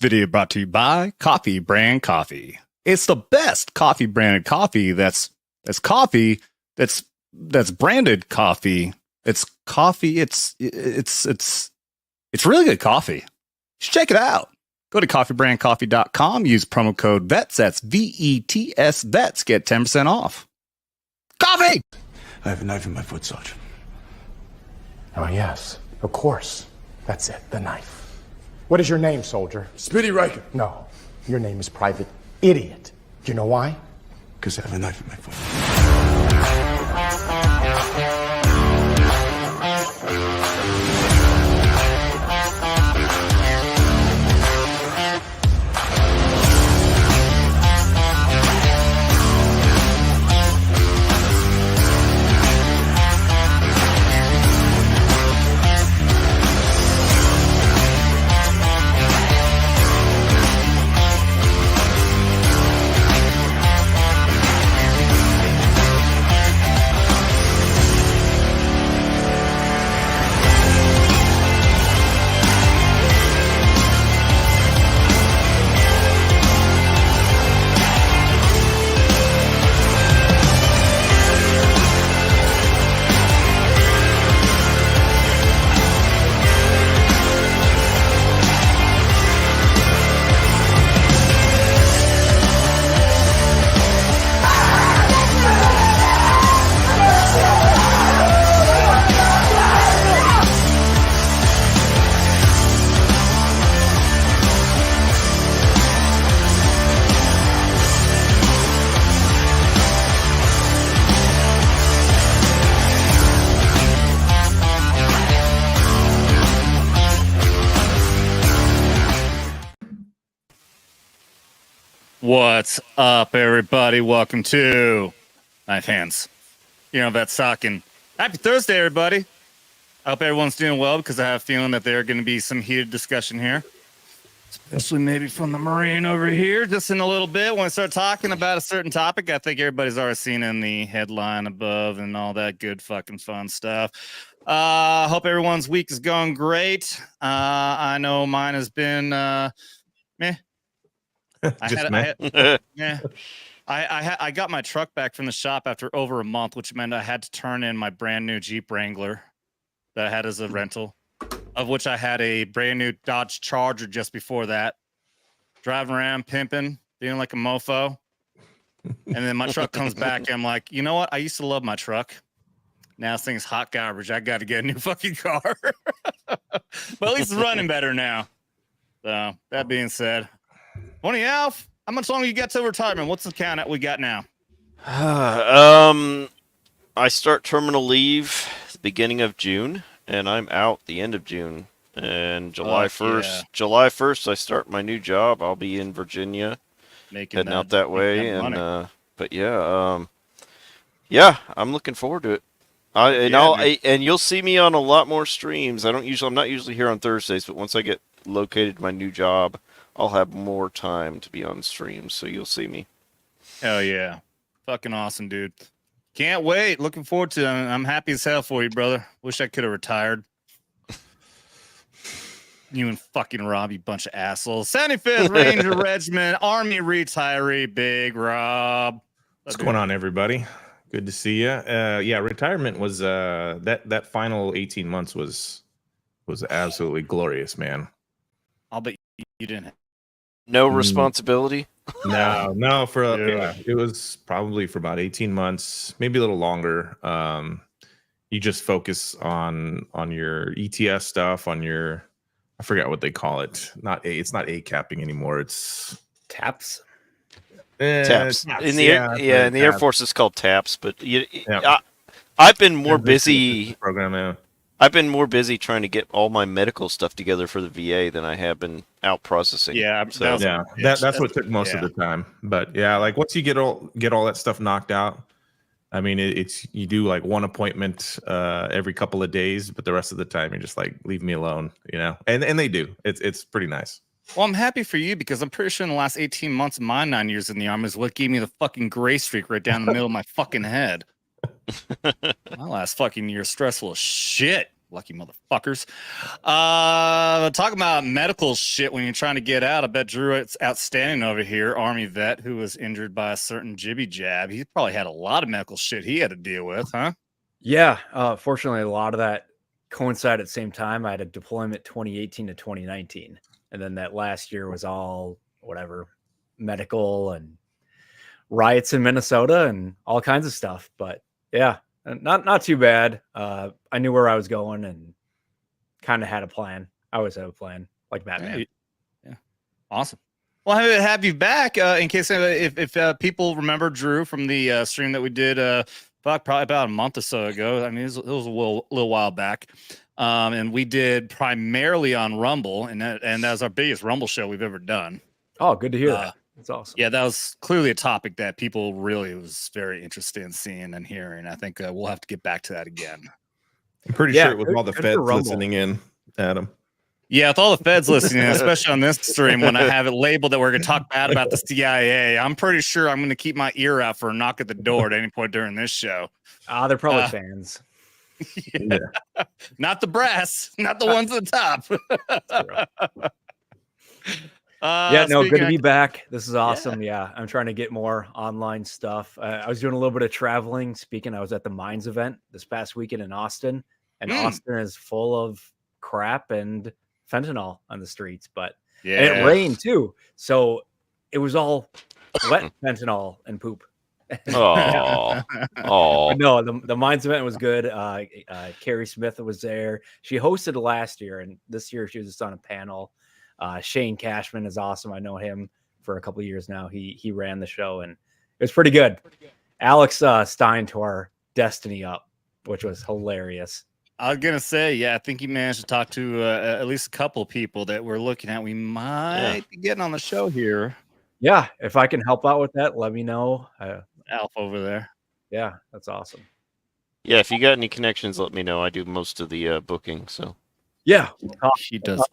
video brought to you by Coffee Brand Coffee. It's the best coffee branded coffee that's coffee that's branded coffee. It's coffee. It's really good coffee. You should check it out. Go to coffeebrandcoffee.com. Use promo code VETS. That's VETS VETS. Get 10% off. Coffee! I have a knife in my foot, Sergeant. Oh, yes. Of course. That's it. The knife. What is your name, soldier? Smitty Riker. No. Your name is Private Idiot. Do you know why? Because I have a knife in my foot. What's up, everybody? Welcome to Knife Hands. You know, that's Talkin. Happy Thursday, everybody. I hope everyone's doing well because I have a feeling that there's going to be some heated discussion here, especially maybe from the Marine over here just in a little bit. When I start talking about a certain topic, I think everybody's already seen in the headline above and all that good fucking fun stuff. Hope everyone's week is going great. I know mine has been meh. I got my truck back from the shop after over a month, which meant I had to turn in my brand new Jeep Wrangler that I had as a rental, of which I had a brand new Dodge Charger just before that, driving around pimping, feeling like a mofo. And then my truck comes back and I'm like, you know what? I used to love my truck. Now this thing's hot garbage. I got to get a new fucking car. But at least it's running better now. So that being said, Morning, Alf. How much longer you got till retirement? What's the count that we got now? I start terminal leave the beginning of June, and I'm out the end of June. And July 1st, I start my new job. I'll be in Virginia, heading out that way. And but yeah, I'm looking forward to it. And you'll see me on a lot more streams. I'm not usually here on Thursdays, but once I get located my new job, I'll have more time to be on streams, so you'll see me. Hell yeah. Fucking awesome, dude. Can't wait. Looking forward to it. I'm happy as hell for you, brother. Wish I could have retired. You and fucking Rob, you bunch of assholes. 75th Ranger Regiment, Army retiree, Big Rob. What's going on, everybody? Good to see you. Yeah, retirement was that final 18 months was absolutely glorious, man. I'll bet you didn't. No responsibility? No. It was probably for about 18 months, maybe a little longer. You just focus on your ETS stuff, on your, I forgot what they call it. It's not A capping anymore. It's TAPS. TAPS. In the Air Force it's called TAPS, but I've been more busy program. I've been more busy trying to get all my medical stuff together for the VA than I have been out processing. Yeah, so, that's what took most of the time. But yeah, like once you get all that stuff knocked out, I mean, it's you do like one appointment every couple of days, but the rest of the time you're just like, leave me alone, you know. And they do. It's pretty nice. Well, I'm happy for you because I'm pretty sure in the last 18 months of my 9 years in the Army is what gave me the fucking gray streak right down the middle of my fucking head. My last fucking year stressful as shit. Lucky motherfuckers. Talking about medical shit when you're trying to get out. I bet Drew, it's outstanding over here. Army vet who was injured by a certain jibby jab. He probably had a lot of medical shit he had to deal with, huh? Yeah. Fortunately, a lot of that coincided at the same time. I had a deployment 2018 to 2019. And then that last year was all whatever, medical and riots in Minnesota and all kinds of stuff. But yeah, not too bad. I knew where I was going and kind of had a plan. I always have a plan, like Batman. Yeah. Awesome. Well, I have you back in case if people remember Drew from the stream that we did probably about a month or so ago. I mean, it was a little while back. And we did primarily on Rumble, and that was our biggest Rumble show we've ever done. Oh, good to hear that. That's awesome. Yeah, that was clearly a topic that people really was very interested in seeing and hearing. I think we'll have to get back to that again. I'm pretty sure with all the feds listening in, Adam. Yeah, with all the feds listening, especially on this stream, when I have it labeled that we're going to talk bad about the CIA, I'm pretty sure I'm going to keep my ear out for a knock at the door at any point during this show. They're probably fans. Yeah. Not the brass, not the ones at the top. Good to be back. This is awesome. Yeah, I'm trying to get more online stuff. I was doing a little bit of traveling. I was at the Mines event this past weekend in Austin, and Austin is full of crap and fentanyl on the streets. But and it rained too, so it was all wet fentanyl and poop. Oh, no, the Mines event was good. Carrie Smith was there. She hosted last year, and this year she was just on a panel. Shane Cashman is awesome. I know him for a couple of years now. He ran the show, and it was pretty good. Alex Stein tore Destiny up, which was hilarious. I was gonna say, yeah, I think he managed to talk to at least a couple people that we're looking at. We might be getting on the show here. Yeah, if I can help out with that, let me know. Alf over there. Yeah, that's awesome. Yeah, if you got any connections, let me know. I do most of the booking, so. Yeah, she does.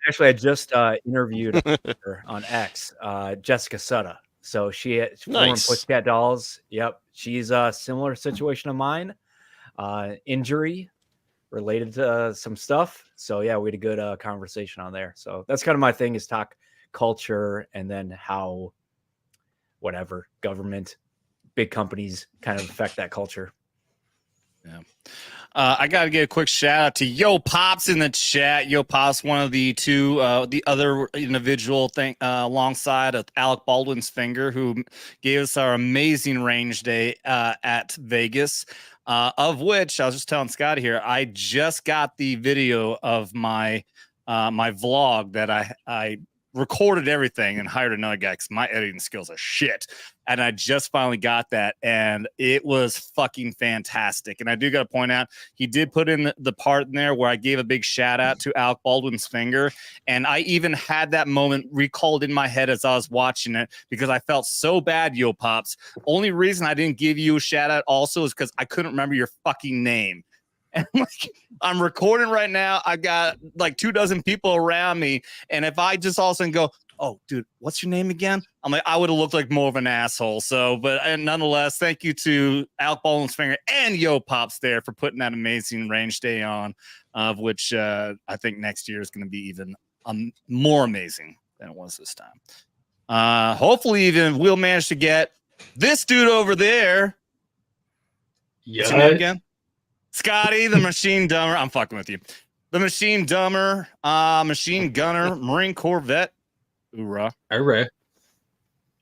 Actually, I just interviewed her on X, Jessica Sutta. So she former Pussycat Dolls. Yep, she's a similar situation of mine. Injury related to some stuff. So yeah, we had a good conversation on there. So that's kind of my thing, is talk culture and then how whatever government, big companies kind of affect that culture. Yeah. I got to get a quick shout out to Yo Pops in the chat. Yo Pops, one of the the other individual thing alongside of Alec Baldwin's finger, who gave us our amazing range day at Vegas, of which I was just telling Scott here, I just got the video of my my vlog that I recorded everything and hired another guy because my editing skills are shit. And I just finally got that, and it was fucking fantastic. And I do got to point out, he did put in the part in there where I gave a big shout out to Alec Baldwin's finger. And I even had that moment recalled in my head as I was watching it, because I felt so bad, Yo Pops. Only reason I didn't give you a shout out also is because I couldn't remember your fucking name. And like, I'm recording right now. I got like 24 people around me. And if I just all of a sudden go, "Oh, dude, what's your name again?" I'm like, I would have looked like more of an asshole. So, but nonetheless, thank you to Alec Baldwin's finger and Yo Pops there for putting that amazing range day on, of which I think next year is going to be even more amazing than it was this time. Hopefully, even we'll manage to get this dude over there. What's your name again? Scotty, the machine dumber. I'm fucking with you. The machine dumber, machine gunner, Marine Corps vet. Hoorah. Hooray.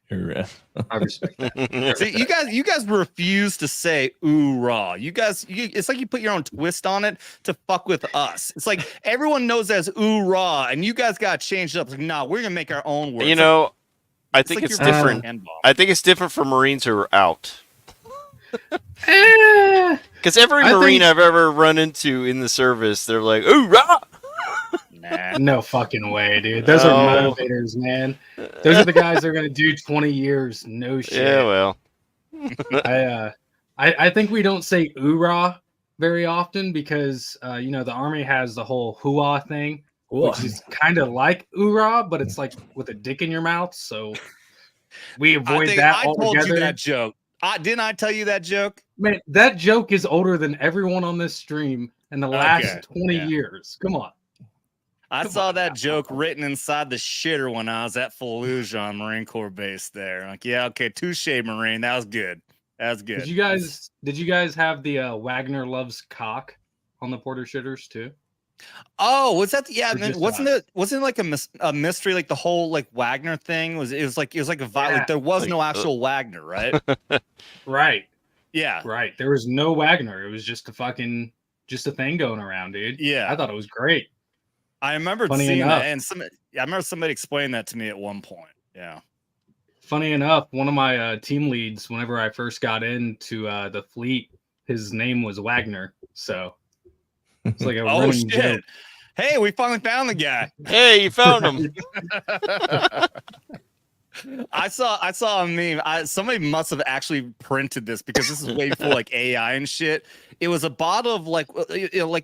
Hoorah. I respect that. See, you guys refuse to say "oorah." You guys, it's like you put your own twist on it to fuck with us. It's like everyone knows that's "oorah," and you guys got to change it up. It's like, nah, we're gonna make our own words. You know, I think it's different. I think it's different for Marines who are out. Because every Marine I've ever run into in the service, they're like, "Oorah!" Nah. No fucking way, dude. Those are motivators, man. Those are the guys that are gonna do 20 years. No shit. Yeah, well. I think we don't say "oorah" very often because you know, the Army has the whole "hooah" thing, which is kind of like "oorah," but it's like with a dick in your mouth. So we avoid that altogether. I told you that joke. Didn't I tell you that joke? Man, that joke is older than everyone on this stream. in the last Okay, 20 yeah. years. Come on. I Come saw on that now. joke written inside the shitter when I was at Fallujah on Marine Corps base there. Like, yeah, okay, touche, Marine. That was good. That was good. Did you guys have the Wagner loves cock on the porter shitters too? Oh, was that? Yeah, Or man, just wasn't us? it? Wasn't it like a mystery? Like the whole like Wagner thing was. It was like a Yeah. like there was Like, no actual Wagner, right? Right. Yeah, Right. There was no Wagner. It was just a thing going around, dude. yeah. I thought it was great. I remembered Funny seeing enough. that, and I remember somebody explained that to me at one point. Yeah. Funny enough, one of my team leads, whenever I first got into the fleet, his name was Wagner. So it's like a Oh running shit! joke. Hey, we finally found the guy. Hey, you found him. I saw a meme. Somebody must have actually printed this because this is way before like AI and shit. It was a bottle of like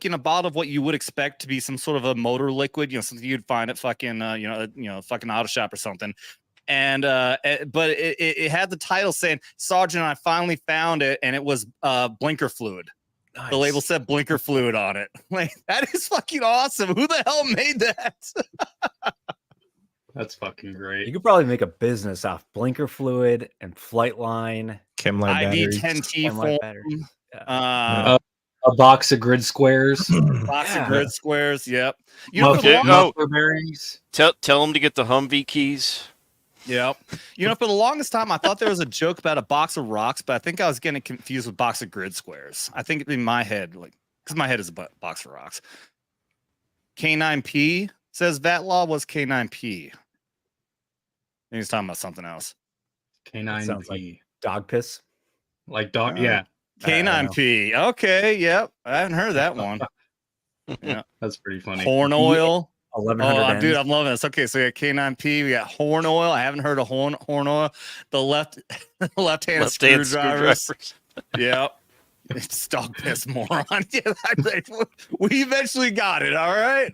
in a bottle of what you would expect to be some sort of a motor liquid, something you'd find at fucking fucking auto shop or something. And but it had the title saying, "Sergeant, I finally found it," and it was blinker fluid. Nice. The label said blinker fluid on it. Like, that is fucking awesome. Who the hell made that? That's fucking great. You could probably make a business off blinker fluid and flight line. Chemline batteries. IV10T Chemline form. batteries. Yeah. A box of grid squares. Box Yeah. of grid squares. Yep. Okay, muffler bearings. Tell him to get the Humvee keys. Yep. For the longest time, I thought there was a joke about a box of rocks, but I think I was getting confused with box of grid squares. I think in my head, like, because my head is a box of rocks. K9P says Vatlaw was K9P. And he's talking about something else. K9P. Sounds like dog piss. Like dog. Yeah. K9P. Okay. Yep. I haven't heard that one. Yeah. That's pretty funny. Horn oil. 1100 dude, I'm loving this. Okay, so we got K9P, we got horn oil. I haven't heard of horn oil. The left-hand screwdrivers. Yep. It's dog piss, moron. Yeah, we eventually got it, all right?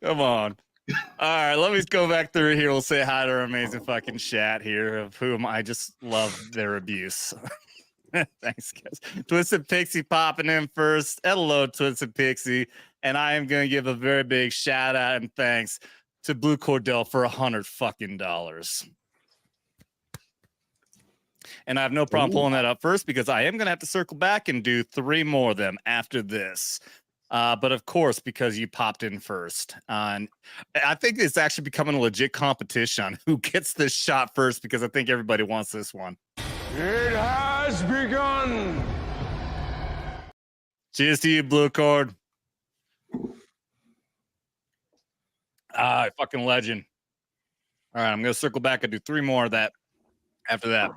Come on. All right, let me go back through here. We'll say hi to our amazing fucking chat here, of whom I just love their abuse. Thanks, guys. Twisted Pixie popping in first. Hello, Twisted Pixie. And I am going to give a very big shout out and thanks to Blue Cordell for $100 fucking dollars. And I have no problem pulling that up first because I am going to have to circle back and do 3 more of them after this. But of course, because you popped in first. I think it's actually becoming a legit competition on who gets this shot first because I think everybody wants this one. It has begun. Cheers to you, Blue Cord. Fucking legend. All right, I'm going to circle back and do 3 more of that after that.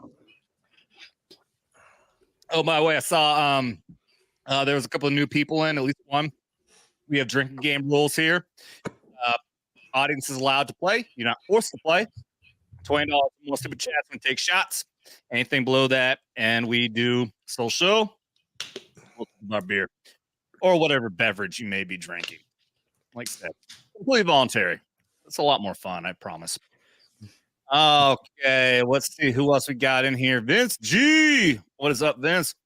Oh, by the way, I saw there was a couple of new people in, at least one. We have drinking game rules here. Audience is allowed to play. You're not forced to play. $20 more stupid chats and take shots. Anything below that, and we do social our beer or whatever beverage you may be drinking. Like I said, completely voluntary. It's a lot more fun, I promise. Okay, let's see who else we got in here. Vince G. What is up, Vince?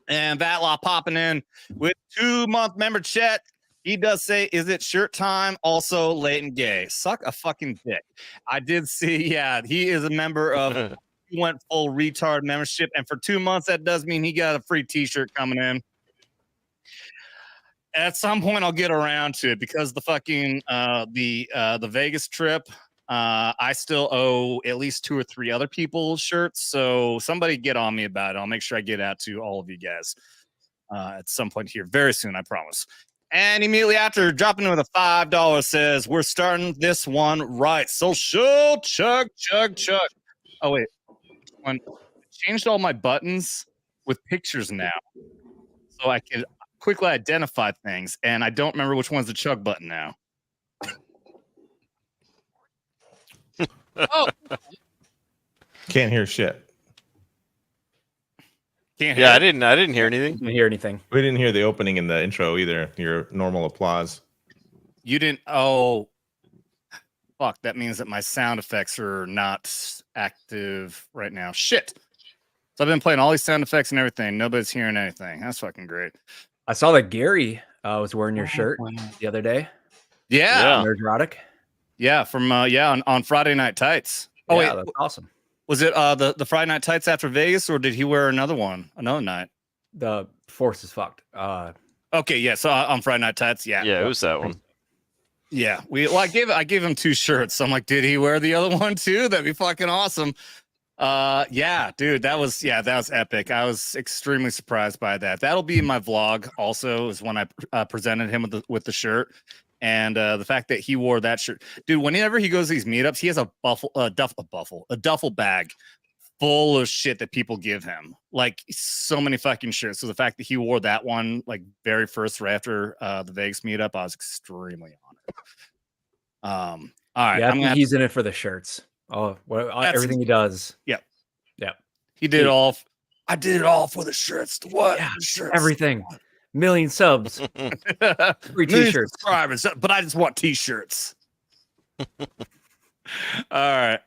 And Vatlaw popping in with 2-month member chat. He does say, is it shirt time? Also late and gay. Suck a fucking dick. I did see, yeah, he is a member of he went full retard membership. And for 2 months, that does mean he got a free t-shirt coming in. At some point, I'll get around to it because the fucking the Vegas trip, I still owe at least 2 or 3 other people shirts. So somebody get on me about it. I'll make sure I get out to all of you guys at some point here very soon, I promise. And immediately after, dropping in with a $5 says, we're starting this one right. Social chug. Oh, wait. I changed all my buttons with pictures now. So I can quickly identify things. And I don't remember which one's the chug button now. Oh. Can't hear shit. Can't hear Yeah, it. I didn't hear anything. Didn't hear anything. We didn't hear the opening in the intro either. Your normal applause. You didn't. Oh, fuck. That means that my sound effects are not active right now. Shit. So I've been playing all these sound effects and everything. Nobody's hearing anything. That's fucking great. I saw that Gary was wearing your shirt the other day. Yeah. Erotic. Yeah, from on Friday Night Tights. Oh yeah, wait, that's awesome. Was it the Friday Night Tights after Vegas, or did he wear another night? The Force is fucked. Okay, yeah. So on Friday Night Tights, yeah, it was that one. Yeah, I gave him 2 shirts. So I'm like, did he wear the other one too? That'd be fucking awesome. Yeah, dude, that was epic. I was extremely surprised by that. That'll be in my vlog. Also, is when I presented him with the shirt, and the fact that he wore that shirt, dude. Whenever he goes to these meetups, he has a duffel bag full of shit that people give him, like so many fucking shirts. So the fact that he wore that one, like very first right after the Vegas meetup, I was extremely honored. All right, yeah, I think he's in it for the shirts. Oh, everything he does. Yep. Yep. He did it all. I did it all for the shirts. What? Yeah, the shirts. Everything. Million subs. Free t-shirts. Subscribers, but I just want t-shirts. All right.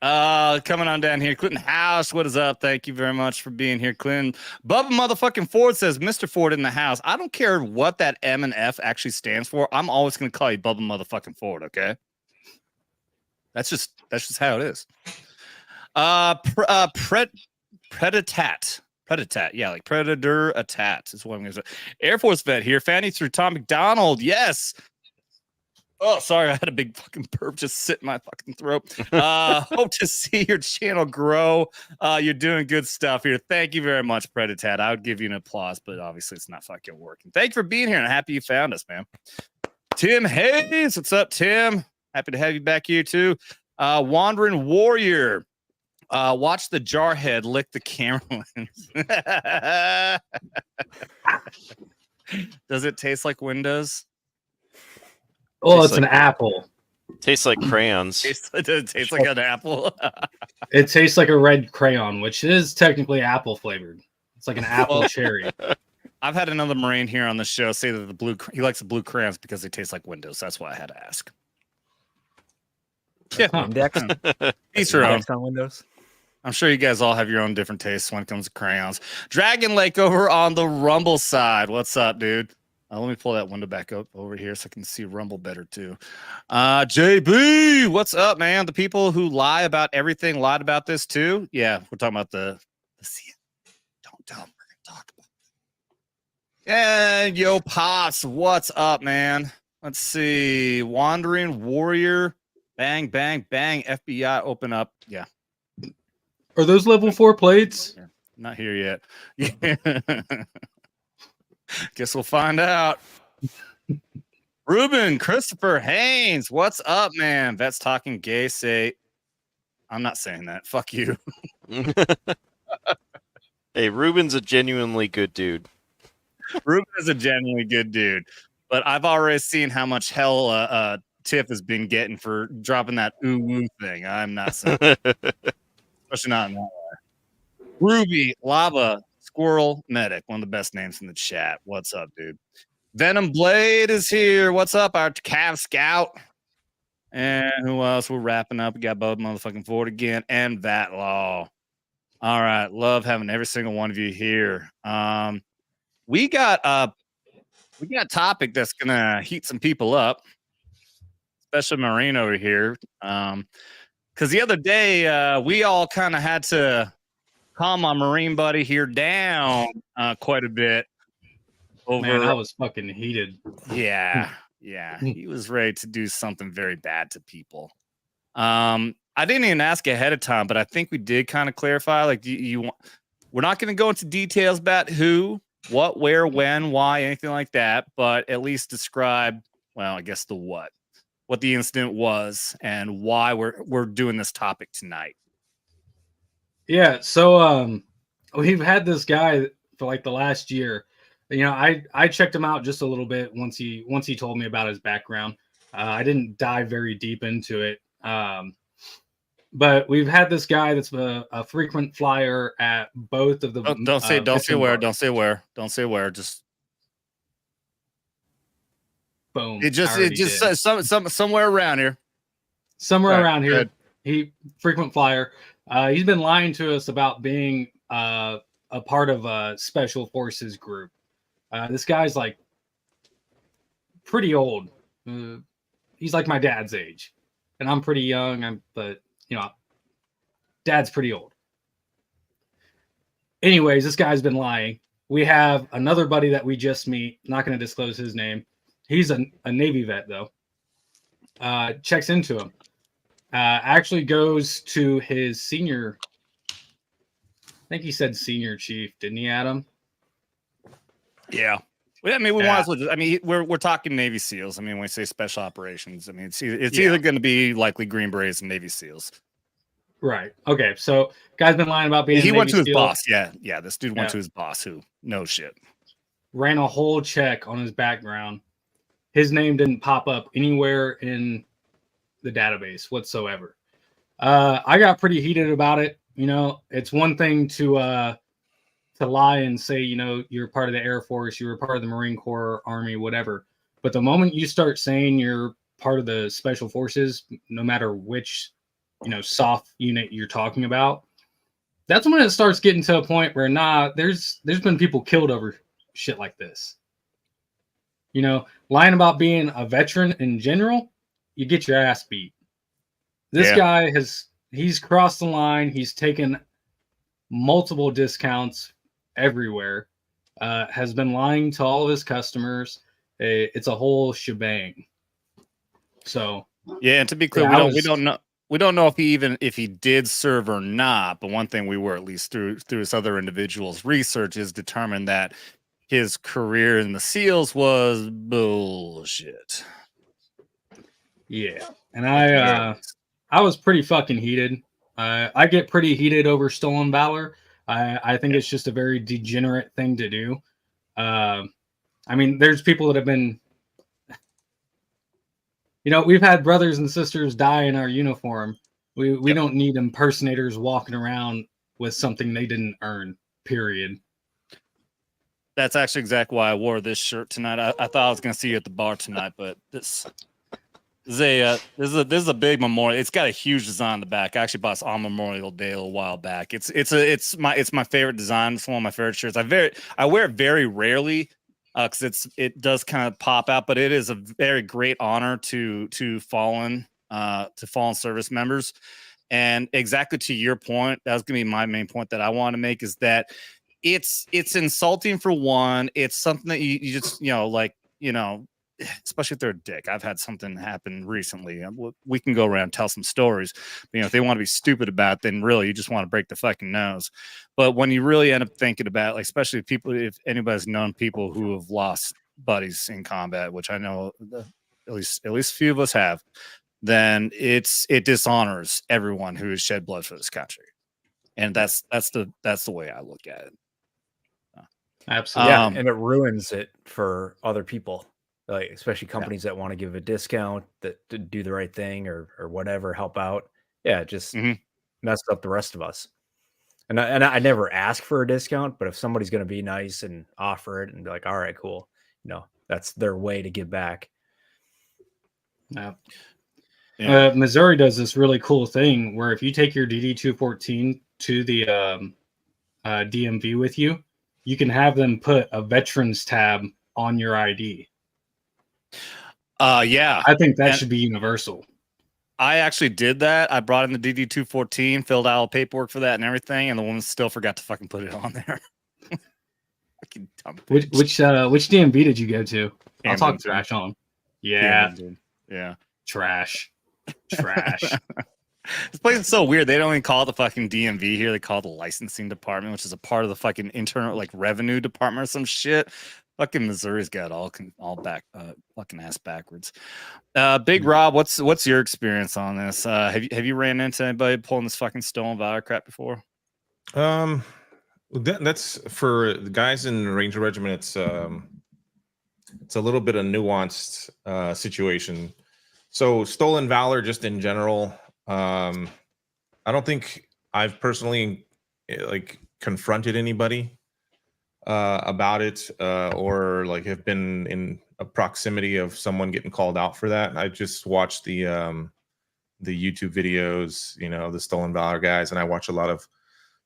Coming on down here. Clinton House, what is up? Thank you very much for being here, Clinton. Bubba motherfucking Ford says, Mr. Ford in the house. I don't care what that M and F actually stands for. I'm always gonna call you Bubba motherfucking Ford, okay? That's just how it is. Predatat. Yeah, like predator atat is what I'm gonna say. Air Force vet here. Fanny through Tom McDonald. Yes. Oh, sorry, I had a big fucking burp just sit in my fucking throat. Hope to see your channel grow. You're doing good stuff here. Thank you very much, Predatat. I would give you an applause, but obviously it's not fucking working. Thank you for being here, and I'm happy you found us, man. Tim Hayes, what's up, Tim? Happy to have you back here too. Wandering Warrior. Watch the Jarhead lick the camera lens. Does it taste like Windows? Oh, it's like an apple. Tastes like crayons. Does it taste like an apple? It tastes like a red crayon, which is technically apple flavored. It's like an apple cherry. I've had another Marine here on the show say that he likes the blue crayons because they taste like Windows. That's why I had to ask. Yeah, Index. Each your own. On Windows. I'm sure you guys all have your own different tastes when it comes to crayons. Dragon Lake over on the Rumble side. What's up, dude? Let me pull that window back up over here so I can see Rumble better too. JB, what's up, man? The people who lie about everything lied about this too. Yeah, we're talking about the don't tell them we're gonna talk about it. And yo, Pops, what's up, man? Let's see. Wandering Warrior. Bang, bang, bang. FBI, open up. Yeah. Are those level 4 plates? Yeah, not here yet. Guess we'll find out. Ruben, Christopher Haynes, what's up, man? Vets talking gay say, I'm not saying that. Fuck you. Hey, Ruben's a genuinely good dude. Ruben is a genuinely good dude, but I've already seen how much hell Tiff has been getting for dropping that ooh woo thing. I'm not saying, especially not in that way. Ruby, Lava, Squirrel, Medic, one of the best names in the chat. What's up, dude? Venom Blade is here. What's up, our Cav Scout? And who else? We're wrapping up. We got Bub motherfucking Ford again and Vatlaw. All right, love having every single one of you here. We got a topic that's gonna heat some people up, especially Marine over here. Because the other day we all kind of had to calm my Marine buddy here down quite a bit. Man, I was fucking heated. Yeah, he was ready to do something very bad to people. I didn't even ask ahead of time, but I think we did kind of clarify. Like, we're not going to go into details about who, what, where, when, why, anything like that, but at least describe, well, I guess what the incident was and why we're doing this topic tonight. Yeah, so we've had this guy for like the last year. You know, I checked him out just a little bit once he told me about his background. I didn't dive very deep into it. But we've had this guy that's a frequent flyer at both of the. Don't say where. Just boom. It just says somewhere around here. Somewhere around here. He frequent flyer. He's been lying to us about being a a part of a special forces group. This guy's like pretty old. He's like my dad's age, and I'm pretty young. But you know, dad's pretty old. Anyways, this guy's been lying. We have another buddy that we just meet. Not going to disclose his name. He's a Navy vet though. Checks into him. Actually goes to his senior. I think he said senior chief, didn't he, Adam? Yeah. I mean, we might as well. I mean, we're talking Navy SEALs. I mean, when we say special operations, I mean it's either going to be likely Green Berets and Navy SEAls. Right. Okay. So, guy's been lying about being. He went to his SEAL. boss. Yeah. This dude went to his boss, who knows shit. Ran a whole check on his background. His name didn't pop up anywhere in the database whatsoever. I got pretty heated about it. You know, it's one thing to lie and say, you know, you're part of the Air Force, you were part of the Marine Corps, Army, whatever. But the moment you start saying you're part of the Special Forces, no matter which, you know, soft unit you're talking about, that's when it starts getting to a point where there's been people killed over shit like this. You know, lying about being a veteran in general, you get your ass beat. This guy he's crossed the line. He's taken multiple discounts everywhere, has been lying to all of his customers. It's a whole shebang. So yeah, and to be clear, we don't know if he did serve or not. But one thing we were, at least through this other individual's research, is determined that his career in the SEALs was bullshit. Yeah, and I was pretty fucking heated. I get pretty heated over stolen valor. I think it's just a very degenerate thing to do. I mean, there's people that have been, you know, we've had brothers and sisters die in our uniform. We don't need impersonators walking around with something they didn't earn, period. That's actually exactly why I wore this shirt tonight. I thought I was going to see you at the bar tonight, but this is a big memorial. It's got a huge design on the back. I actually bought this on Memorial Day a little while back. It's my favorite design. It's one of my favorite shirts. I wear it very rarely because it does kind of pop out, but it is a very great honor to fallen service members. And exactly to your point, that was going to be my main point that I want to make, is that it's insulting for one. It's something that you just, you know, like, you know, especially if they're a dick. I've had something happen recently. We can go around and tell some stories. But, you know, if they want to be stupid about it, then really you just want to break the fucking nose. But when you really end up thinking about, like, especially if anybody's known people who have lost buddies in combat, which I know at least a few of us have, then it dishonors everyone who has shed blood for this country. And that's the way I look at it. Absolutely. Yeah, and it ruins it for other people, like especially companies that want to give a discount, that to do the right thing or whatever, help out. Yeah, just messed up the rest of us. And I never ask for a discount, but if somebody's going to be nice and offer it and be like, all right, cool, you know, that's their way to give back. Yeah. Missouri does this really cool thing where if you take your DD-214 to the DMV with you, you can have them put a veterans tab on your ID. Yeah. I think that should be universal. I actually did that. I brought in the DD-214, filled out all the paperwork for that and everything, and the woman still forgot to fucking put it on there. Fucking dumb bitch. Which DMV did you go to? I'll talk Camden. trash on them. Yeah. Camden. Yeah. Trash. This place is so weird. They don't even call it the fucking DMV here. They call it the licensing department, which is a part of the fucking internal, like, revenue department or some shit. Fucking Missouri's got all back fucking ass backwards. Big Rob, what's your experience on this? Have you ran into anybody pulling this fucking stolen valor crap before? That's for the guys in the Ranger Regiment. It's a little bit of nuanced situation. So stolen valor, just in general, I don't think I've personally like confronted anybody about it or like have been in a proximity of someone getting called out for that. I just watched the YouTube videos, you know, the stolen valor guys, and I watch a lot of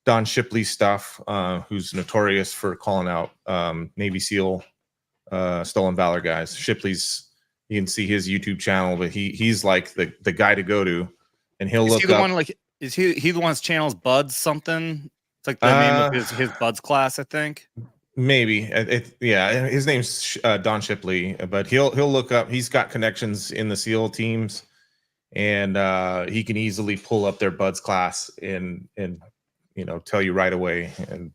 Don Shipley stuff, who's notorious for calling out Navy SEAL stolen valor guys. Shipley's, you can see his YouTube channel, but he's like the guy to go to, and he'll look up. Is he the one's channel's Buds something? It's like the name of his Buds class, I think. Maybe yeah, his name's Don Shipley, but he'll look up. He's got connections in the SEAL teams, and he can easily pull up their Buds class and tell you right away. And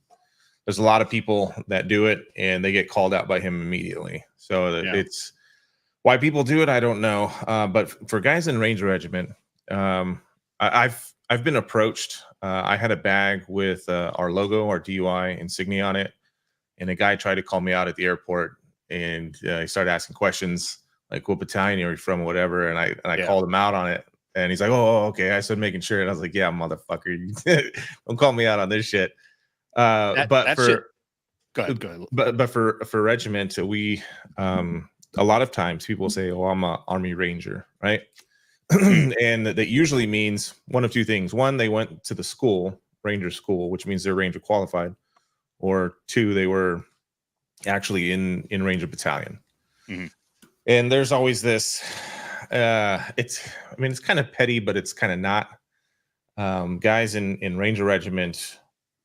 there's a lot of people that do it, and they get called out by him immediately. So it's why people do it, I don't know. But for guys in Ranger Regiment, I've been approached. I had a bag with our logo, our DUI insignia on it. And a guy tried to call me out at the airport, and he started asking questions like, "What battalion are you from?" or whatever. And I called him out on it, and he's like, "Oh, okay." I started making sure, and I was like, "Yeah, motherfucker, don't call me out on this shit." Go ahead. But for regiment, we a lot of times people say, "Oh, I'm a Army Ranger," right? And that usually means one of two things: one, they went to the school, Ranger school, which means they're Ranger qualified. Or two, they were actually in Ranger battalion. Mm-hmm. And there's always this, it's kind of petty, but it's kind of not. Guys in Ranger Regiment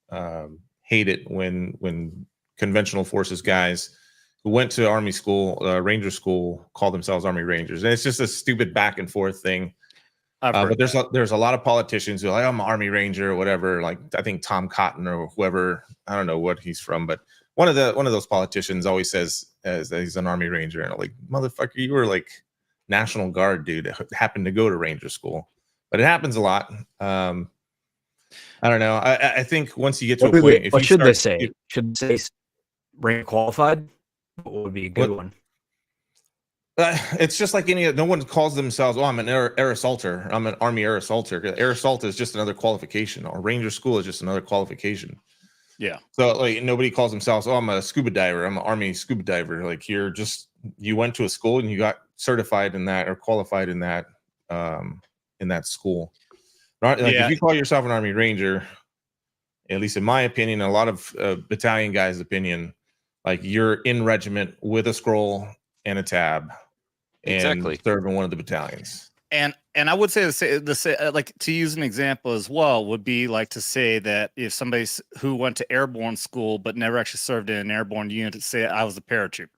hate it when conventional forces guys who went to Army school, Ranger school, call themselves Army Rangers. And it's just a stupid back and forth thing. But there's a lot of politicians who are like, I'm an Army Ranger or whatever. Like, I think Tom Cotton or whoever, I don't know what he's from, but one of those politicians always says that he's an Army Ranger. And I'm like, motherfucker, you were like National Guard dude that happened to go to Ranger school. But it happens a lot. I don't know. I think once you get to a point, what should they say? Should they say Ranger qualified? What would be a good one? It's just like no one calls themselves, "Oh, I'm an air assaulter. I'm an Army air assaulter." Air assault is just another qualification, or Ranger school is just another qualification. Yeah. So like nobody calls themselves, "Oh, I'm a scuba diver. I'm an Army scuba diver." Like you went to a school and you got certified in that or qualified in that school. Like if you call yourself an Army Ranger, at least in my opinion, a lot of battalion guys' opinion, like you're in regiment with a scroll and a tab. And serve in one of the battalions. And I would say like to use an example as well would be like to say that if somebody who went to airborne school but never actually served in an airborne unit to say I was a paratrooper.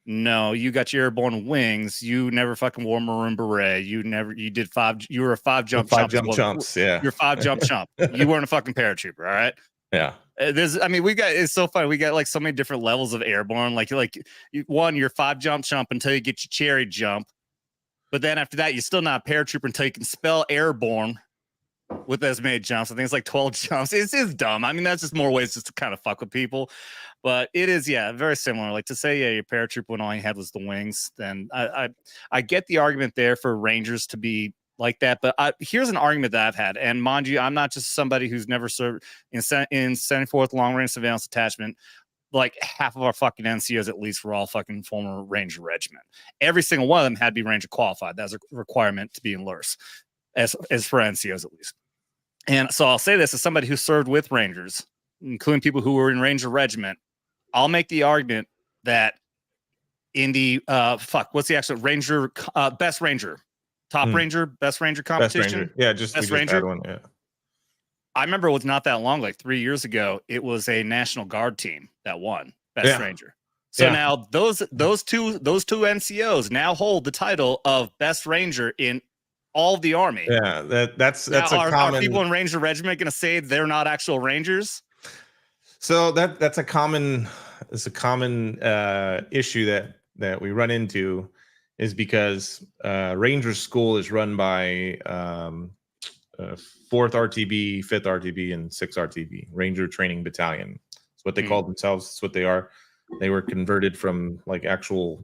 No, you got your airborne wings. You never fucking wore Maroon Beret. You were a five jump jumps. Yeah. You're 5 jump chump. You weren't a fucking paratrooper. All right. Yeah. It's so funny. We got like so many different levels of airborne. You're 5 jump until you get your cherry jump. But then after that, you're still not a paratrooper until you can spell airborne with as many jumps. I think it's like 12 jumps. It's dumb. I mean, that's just more ways just to kind of fuck with people. But it is, very similar. Like to say, you're paratrooper when all you had was the wings. Then I get the argument there for Rangers to be like that, but here's an argument that I've had, and mind you, I'm not just somebody who's never served in 74th Long Range Surveillance Detachment. Like half of our fucking NCOs, at least, were all fucking former Ranger Regiment. Every single one of them had to be Ranger qualified. That's a requirement to be in LURS, as for NCOs at least. And so I'll say this as somebody who served with Rangers, including people who were in Ranger Regiment. I'll make the argument that in the what's the actual Ranger best Ranger? Top Ranger, best Ranger competition. Best Ranger. Yeah, best Ranger. One, yeah. I remember it was not that long, like 3 years ago. It was a National Guard team that won best Ranger. So now those two NCOs now hold the title of best Ranger in all of the Army. Yeah, that's are people in Ranger Regiment going to say they're not actual Rangers? So that's a common issue that we run into. Is because Ranger School is run by 4th RTB, 5th RTB, and 6th RTB, Ranger Training Battalion. That's what they call themselves. That's what they are. They were converted from like actual,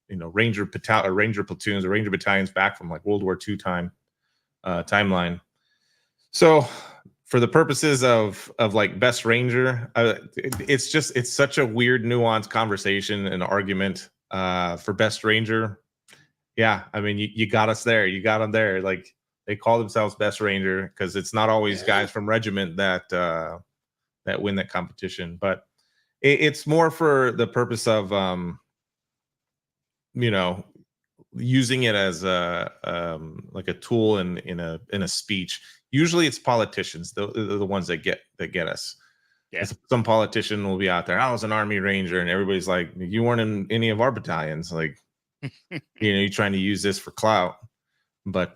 Ranger platoons or Ranger battalions back from like World War II timeline. So for the purposes of like best Ranger, it's such a weird, nuanced conversation and argument for best Ranger. Yeah, I mean, you got us there. You got them there. Like they call themselves best Ranger because it's not always guys from regiment that win that competition. But it's more for the purpose of using it as a like a tool in a speech. Usually it's politicians, the ones that get us. Yeah. Some politician will be out there, I was an Army Ranger, and everybody's like, you weren't in any of our battalions. Like, you're trying to use this for clout. But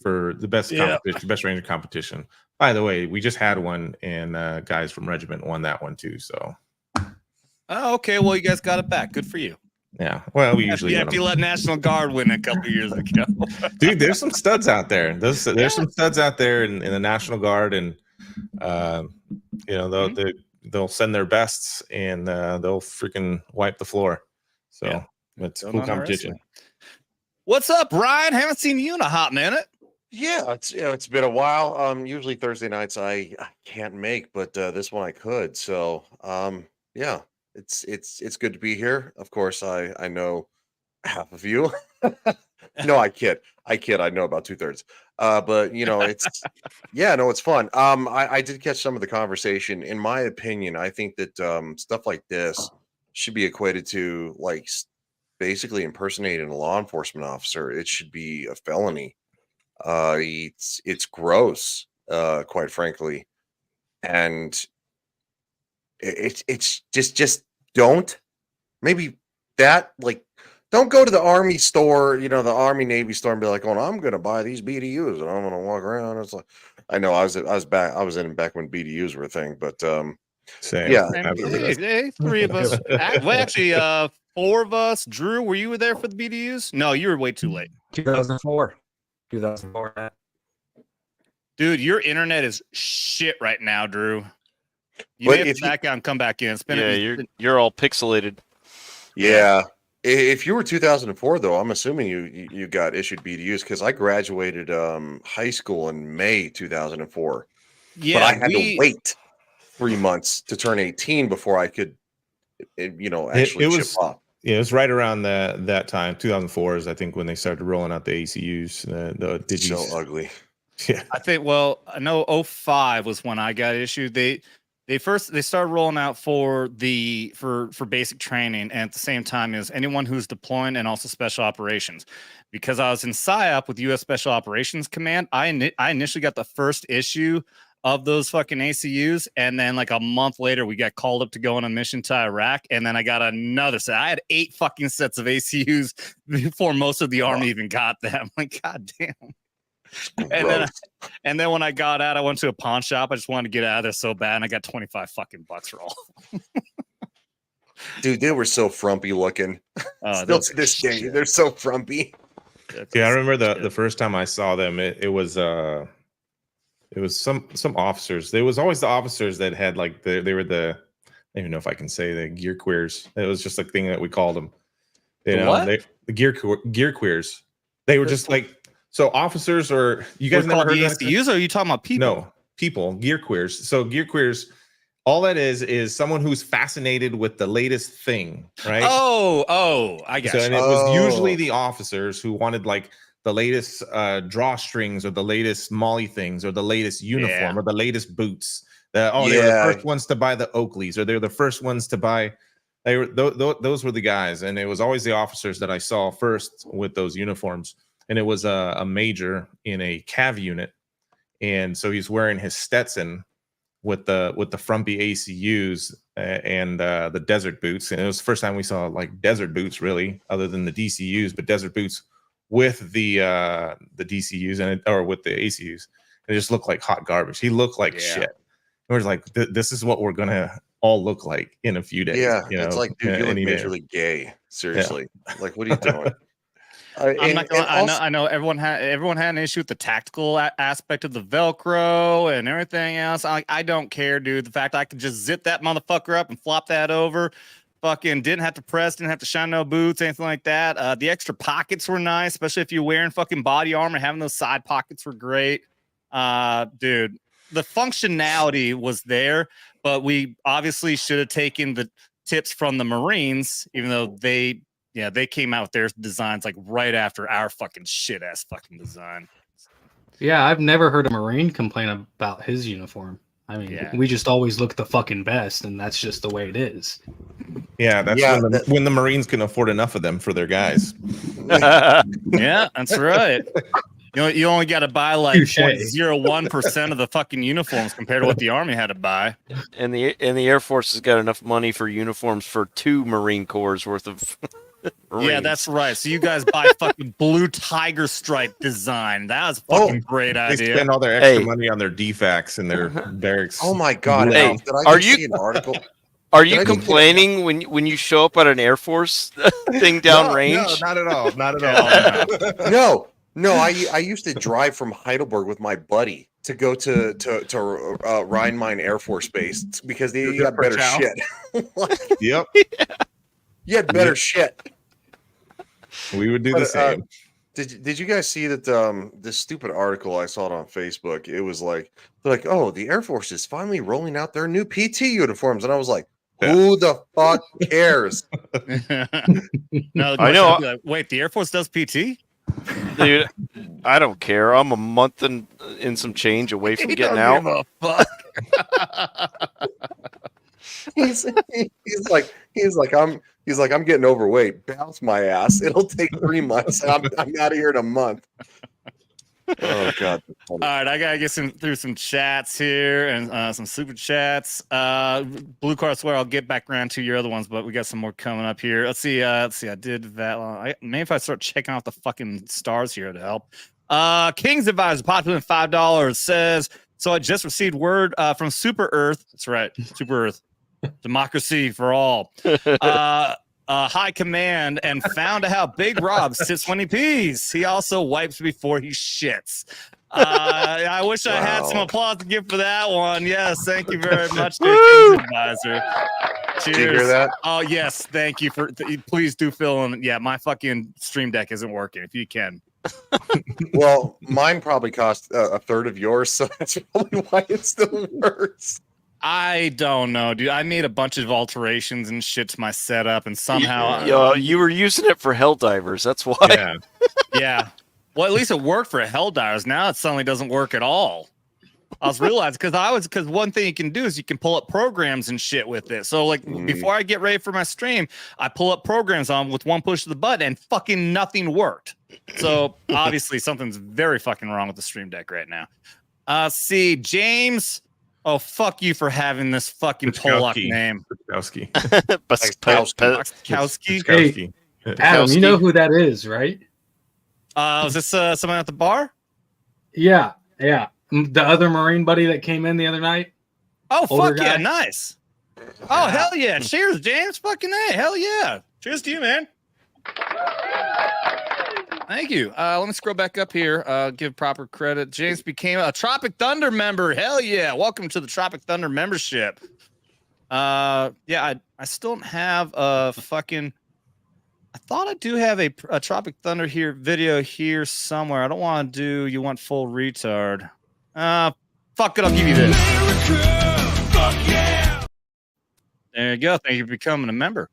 for the best competition, best Ranger competition. By the way, we just had one, and guys from Regiment won that one too. So. Oh, okay. Well, you guys got it back. Good for you. Yeah. Well, we usually after you let National Guard win a couple of years ago. Dude, there's some studs out there. There's some studs out there in the National Guard, and they'll send their bests, and they'll freaking wipe the floor. So it's cool competition. What's up, Ryan? Haven't seen you in a hot minute. Yeah, it's been a while. Usually Thursday nights I can't make, but this one I could. So yeah, it's good to be here. Of course, I know half of you. No, I kid. I know about 2/3. But it's it's fun. I did catch some of the conversation. In my opinion, I think that stuff like this should be equated to like basically impersonating a law enforcement officer. It should be a felony. It's gross, quite frankly, and it's just don't don't go to the Army store, the Army Navy store, and be like, "Oh, I'm going to buy these BDUs and I'm going to walk around." It's like, I know I was in back when BDUs were a thing, but same. Yeah, Hey, 3 of us. Well, actually, 4 of us. Drew, were you there for the BDUs? No, you were way too late. 2004. Dude, your internet is shit right now, Drew. You But may have if to back out and come back in. You're all pixelated. Yeah. If you were 2004, though, I'm assuming you got issued BDUs, because I graduated high school in May 2004. Yeah, but I had to wait 3 months to turn 18 before I could, actually it chip was, off. Yeah, it was right around that time. 2004 is, I think, when they started rolling out the ACUs. The digis. So ugly. Yeah, I think. Well, I know 05 was when I got issued. They started rolling out for basic training, and at the same time as anyone who's deploying and also special operations. Because I was in PSYOP with U.S. Special Operations Command, I initially got the first issue of those fucking ACUs, and then like a month later, we got called up to go on a mission to Iraq, and then I got another set. I had 8 fucking sets of ACUs before most of the Army even got them. Like, god damn. And then when I got out, I went to a pawn shop. I just wanted to get out of there so bad, and I got $25 fucking for all. Dude, they were so frumpy looking. Still to this day, they're so frumpy. I remember the first time I saw them. It was some officers. There was always the officers that had like they were the, I don't even know if I can say, the gear queers. It was just a thing that we called them. The gear queers. They were just like. So officers, or you guys never heard of ACUs, or are you talking about people? No, people, gear queers. So gear queers, all that is someone who's fascinated with the latest thing, right? Oh, I guess. So, and it was usually the officers who wanted like the latest drawstrings, or the latest Molly things, or the latest uniform, or the latest boots. They were the first ones to buy the Oakleys, or they're the first ones to buy. Those were the guys, and it was always the officers that I saw first with those uniforms. And it was a major in a cav unit, and so he's wearing his Stetson with the frumpy ACUs and the desert boots. And it was the first time we saw like desert boots, really, other than the DCUs, but desert boots with the DCUs or with the ACUs. It just looked like hot garbage. He looked like shit. And we're like, this is what we're gonna all look like in a few days. Yeah, it's like, dude, you look majorly gay. Seriously, like, what are you doing? I know everyone had an issue with the tactical aspect of the Velcro and everything else. I don't care, dude. The fact I could just zip that motherfucker up and flop that over, fucking didn't have to press, didn't have to shine no boots, anything like that. The extra pockets were nice, especially if you're wearing fucking body armor. Having those side pockets were great, dude. The functionality was there, but we obviously should have taken the tips from the Marines, even though they came out with their designs like right after our fucking shit ass fucking design. Yeah, I've never heard a Marine complain about his uniform. I mean, Yeah. we just always look the fucking best, and that's just the way it is. Yeah, that's when the Marines can afford enough of them for their guys. Yeah, that's right. You only got to buy like Touche. 0.01% of the fucking uniforms compared to what the Army had to buy. And the Air Force has got enough money for uniforms for 2 Marine Corps worth of. Marines. Yeah, that's right. So you guys buy fucking blue tiger stripe design. That was a fucking great They idea. spend all their extra money on their DFACs and their barracks. Oh my god! Hey, Alf, did I just see an article? Are you complaining when you show up at an Air Force thing downrange? No, not at all. Not at all. No. I used to drive from Heidelberg with my buddy to go to Rhein-Main Air Force Base because they got better shit. Yep. You had better shit. We would do the same. Did you guys see that this stupid article I saw it on Facebook? It was like they're like, oh, the Air Force is finally rolling out their new PT uniforms, and I was like, who the fuck cares? No, I know. Like, wait, the Air Force does PT? Dude, I don't care. I'm a month in some change away from getting out. Give a fuck. he's like I'm getting overweight. Bounce my ass. It'll take 3 months. I'm out of here in a month. Oh god. All right, I gotta get through some chats here and some super chats. Blue Car, I swear I'll get back around to your other ones, but we got some more coming up here. Let's see. I did Valor. Maybe if I start checking off the fucking stars here to help. King's Advisor, popular $5 says. So I just received word from Super Earth. That's right, Super Earth. Democracy for all. High command and found out how Big Rob sits when he pees. He also wipes before he shits. I wish I had some applause to give for that one. Yes, thank you very much, King's Advisor. Cheers. Did you hear that? Oh yes, thank you for. Please do fill in. Yeah, my fucking stream deck isn't working. If you can. Well, mine probably cost a third of yours, so that's probably why it still works. I don't know, dude. I made a bunch of alterations and shit to my setup, and somehow you were using it for Helldivers. That's why. Yeah. Yeah. Well, at least it worked for Helldivers. Now it suddenly doesn't work at all. I was realizing because one thing you can do is you can pull up programs and shit with it. So like before I get ready for my stream, I pull up programs on with one push of the button, and fucking nothing worked. So obviously something's very fucking wrong with the stream deck right now. See, James. Oh, fuck you for having this fucking Polak name. Paczkowski. Paczkowski. Hey, Adam, you know who that is, right? Was this someone at the bar? Yeah. The other Marine buddy that came in the other night. Oh, Older fuck yeah, guy. nice. Oh, hell yeah. Cheers, James. Fucking A. Hell yeah. Cheers to you, man. Thank you. Let me scroll back up here. Give proper credit. James became a Tropic Thunder member. Hell yeah. Welcome to the Tropic Thunder membership. Yeah, I still don't have a fucking... I thought I do have a Tropic Thunder video here somewhere. I don't want to do you want full retard. Fuck it, I'll give you this. There you go. Thank you for becoming a member.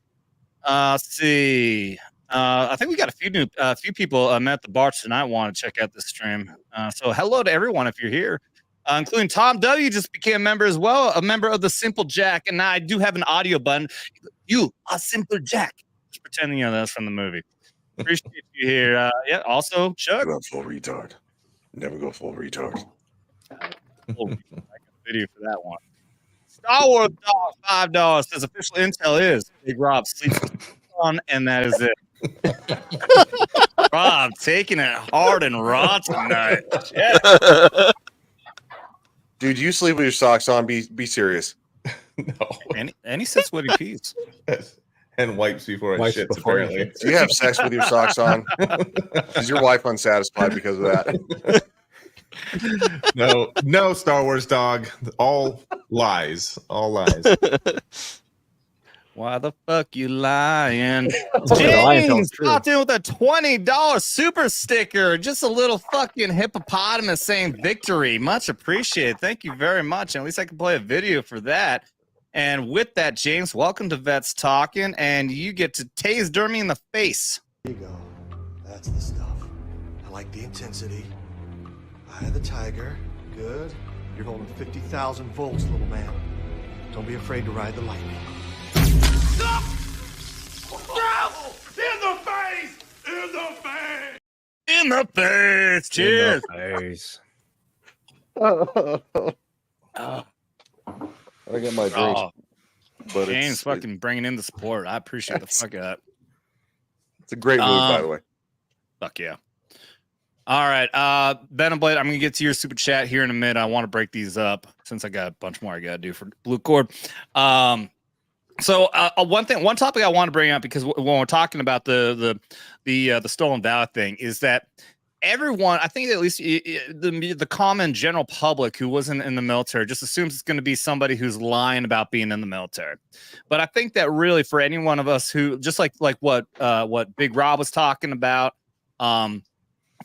Let's see. I think we got a few people met at the bar tonight want to check out the stream. So hello to everyone if you're here, including Tom W. just became a member as well, a member of the Simple Jack. And I do have an audio button. You are Simple Jack. Just pretending that's from the movie. Appreciate you here. Yeah. Also, Chuck. Go full retard. Never go full retard. Video for that one. Star Wars Dog $5 says official intel is Big Rob sleeps on, and that is it. Rob taking it hard and raw tonight. Yeah. Dude, you sleep with your socks on. Be serious. No. And he says sweaty peas. And wipes before I shits, apparently. Do you have sex with your socks on? Is your wife unsatisfied because of that? No, Star Wars dog. All lies. Why the fuck you lying? James popped in with a $20 super sticker. Just a little fucking hippopotamus saying victory. Much appreciated. Thank you very much. And at least I can play a video for that. And with that, James, welcome to Vets Talking, and you get to tase Dermy in the face. There you go. That's the stuff. I like the intensity. Eye of the tiger. Good. You're holding 50,000 volts, little man. Don't be afraid to ride the lightning. In the face. Cheers. Nice. I got my drink, Oh, but Shane's fucking bringing in the support. I appreciate the That's- fuck of that. it's a great move, by the way. Fuck yeah. All right. Ben and Blade, I'm gonna get to your super chat here in a minute. I want to break these up since I got a bunch more I gotta do for Blue Cord. So one topic I want to bring up, because when we're talking about the stolen ballot thing, is that everyone, I think at least the common general public who wasn't in the military just assumes it's going to be somebody who's lying about being in the military. But I think that really for any one of us who, just like what Big Rob was talking about,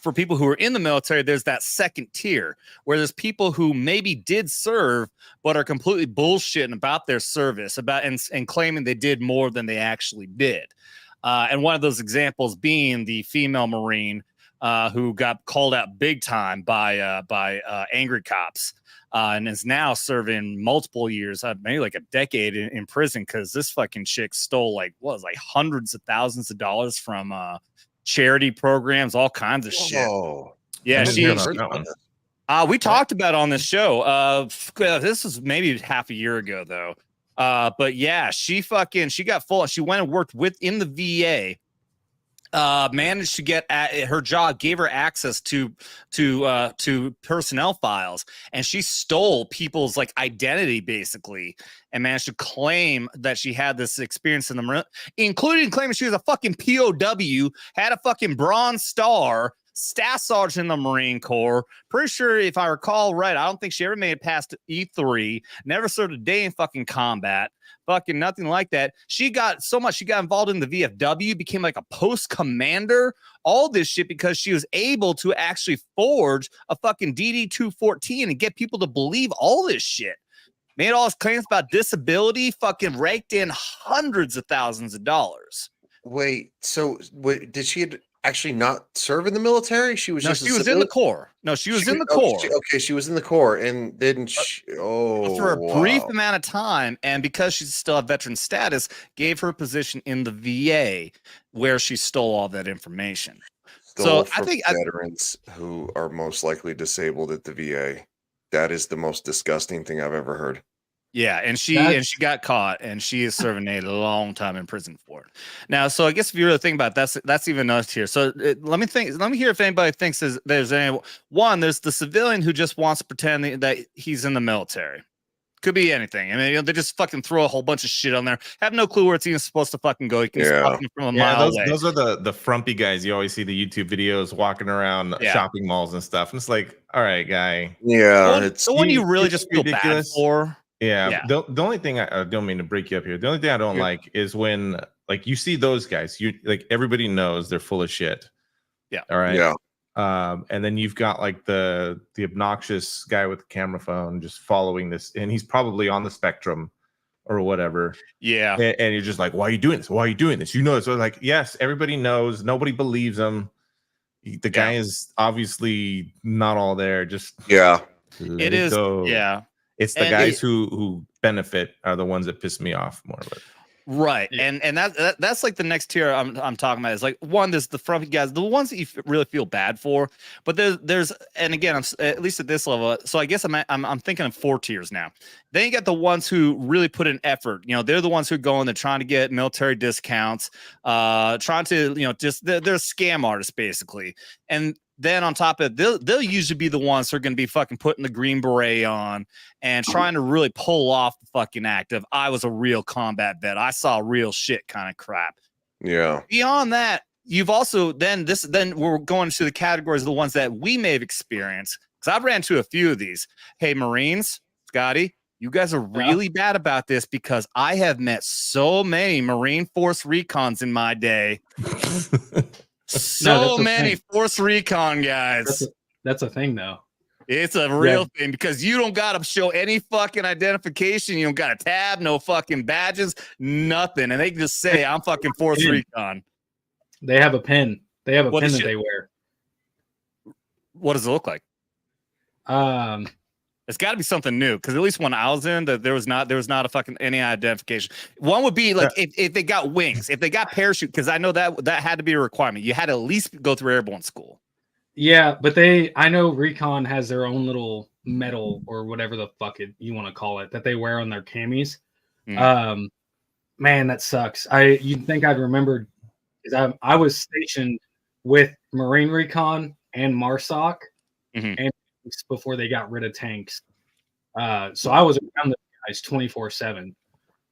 for people who are in the military, there's that second tier where there's people who maybe did serve but are completely bullshitting about their service, and claiming they did more than they actually did. And one of those examples being the female Marine who got called out big time by angry cops, and is now serving multiple years, maybe like a decade in prison, because this fucking chick stole like hundreds of thousands of dollars from charity programs, all kinds of shit. Yeah, I didn't hear about that one. we talked about it on this show. This was maybe half a year ago though. But yeah, she got full. She went and worked within the VA. Managed to get her job, gave her access to personnel files, and she stole people's like identity basically, and managed to claim that she had this experience in the Marine, including claiming she was a fucking POW, had a fucking Bronze Star, staff sergeant in the Marine Corps. Pretty sure, if I recall right, I don't think she ever made it past E3. Never served a day in fucking combat. Fucking nothing like that. She got involved in the VFW, became like a post commander, all this shit because she was able to actually forge a fucking DD-214 and get people to believe all this shit. Made all his claims about disability, fucking raked in hundreds of thousands of dollars. Wait, so did she actually not serve in the military? She was she was in the Corps. No, she was in the Corps. She was in the Corps, and didn't for a brief amount of time, and because she still had veteran status, gave her a position in the VA where she stole all that information. So I think veterans who are most likely disabled at the VA, that is the most disgusting thing I've ever heard. Yeah, and she got caught, and she is serving a long time in prison for it. Now, so I guess if you really think about it, that's even us here. So let me hear if anybody thinks there's any one. There's the civilian who just wants to pretend that he's in the military. Could be anything. I mean, they just fucking throw a whole bunch of shit on there. Have no clue where it's even supposed to fucking go. You can spot them from a mile away. Those are the frumpy guys. You always see the YouTube videos walking around shopping malls and stuff. And it's like, all right, guy. Yeah, it's the one you really just feel bad for. Yeah. The only thing I don't mean to break you up here. The only thing I don't like is when like you see those guys. You like everybody knows they're full of shit. Yeah. All right. Yeah. And then you've got like the obnoxious guy with the camera phone just following this, and he's probably on the spectrum or whatever. Yeah. And you're just like, why are you doing this? Why are you doing this? You know, so like, yes, everybody knows. Nobody believes him. The guy is obviously not all there. Just it is. Go. Yeah. It's the guys who benefit are the ones that piss me off more. But right, and that's like the next tier I'm talking about is like one. There's the frumpy guys, the ones that you really feel bad for. But there's and again, I'm at least at this level. So I guess I'm thinking of 4 tiers now. Then you got the ones who really put in effort. You know, they're the ones who are going. They're trying to get military discounts. Trying to just they're scam artists basically. And then on top of it, they'll usually be the ones who are going to be fucking putting the green beret on and trying to really pull off the fucking act of I was a real combat vet. I saw real shit kind of crap. Yeah. Beyond that, you've also then we're going to the categories of the ones that we may have experienced. Because I've ran into a few of these. Hey, Marines, Scotty, you guys are really bad about this because I have met so many Marine Force recons in my day. So many Force Recon guys. That's a thing, though. It's a real thing because you don't got to show any fucking identification. You don't got a tab, no fucking badges, nothing. And they can just say, I'm fucking Force Recon. They have a pin. They have a pin that they wear. What does it look like? It's got to be something new, because at least when I was in, that there was not a fucking any identification. One would be like if they got wings, if they got parachute, because I know that had to be a requirement. You had to at least go through airborne school. Yeah, but I know Recon has their own little medal or whatever the fuck you want to call it that they wear on their camis. Man, that sucks. You'd think I'd remembered, because I was stationed with Marine Recon and MARSOC and before they got rid of tanks. So I was around the guys 24/7.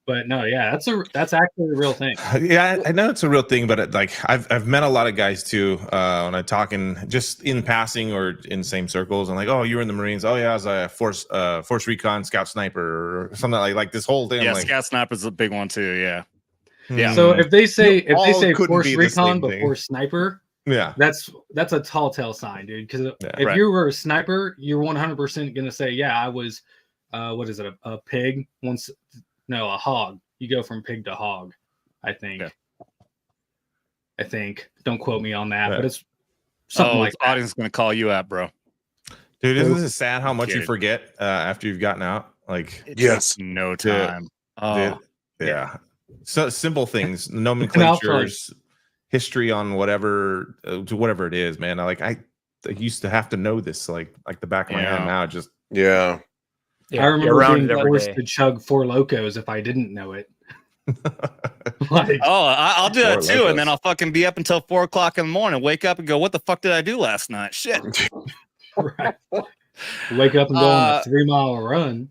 But no, yeah, that's actually a real thing. Yeah, I know it's a real thing, but like I've met a lot of guys too when I'm talking just in passing or in same circles. I'm like, oh, you were in the Marines. Oh yeah, I was a force recon scout sniper or something like this whole thing. Yeah, like, scout sniper's a big one too. Yeah. Yeah. So if they say force be recon before sniper, yeah, that's a tall tale sign, dude. Because if you were a sniper, you're 100% gonna say, yeah, I was. What is it? A pig once. No, a hog. You go from pig to hog, I think. Yeah. I think. Don't quote me on that, but it's something like that. Audience is going to call you out, bro. Dude, isn't it sad how much you forget after you've gotten out? Like, yes, no time. Yeah. So simple things, nomenclatures, history on whatever it is, man. I used to have to know this like the back of my hand now. Just I remember being forced to chug 4 Locos if I didn't know it. I'll do that too, and then I'll fucking be up until 4 o'clock in the morning, wake up and go, what the fuck did I do last night? Shit. Right. Wake up and go on a 3-mile run.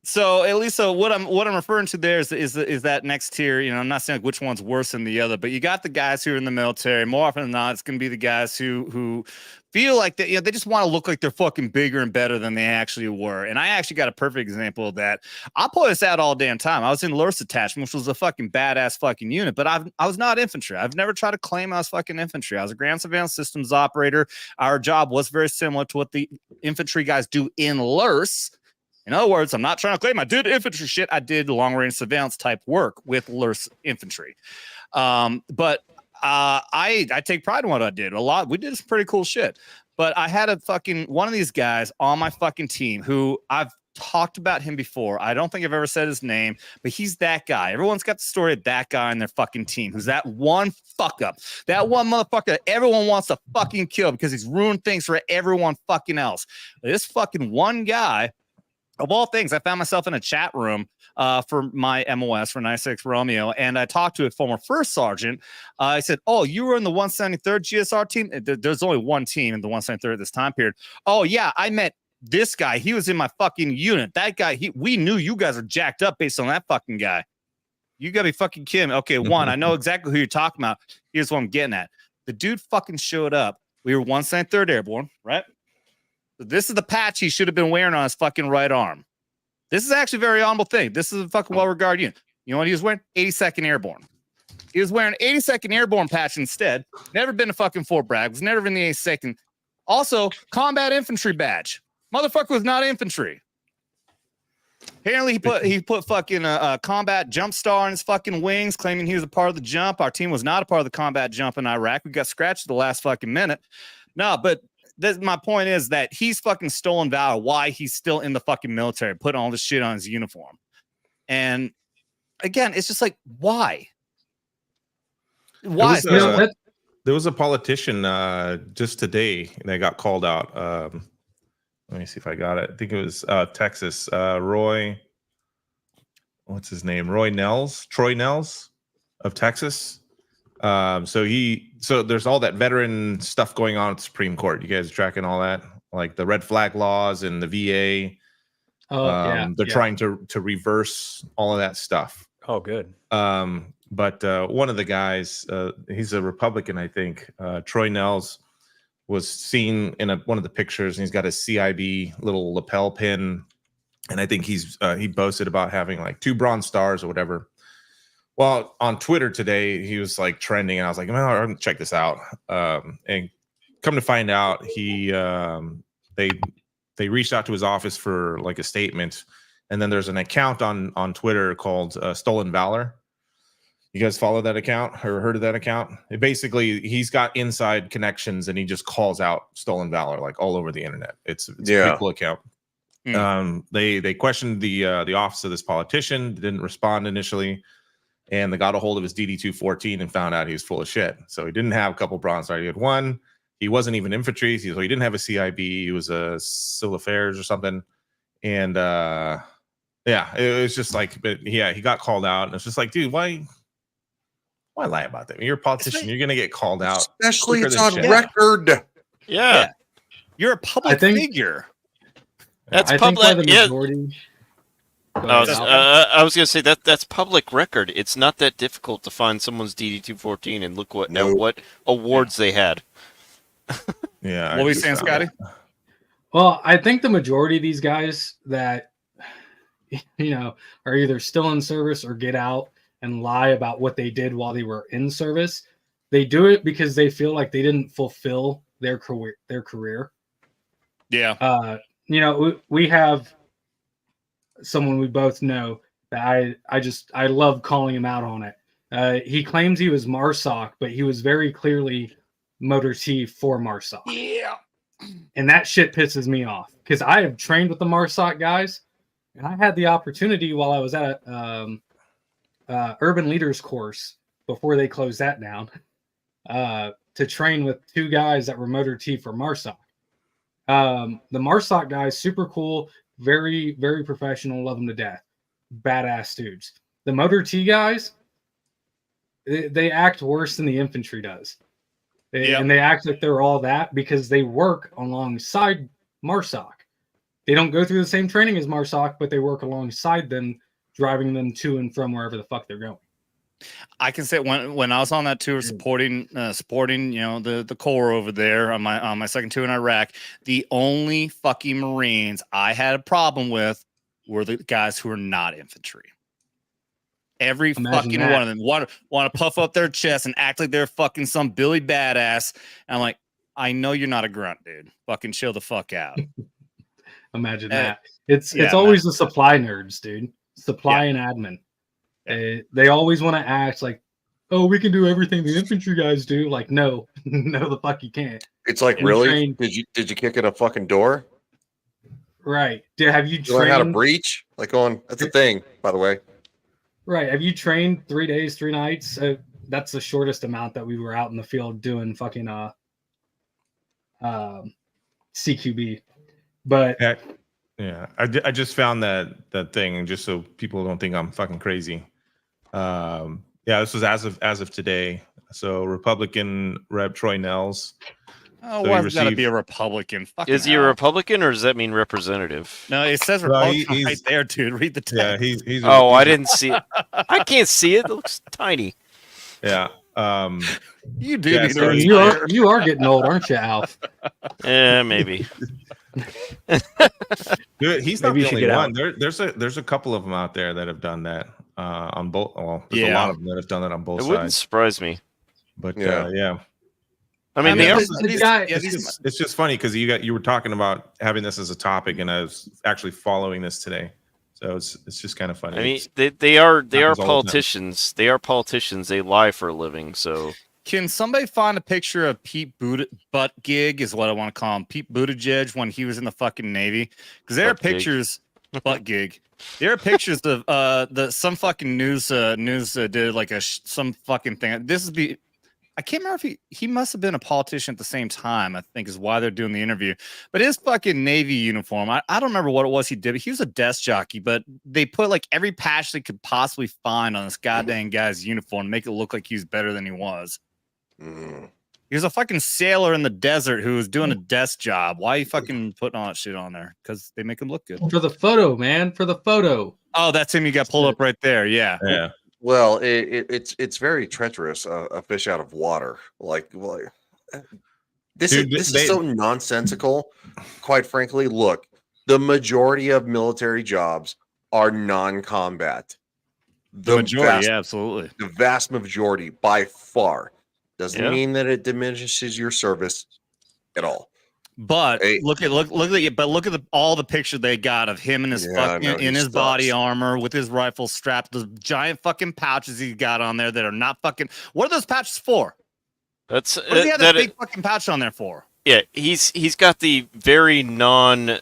So at least what I'm referring to there is that next tier. You know, I'm not saying like which one's worse than the other, but you got the guys who are in the military. More often than not, it's going to be the guys who feel like that. You know, they just want to look like they're fucking bigger and better than they actually were. And I actually got a perfect example of that. I'll point this out all damn time. I was in Lurse Detachment, which was a fucking badass fucking unit, but I was not infantry. I've never tried to claim I was fucking infantry. I was a ground surveillance systems operator. Our job was very similar to what the infantry guys do in Lurse. In other words, I'm not trying to claim I did infantry shit. I did long-range surveillance type work with Lurse infantry. But I take pride in what I did. We did some pretty cool shit. But I had one of these guys on my fucking team who I've talked about him before. I don't think I've ever said his name, but he's that guy. Everyone's got the story of that guy in their fucking team. Who's that one fuck up? That one motherfucker that everyone wants to fucking kill because he's ruined things for everyone fucking else. This fucking one guy, of all things, I found myself in a chat room for my MOS for 96 Romeo, and I talked to a former first sergeant. I said, oh, you were in the 173rd GSR team? There's only one team in the 173rd at this time period. Oh, yeah, I met this guy. He was in my fucking unit. That guy, we knew you guys are jacked up based on that fucking guy. You gotta be fucking kidding me. Okay, one, I know exactly who you're talking about. Here's what I'm getting at. The dude fucking showed up. We were 173rd Airborne, right? This is the patch he should have been wearing on his fucking right arm. This is actually a very honorable thing. This is a fucking well-regarded unit. You know what he was wearing? 82nd Airborne. He was wearing 82nd Airborne patch instead. Never been to fucking Fort Bragg. Was never in the 82nd. Also, combat infantry badge. Motherfucker was not infantry. Apparently, he put fucking a combat jump star on his fucking wings, claiming he was a part of the jump. Our team was not a part of the combat jump in Iraq. We got scratched at the last fucking minute. No, but my point is that he's fucking stolen valor. Why he's still in the fucking military, putting all this shit on his uniform. And again, it's just like, why? Why? There was a politician just today that got called out. Let me see if I got it. I think it was Texas. Roy, what's his name? Troy Nels of Texas. So there's all that veteran stuff going on at the Supreme Court. You guys tracking all that, like the red flag laws and the VA. They're trying to reverse all of that stuff. Oh, good. But one of the guys, he's a Republican, I think. Troy Nels was seen in one of the pictures, and he's got a CIB little lapel pin, and I think he boasted about having like 2 Bronze Stars or whatever. Well, on Twitter today, he was like trending, and I was like, "Man, I'm gonna check this out." And come to find out, they reached out to his office for like a statement, and then there's an account on Twitter called Stolen Valor. You guys follow that account or heard of that account? He's got inside connections, and he just calls out Stolen Valor like all over the internet. It's a pretty cool account. They questioned the office of this politician, didn't respond initially, and they got a hold of his DD-214 and found out he was full of shit. So he didn't have a couple bronze stars. He had one. He wasn't even infantry. So he didn't have a CIB. He was a civil affairs or something. And yeah, it was just like, but yeah, he got called out, and it's just like, dude, why lie about that? You're a politician. You're gonna get called out, especially it's on shit. record. Yeah. You're a public figure. That's I public. think by the majority. I was going to say that's public record. It's not that difficult to find someone's DD-214 and look what awards they had. Yeah. What were you saying, Scotty? Well, I think the majority of these guys that are either still in service or get out and lie about what they did while they were in service, they do it because they feel like they didn't fulfill their career. Yeah. We have someone we both know that I love calling him out on it. He claims he was MARSOC, but he was very clearly Motor T for MARSOC. Yeah. And that shit pisses me off because I have trained with the MARSOC guys, and I had the opportunity while I was at Urban Leaders course before they closed that down to train with two guys that were Motor T for MARSOC. The MARSOC guys, super cool, very, very professional, love them to death. Badass dudes. The Motor T guys, they act worse than the infantry does. And they act like they're all that because they work alongside MARSOC. They don't go through the same training as MARSOC, but they work alongside them, driving them to and from wherever the fuck they're going. I can say when I was on that tour supporting the Corps over there on my second tour in Iraq, the only fucking Marines I had a problem with were the guys who were not infantry. Every fucking one of them want to puff up their chest and act like they're fucking some Billy badass. And I'm like, I know you're not a grunt, dude. Fucking chill the fuck out. Imagine that. It's always the supply nerds, dude. Supply and admin. They always want to act like, oh, we can do everything the infantry guys do. Like, no, no, the fuck you can't. It's like, really? Did you kick in a fucking door? Right. Have you learn how to breach? Like, that's a thing, by the way. Right. Have you trained 3 days, 3 nights? That's the shortest amount that we were out in the field doing fucking CQB. But yeah, I just found that thing, just so people don't think I'm fucking crazy. Yeah, this was as of today. So Republican Rep Troy Nels. Oh, why has got to be a Republican? Is he a Republican, or does that mean representative? No, it says Republican right there, dude. Read the text. Yeah, he's I didn't see it. I can't see it. It looks tiny. Yeah. You do. Yeah, so you are getting old, aren't you, Alf? Yeah, maybe. Dude, he's not the only one. There's a couple of them out there that have done that on both. Well, there's a lot of them that have done that on both sides. It wouldn't surprise me. But yeah. I mean, it's just funny because you were talking about having this as a topic, and I was actually following this today, so it's just kind of funny. I mean, they are politicians. They are politicians. They lie for a living. So can somebody find a picture of Pete Buttigieg is what I want to call him, Pete Buttigieg, when he was in the fucking Navy? Because there are pictures. Buttigieg. There are pictures of some fucking news did like some fucking thing. I can't remember if he must have been a politician at the same time, I think is why they're doing the interview. But his fucking Navy uniform, I don't remember what it was he did, but he was a desk jockey, but they put like every patch they could possibly find on this goddamn guy's uniform to make it look like he was better than he was. He was a fucking sailor in the desert who was doing a desk job. Why are you fucking putting all that shit on there? Because they make him look good. For the photo, man. For the photo. Oh, that's him. You got pulled up right there. Yeah. Yeah. Well, it's very treacherous. A fish out of water, this is so nonsensical. Quite frankly, look, the majority of military jobs are non-combat. The majority, absolutely, the vast majority by far. Doesn't mean that it diminishes your service at all. But look at all the picture they got of him and his his body armor with his rifle strapped, the giant fucking pouches he got on there that are not fucking. What are those pouches for? What does he have that big fucking pouch on there for? Yeah, he's got the very non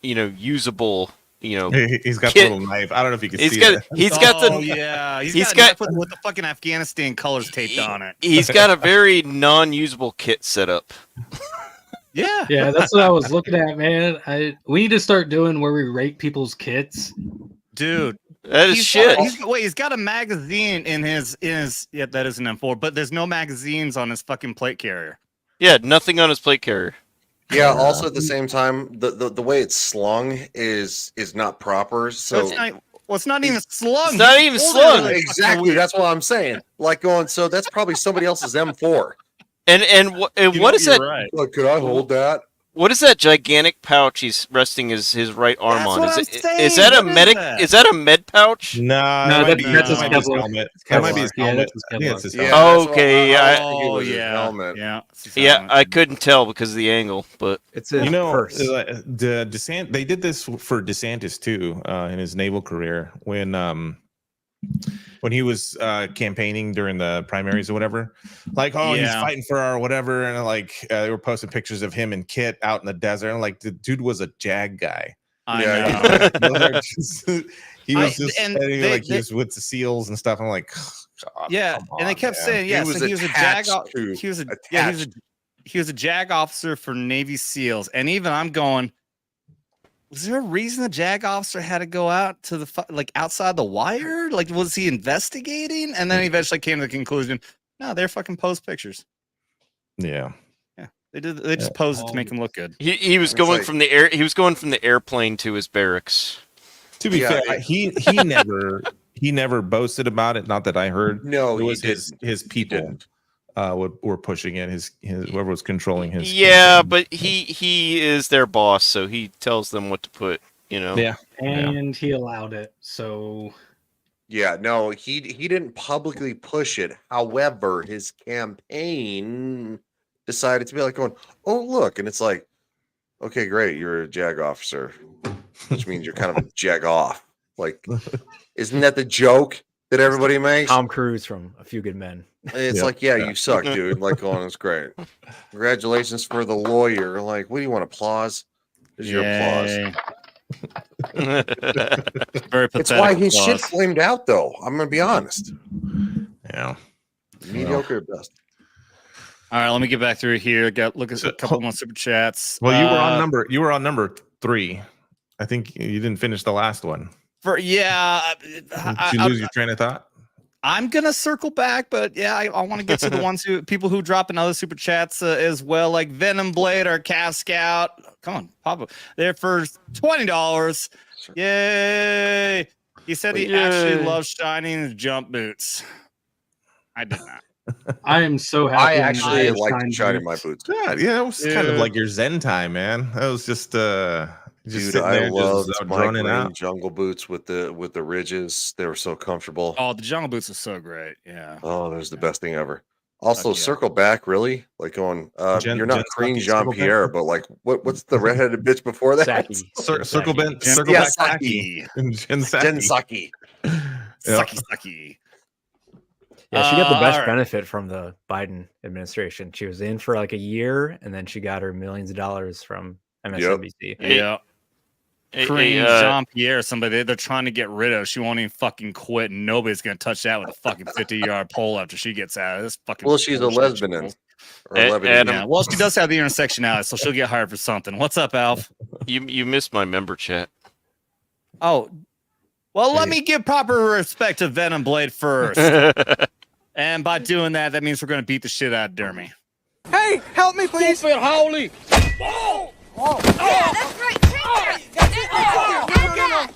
usable. He's got kit. the little knife. I don't know if you can He's see got it. he's got the yeah, he's got got with the fucking Afghanistan colors taped on it. He's got a very non-usable kit set up. Yeah, Yeah, that's what I was looking at, man. We need to start doing where we rate people's kits. Dude, that is shit. He's got a magazine in his yeah, that is an M4, but there's no magazines on his fucking plate carrier. Yeah, nothing on his plate carrier. Yeah. Also, at the same time, the way it's slung is not proper. So it's not even slung. It's not even slung. Exactly. That's what I'm saying. Like going. So that's probably somebody else's M4. And what is that? Right. Look, could I hold that? What is that gigantic pouch he's resting his right arm on? Is that a medic? Is that a med pouch? No, that's his helmet. That might be his helmet. I think it's his helmet. Okay. Yeah. Yeah, I couldn't tell because of the angle, but it's his purse. They did this for DeSantis too in his naval career when he was campaigning during the primaries or whatever, like, he's fighting for our whatever, and like they were posting pictures of him and Kit out in the desert, and like the dude was a JAG guy. I know. He was just he was with the SEALs and stuff. I'm like, God, and they kept saying, he was a JAG. He was a JAG officer for Navy SEALs, and even I'm going, was there a reason the JAG officer had to go out to the outside the wire? Like, was he investigating? And then he eventually came to the conclusion, no, they're fucking pose pictures. Yeah. They did. They just posed it to make him look good. He was going from the air. He was going from the airplane to his barracks. To be fair, he never boasted about it. Not that I heard. No, it was his people were pushing it. His whoever was controlling his. Yeah, but he is their boss, so he tells them what to put. Yeah, and he allowed it. So. Yeah, no, he didn't publicly push it. However, his campaign decided to be like going, oh, look. And it's like, okay, great. You're a JAG officer, which means you're kind of a JAG off. Like, isn't that the joke that everybody makes? Tom Cruise from A Few Good Men. It's like, you suck, dude. Like, going, it's great. Congratulations for the lawyer. Like, what do you want, applause? Here's your applause. Very pathetic. It's why his shit flamed out, though. I'm going to be honest. Yeah. Mediocre at best. All right, let me get back through here. Look at a couple more super chats. Well, you were on number 3. I think you didn't finish the last one. Did you lose your train of thought? I'm gonna circle back, but I want to get to the people who drop in other super chats as well, like Venom Blade or Calf Scout. Come on, Papa. They're for $20. Yay! He said he actually loves shining his jump boots. I did not. I am so happy. I actually like shining my boots. Yeah, it was kind of like your Zen time, man. That was just dude, I love my jungle boots with the ridges. They were so comfortable. Oh, the jungle boots are so great. Yeah. Oh, there's the best thing ever. Also, circle back, really? Like going, you're not Queen Jean-Pierre, but like, what's the redheaded bitch before that? Circle back, Saki. Jen Saki. Saki. Yeah, she got the best benefit from the Biden administration. She was in for like a year, and then she got her millions of dollars from MSNBC. Yeah. Jean-Pierre, somebody they're trying to get rid of. She won't even fucking quit, and nobody's gonna touch that with a fucking 50-yard pole after she gets out of this fucking. Well, she's a lesbian. Yeah. Well, she does have the intersectionality, so she'll get hired for something. What's up, Alf? You missed my member chat. Oh, well, let me give proper respect to Venom Blade first. And by doing that, that means we're going to beat the shit out of Dermy. Hey, help me, please. Stupid Howley. Oh! Oh! Yeah, that's right.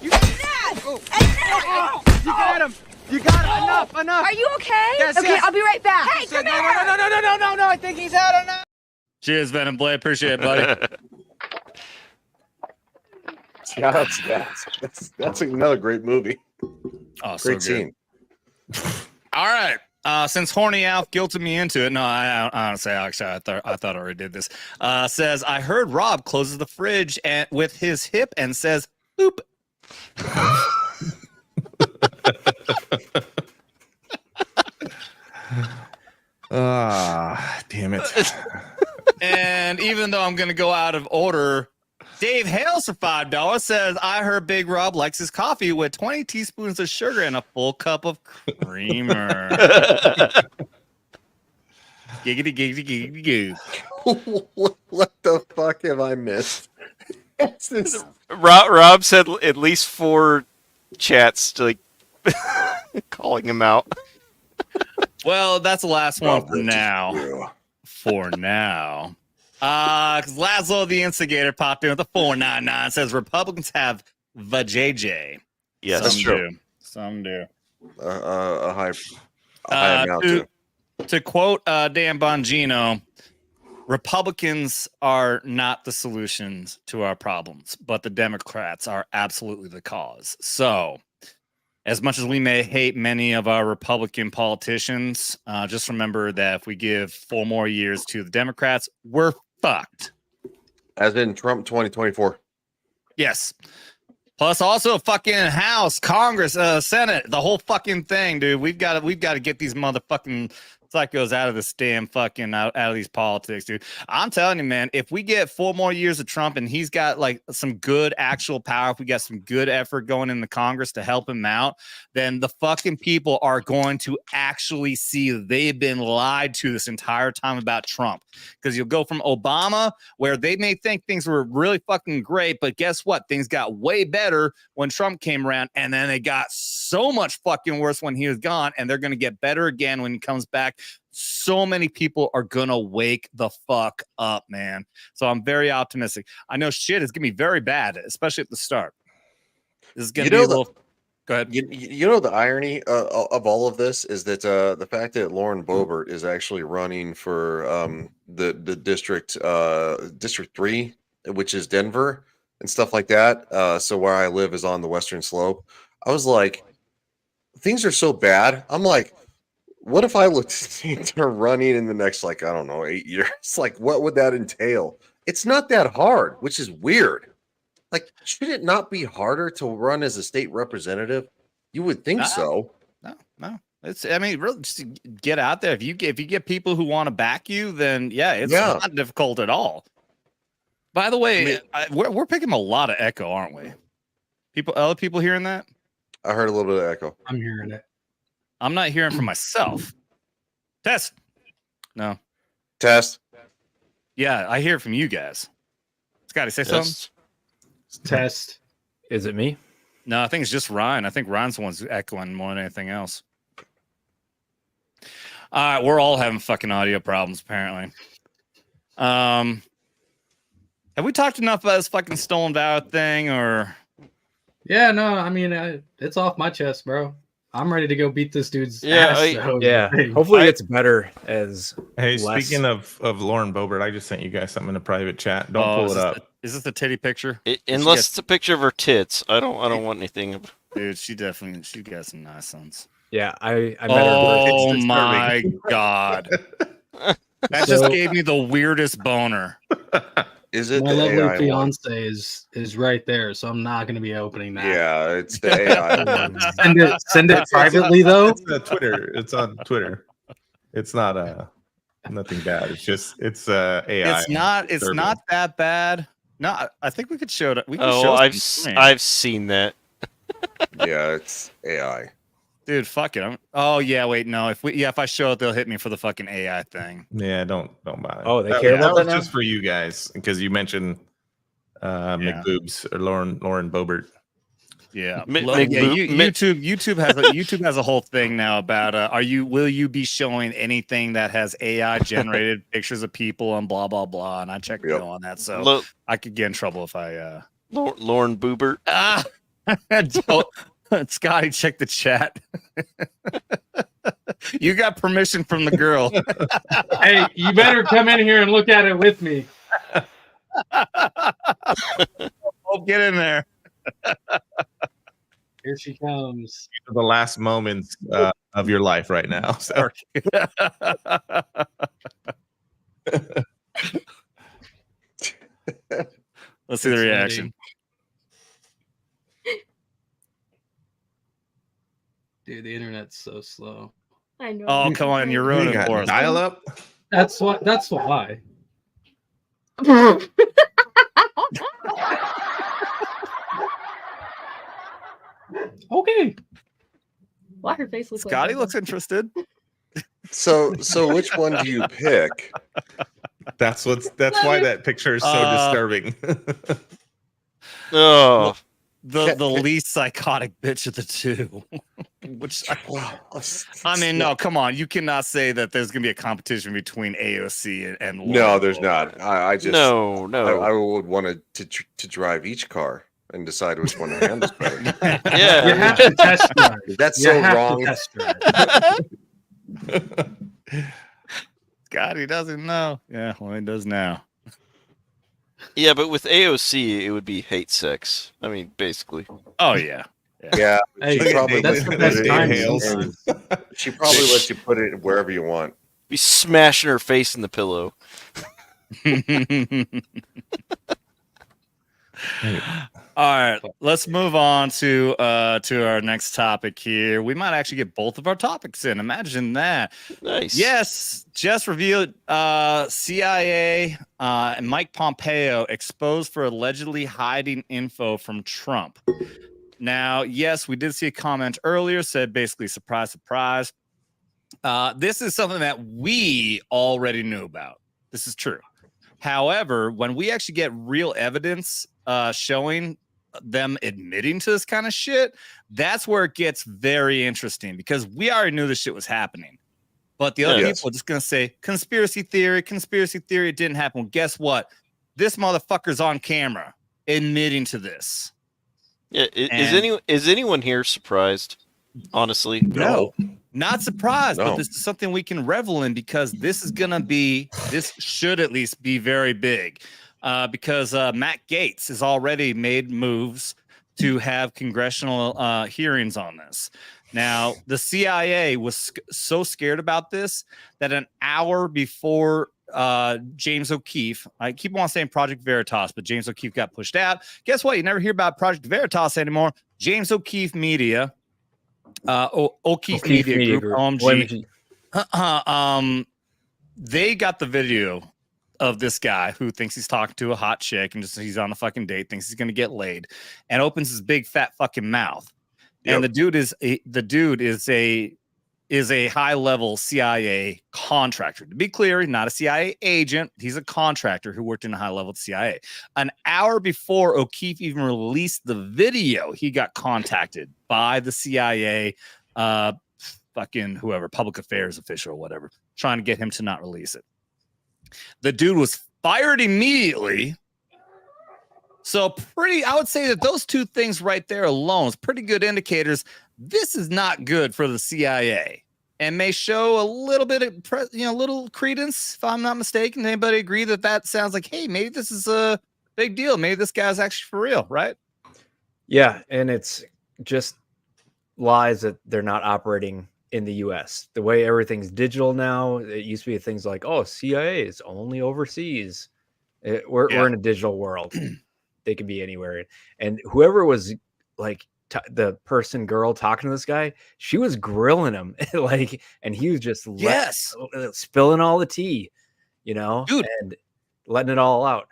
You got him. You got him. Enough. Are you okay? Yes, okay, I'll be right back. Hey, come here. No. I think he's out enough. Cheers, Venom Blade. Appreciate it, buddy. Shout out to that. That's another great movie. Oh, great scene. All right. Since Horny Alf guilted me into it, no, I honestly, actually, I thought I already did this. Says I heard Rob closes the fridge with his hip and says, "Boop." Damn it. And even though I'm going to go out of order, Dave Hales for $5 says, I heard Big Rob likes his coffee with 20 teaspoons of sugar and a full cup of creamer. Giggity, giggity, giggity, goo. What the fuck have I missed? What's this? Rob said at least 4 chats like calling him out. Well, that's the last one Rob for now. For now. Because Laszlo the Instigator popped in with a 499, says Republicans have vajayjay. Yes, Some that's true. do. Some do. A high amount too. To quote Dan Bongino, Republicans are not the solutions to our problems, but the Democrats are absolutely the cause. So, as much as we may hate many of our Republican politicians, just remember that if we give 4 more years to the Democrats, we're fucked. As in Trump 2024. Yes. Plus, also fucking House, Congress, Senate, the whole fucking thing, dude. We've got to get these motherfucking psychos out of this damn fucking out of these politics, dude. I'm telling you, man, if we get 4 more years of Trump and he's got like some good actual power, if we got some good effort going in the Congress to help him out, then the fucking people are going to actually see they've been lied to this entire time about Trump. Because you'll go from Obama, where they may think things were really fucking great, but guess what? Things got way better when Trump came around, and then they got so much fucking worse when he was gone, and they're going to get better again when he comes back. So many people are gonna wake the fuck up, man. So I'm very optimistic. I know shit is gonna be very bad, especially at the start. This is gonna be a little. Go ahead. You know the irony of all of this is that the fact that Lauren Boebert is actually running for the district 3, which is Denver and stuff like that. So where I live is on the Western Slope. I was like, things are so bad. I'm like, what if I looked into running in the next, like, I don't know, 8 years? Like, what would that entail? It's not that hard, which is weird. Like, should it not be harder to run as a state representative? You would think so. No. It's, I mean, really, just get out there. If you get people who want to back you, then it's not difficult at all. By the way, we're picking a lot of echo, aren't we? Other people hearing that? I heard a little bit of echo. I'm hearing it. I'm not hearing for myself. Test. No. Test. Yeah, I hear it from you guys. Scotty, say something. Test. Is it me? No, I think it's just Ryan. I think Ryan's the one's echoing more than anything else. All right, we're all having fucking audio problems, apparently. Have we talked enough about this fucking stolen valor thing, or? Yeah, no, I mean, it's off my chest, bro. I'm ready to go beat this dude's ass. Hopefully it's better as. Hey, less... speaking of Lauren Boebert, I just sent you guys something in a private chat. Don't pull it up. Is this the titty picture? Unless it's a picture of her tits. I don't want anything. Dude, she got some nice ones. Yeah, I met her. Oh my god, that just gave me the weirdest boner. Is it my the lovely AI fiance is right there, so I'm not going to be opening that. Yeah, it's the AI. send it privately though. It's Twitter. It's on Twitter. It's not nothing bad. It's AI. It's not that bad. No, I think we could show it. I've seen that. Yeah, it's AI. Dude, fuck it. Wait, no. If I show it, they'll hit me for the fucking AI thing. Yeah, don't bother. Oh, they care about that now? Just for you guys, because you mentioned McBoobs or Lauren Boebert. Yeah, YouTube has a whole thing now about will you be showing anything that has AI generated pictures of people and blah blah blah, and I checked no on that, so I could get in trouble if I Lauren Boebert. Scotty, check the chat. You got permission from the girl. Hey, you better come in here and look at it with me. Get in there. Here she comes. The last moments of your life right now. So. Let's see the reaction. Dude, the internet's so slow. I know. Oh, come on, you're ruining it for us. Dial up. That's why. Okay. Why her face looks Scotty like looks interested. So which one do you pick? That's why that picture is so disturbing. Oh, the least psychotic bitch of the two. Which I mean, no, come on. You cannot say that there's gonna be a competition between AOC and Lauren. No, there's not. I just no. I would want to drive each car and decide which one handles better. Yeah, You have to test drive. That's You so have to wrong. test drive. Scotty doesn't know. Yeah, well, he does now. Yeah, but with AOC, it would be hate sex. I mean, basically. Oh yeah. Yeah, Hey, she probably that's lets the you best put it time. in- She probably lets you put it wherever you want. Be smashing her face in the pillow. All right, let's move on to our next topic here. We might actually get both of our topics in. Imagine that. Nice. Yes, just revealed CIA and Mike Pompeo exposed for allegedly hiding info from Trump. Now, yes, we did see a comment earlier said basically surprise, surprise. This is something that we already knew about. This is true. However, when we actually get real evidence showing them admitting to this kind of shit, that's where it gets very interesting because we already knew this shit was happening. But the other people are just going to say, conspiracy theory, it didn't happen. Well, guess what? This motherfucker's on camera admitting to this. Yeah, is anyone here surprised? Honestly, no, not surprised. No. But this is something we can revel in because this should at least be very big. Because Matt Gaetz has already made moves to have congressional hearings on this. Now, the CIA was so scared about this that an hour before James O'Keefe, I keep on saying Project Veritas, but James O'Keefe got pushed out. Guess what? You never hear about Project Veritas anymore. James O'Keefe Media, O'Keefe Media Group, OMG. They got the video of this guy who thinks he's talking to a hot chick and just he's on a fucking date, thinks he's gonna get laid, and opens his big fat fucking mouth. Yep. And the dude is a high level CIA contractor. To be clear, he's not a CIA agent. He's a contractor who worked in a high level CIA. An hour before O'Keefe even released the video, he got contacted by the CIA, fucking whoever, public affairs official or whatever, trying to get him to not release it. The dude was fired immediately. So I would say that those two things right there alone is pretty good indicators. This is not good for the CIA and may show a little bit of, little credence, if I'm not mistaken. Anybody agree that sounds like, hey, maybe this is a big deal. Maybe this guy's actually for real, right? Yeah. And it's just lies that they're not operating in the US. The way everything's digital now, it used to be things like, oh, CIA is only overseas. We're in a digital world. They could be anywhere. And whoever was like the girl talking to this guy, she was grilling him and he was just spilling all the tea, dude, and letting it all out.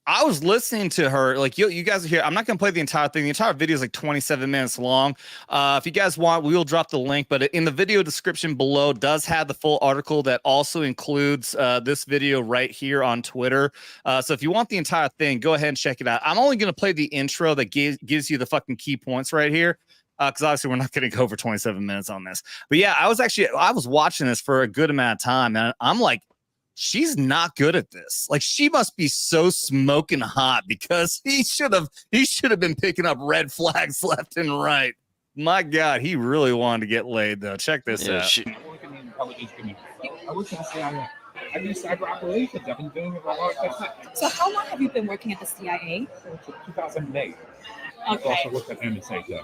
I was listening to her, like you guys are here. I'm not going to play the entire thing. The entire video is like 27 minutes long. If you guys want, we will drop the link, but in the video description below does have the full article that also includes this video right here on Twitter. So if you want the entire thing, go ahead and check it out. I'm only going to play the intro that gives you the fucking key points right here. Because obviously we're not going to go over 27 minutes on this. But yeah, I was watching this for a good amount of time, and I'm like, she's not good at this. Like, she must be so smoking hot because he should have been picking up red flags left and right. My God, he really wanted to get laid though. Check this out. I work in the intelligence community. I work in the CIA. I do cyber operations. I've been doing it for a long time. So how long have you been working at the CIA? 2008. Okay. I also worked at NSA too.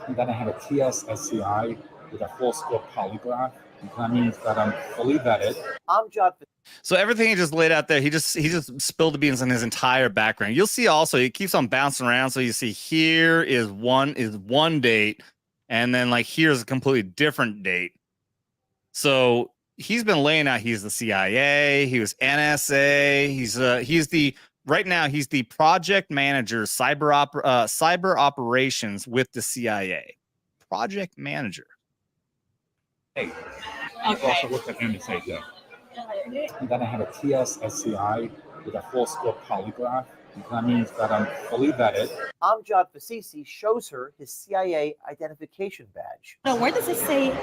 And then I had a TSSCI with a full scope polygraph. That means that I'm fully vetted. So everything he just laid out there, he just spilled the beans on his entire background. You'll see also he keeps on bouncing around. So you see here is one date, and then like here's a completely different date. So he's been laying out he's the CIA, he was NSA, he's the right now he's the project manager, cyber operations with the CIA. Project manager. Hey, I've also looked at NSA though. And then I had a TS-SCI with a full-scope polygraph. That means that I'm fully vetted. Amjad Fasisi shows her his CIA identification badge. No, where does it say?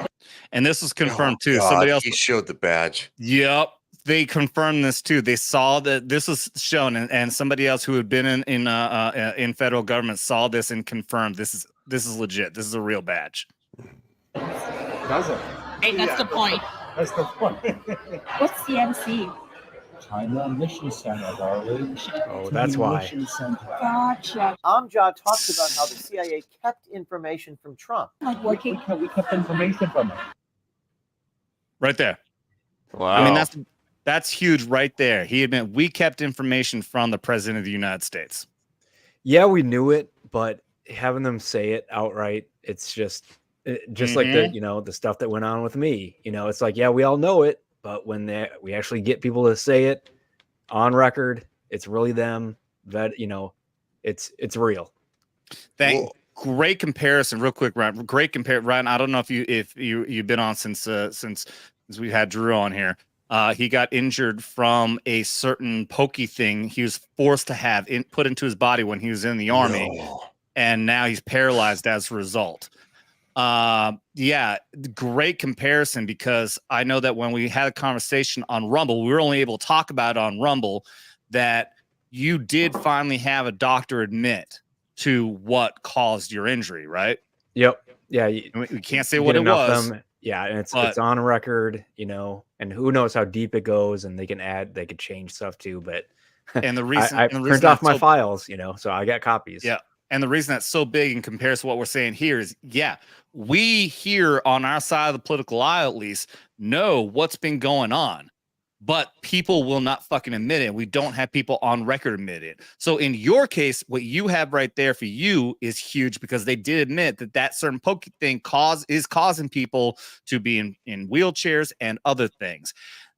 And this was confirmed too. God, Somebody else. He showed the badge. Yep. They confirmed this too. They saw that this was shown, and somebody else who had been in federal government saw this and confirmed this is legit. This is a real badge. Does it? Hey, that's the point. That's the point. What's CMC? China Mission Center, darling. Oh, that's why. Mission Center. Gotcha. Amjad talks about how the CIA kept information from Trump. Like working. We kept information from him. Right there. Wow. I mean, that's huge right there. He admitted we kept information from the president of the United States. Yeah, we knew it, but having them say it outright, it's just like the stuff that went on with me. It's like, yeah, we all know it, but when we actually get people to say it on record, it's really them. That it's real. Great comparison, real quick, Ryan. Great Ryan. I don't know if you've been on since we had Drew on here. He got injured from a certain pokey thing he was forced to have put into his body when he was in the army, and now he's paralyzed as a result. Yeah, great comparison, because I know that when we had a conversation on Rumble, we were only able to talk about it on Rumble that you did finally have a doctor admit to what caused your injury, right? Yep. Yeah. We can't say what it was. Yeah, and it's on record, and who knows how deep it goes, and they could change stuff too. But and the reason I print off my files, so I got copies. Yeah. And the reason that's so big in comparison to what we're saying here is, yeah, we here on our side of the political aisle, at least, know what's been going on, but people will not fucking admit it. We don't have people on record admit it. So in your case, what you have right there for you is huge, because they did admit that certain pokey thing is causing people to be in wheelchairs and other things.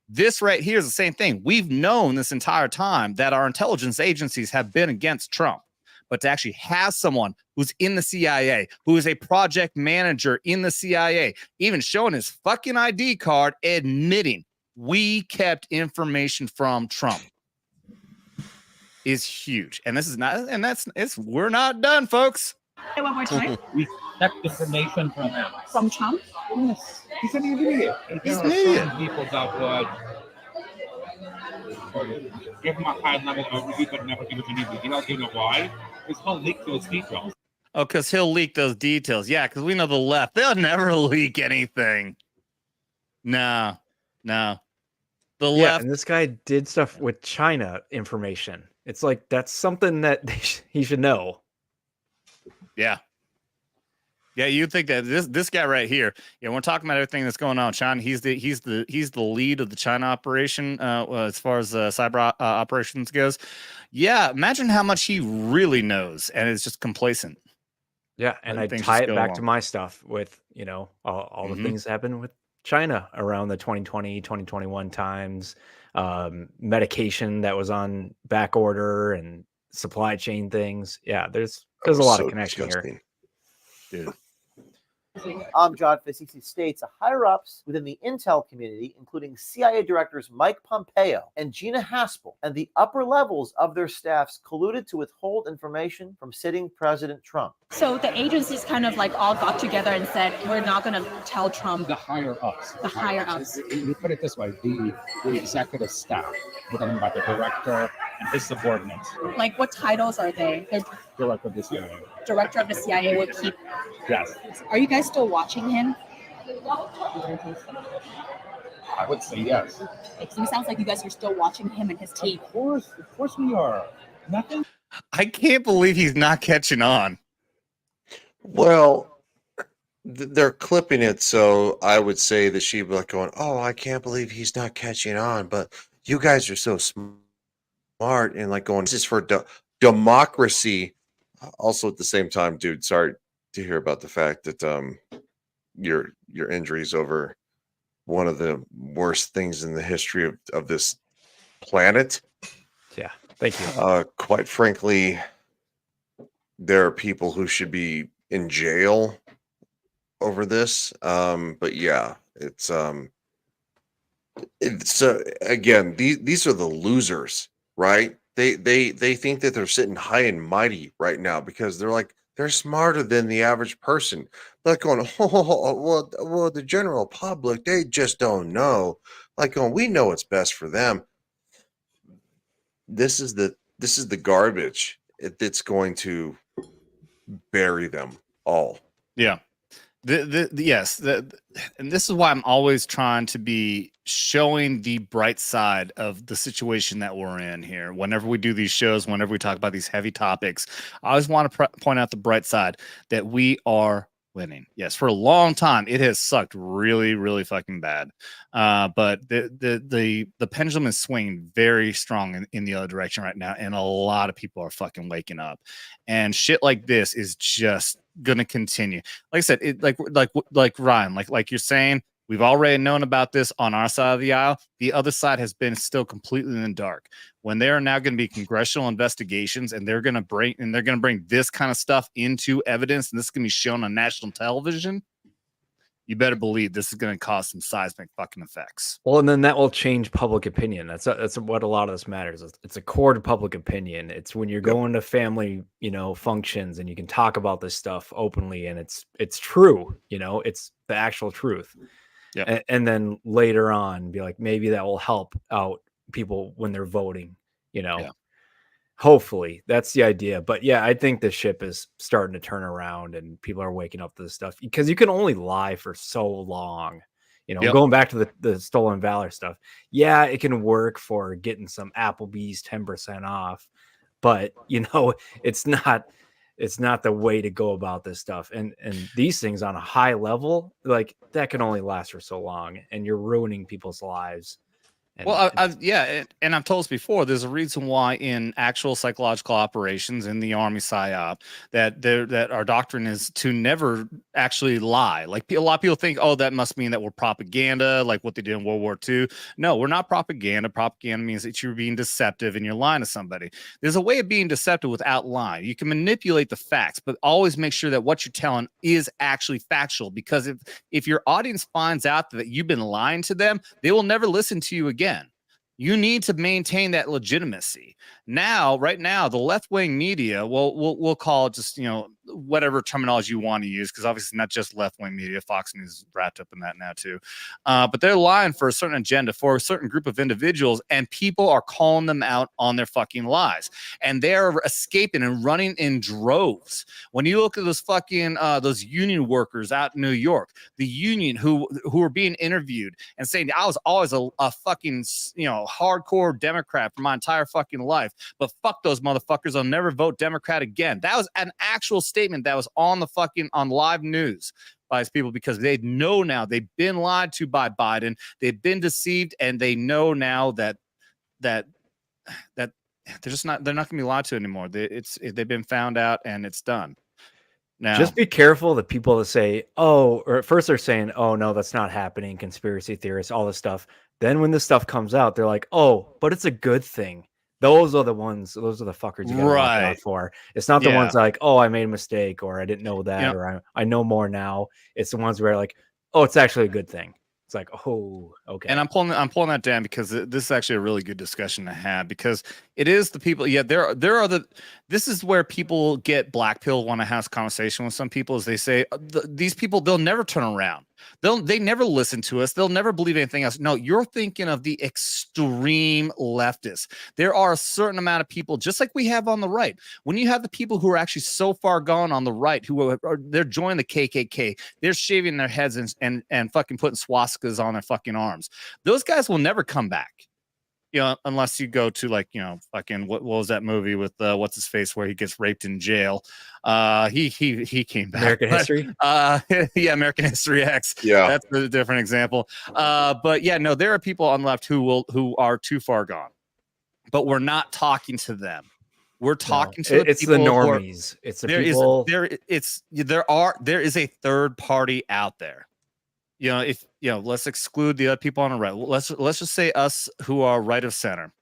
This right here is the same thing. We've known this entire time that our intelligence agencies have been against Trump. But to actually have someone who's in the CIA, who is a project manager in the CIA, even showing his fucking ID card, admitting we kept information from Trump, is huge. And this is not, and we're not done, folks. One more time. We kept information from him. From Trump? Yes. He's an idiot. He's an idiot. People that would give him a high level overview, but never give him any details. You know why? Because he'll leak those details. Oh, because he'll leak those details. Yeah, because we know the left, they'll never leak anything. No. The left. And this guy did stuff with China information. It's like, that's something that he should know. Yeah. Yeah, you think that this guy right here, we're talking about everything that's going on in China. He's the lead of the China operation as far as cyber operations goes. Yeah, imagine how much he really knows and is just complacent. Yeah, and I tie it back to my stuff with, all the things that happened with China around the 2020, 2021 times, medication that was on back order and supply chain things. Yeah, there's a lot of connection here. Dude. Amjad Fasisi states higher-ups within the intel community, including CIA directors Mike Pompeo and Gina Haspel, and the upper levels of their staffs colluded to withhold information from sitting President Trump. So the agencies kind of like all got together and said, we're not going to tell Trump. The higher-ups. The higher-ups. We put it this way, the executive staff, we're talking about the director and his subordinates. Like, what titles are they? They're Director of the CIA. Director of the CIA would keep. Yes. Are you guys still watching him? I would say yes. It sounds like you guys are still watching him and his team. Of course we are. Nothing. I can't believe he's not catching on. Well, they're clipping it, so I would say that she'd be like going, "Oh, I can't believe he's not catching on." But you guys are so smart, and like going, "This is for democracy." Also, at the same time, dude, sorry to hear about the fact that your injuries over one of the worst things in the history of this planet. Yeah. Thank you. Quite frankly, there are people who should be in jail over this. But yeah, it's again, these are the losers, right? They think that they're sitting high and mighty right now because they're like they're smarter than the average person. Like going, oh, well, the general public, they just don't know. Like going, we know what's best for them. This is the garbage that's going to bury them all. Yeah. Yes, and this is why I'm always trying to be showing the bright side of the situation that we're in here. Whenever we do these shows, whenever we talk about these heavy topics, I always want to point out the bright side that we are winning. Yes, for a long time it has sucked really, really fucking bad. But the pendulum is swinging very strong in the other direction right now, and a lot of people are fucking waking up. And shit like this is just gonna continue. Like I said, it like Ryan, like you're saying, we've already known about this on our side of the aisle. The other side has been still completely in the dark. When there are now going to be congressional investigations, and they're going to bring this kind of stuff into evidence, and this is going to be shown on national television, you better believe this is going to cause some seismic fucking effects. Well, and then that will change public opinion. That's what a lot of this matters. It's a core to public opinion. It's when you're going to family, functions, and you can talk about this stuff openly, and it's true. It's the actual truth. Yeah. And then later on, be like, maybe that will help out people when they're voting. Yeah. Hopefully that's the idea. But yeah, I think the ship is starting to turn around, and people are waking up to this stuff, because you can only lie for so long. Yep. Going back to the stolen valor stuff. Yeah, it can work for getting some Applebee's 10% off, but it's not the way to go about this stuff. And these things on a high level, like, that can only last for so long, and you're ruining people's lives. And I've told us before, there's a reason why in actual psychological operations in the Army PSYOP that our doctrine is to never actually lie. Like, a lot of people think, oh, that must mean that we're propaganda, like what they did in World War II. No, we're not propaganda. Propaganda means that you're being deceptive and you're lying to somebody. There's a way of being deceptive without lying. You can manipulate the facts, but always make sure that what you're telling is actually factual, because if your audience finds out that you've been lying to them, they will never listen to you again. You need to maintain that legitimacy. Right now, the left-wing media, we'll call it just, whatever terminology you want to use, because obviously not just left-wing media, Fox News is wrapped up in that now too. But they're lying for a certain agenda, for a certain group of individuals, and people are calling them out on their fucking lies. And they're escaping and running in droves. When you look at those fucking those union workers out in New York, the union who are being interviewed and saying, I was always a fucking hardcore Democrat for my entire fucking life, but fuck those motherfuckers, I'll never vote Democrat again. That was an actual statement that was on live news by his people, because they know now they've been lied to by Biden, they've been deceived, and they know now that they're not going to be lied to anymore. They've been found out, and it's done. Now, just be careful the people that say, oh, or at first they're saying, oh no, that's not happening, conspiracy theorists, all this stuff. Then when this stuff comes out, they're like, oh, but it's a good thing. Those are the fuckers you gotta watch out for. It's not the ones like, oh, I made a mistake, or I didn't know that, or I know more now. It's the ones where like, oh, it's actually a good thing. It's like, oh, okay. And I'm pulling that down because this is actually a really good discussion to have, because it is the people. Yeah, this is where people get black pill, want to have a conversation with some people, is they say these people, they'll never turn around. They never listen to us. They'll never believe anything else. No, you're thinking of the extreme leftists. There are a certain amount of people, just like we have on the right. When you have the people who are actually so far gone on the right, they're joining the KKK, they're shaving their heads and fucking putting swastikas on their fucking arms. Those guys will never come back. Unless you go to fucking what was that movie with what's his face where he gets raped in jail? He came back. American History. Yeah, American History X. Yeah, that's a different example. But yeah, no, there are people on the left who are too far gone, but we're not talking to them. We're talking to the people. The normies. It's the people. There is a third party out there. Let's exclude the other people on the right. Let's just say us who are right of center.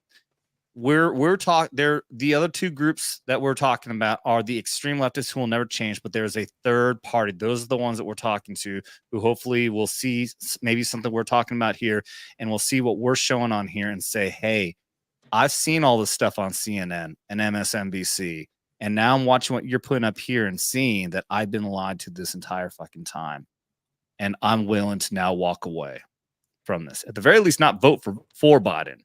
we're talking there. The other two groups that we're talking about are the extreme leftists who will never change, but there's a third party. Those are the ones that we're talking to, who hopefully will see maybe something we're talking about here, and we'll see what we're showing on here and say, hey, I've seen all this stuff on CNN and MSNBC, and now I'm watching what you're putting up here and seeing that I've been lied to this entire fucking time, and I'm willing to now walk away from this. At the very least, not vote for Biden.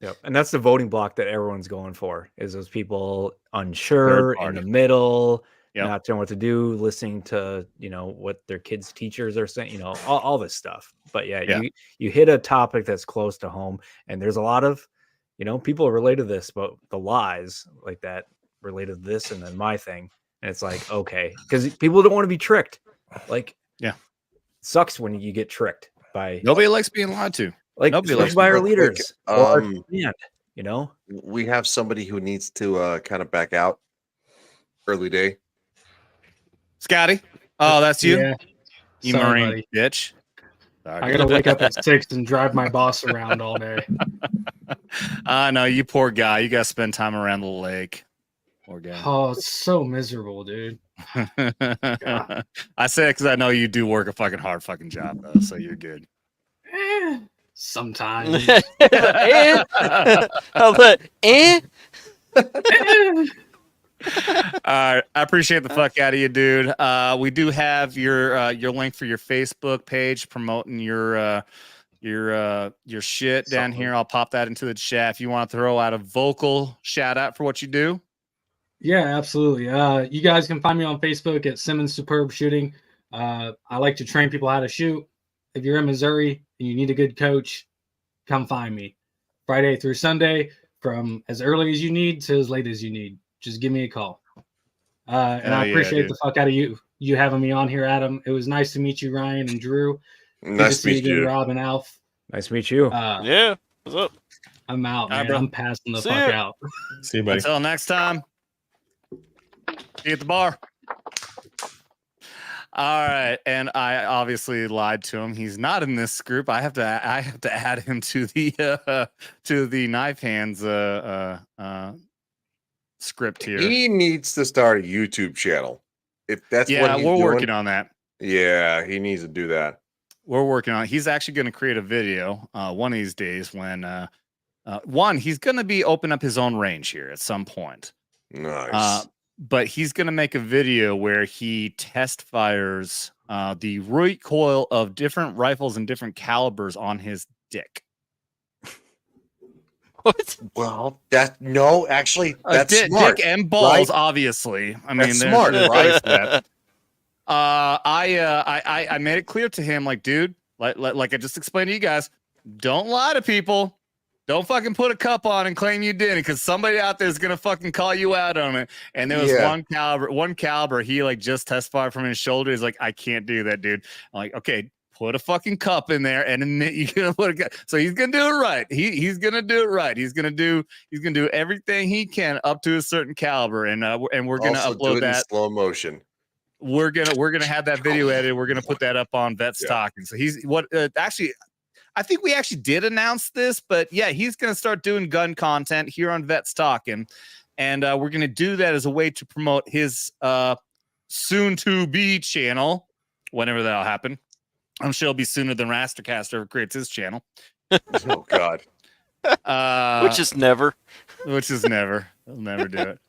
Yep. And that's the voting block that everyone's going for, is those people unsure, in the middle, not knowing what to do, listening to, what their kids' teachers are saying, all this stuff. But you hit a topic that's close to home, and there's a lot of, people relate to this, but the lies like that related to this and then my thing. And it's like, okay, because people don't want to be tricked. Like, sucks when you get tricked by nobody likes being lied to. Like, nobody likes by our leaders. We have somebody who needs to kind of back out. Early day. Scotty. Oh, that's you. Yeah. You Sorry, Marine buddy. bitch. I gotta wake up at 6 and drive my boss around all day. I know, you poor guy. You gotta spend time around the lake. Poor guy. Oh, it's so miserable, dude. I say it because I know you do work a fucking hard fucking job though, so you're good. Sometimes. How about I appreciate the fuck out of you, dude. We do have your link for your Facebook page promoting your shit down here. I'll pop that into the chat if you want to throw out a vocal shout out for what you do. Yeah, absolutely. You guys can find me on Facebook at Simmons Superb Shooting. I like to train people how to shoot. If you're in Missouri and you need a good coach, come find me. Friday through Sunday, from as early as you need to as late as you need. Just give me a call. And I appreciate the fuck out of you having me on here, Adam. It was nice to meet you, Ryan and Drew. Nice to meet you, Rob and Alf. Nice to meet you. Yeah. What's up? I'm out, man. Bro. I'm passing the fuck out. See you, buddy. Until next time. See you at the bar. All right, and I obviously lied to him. He's not in this group. I have to add him to the knife hands script here. He needs to start a YouTube channel. If that's what he's we're doing, working on that. Yeah, he needs to do that. We're working on it. He's actually going to create a video one of these days when he's going to be open up his own range here at some point. Nice. But he's going to make a video where he test fires the recoil of different rifles and different calibers on his dick. What? Well, actually, that's smart. Dick and balls, right? obviously. I mean, That's smart, right? That. I made it clear to him, like, dude, like I just explained to you guys, don't lie to people. Don't fucking put a cup on and claim you didn't, because somebody out there is gonna fucking call you out on it. And there was one caliber. He like just test fired from his shoulder. He's like, I can't do that, dude. I'm like, okay, put a fucking cup in there and admit you're gonna put a cup. So he's gonna do it right. He's gonna do it right. He's gonna do everything he can up to a certain caliber, and we're gonna Also upload do it in that slow motion. We're gonna have that video edited. We're gonna put that up on Vets Talkin. So he's actually. I think we actually did announce this, but yeah, he's going to start doing gun content here on Vets Talkin', and we're going to do that as a way to promote his soon-to-be channel, whenever that'll happen. I'm sure it'll be sooner than Rastercast ever creates his channel. Oh, God. Which is never. Which is never. He'll never do it.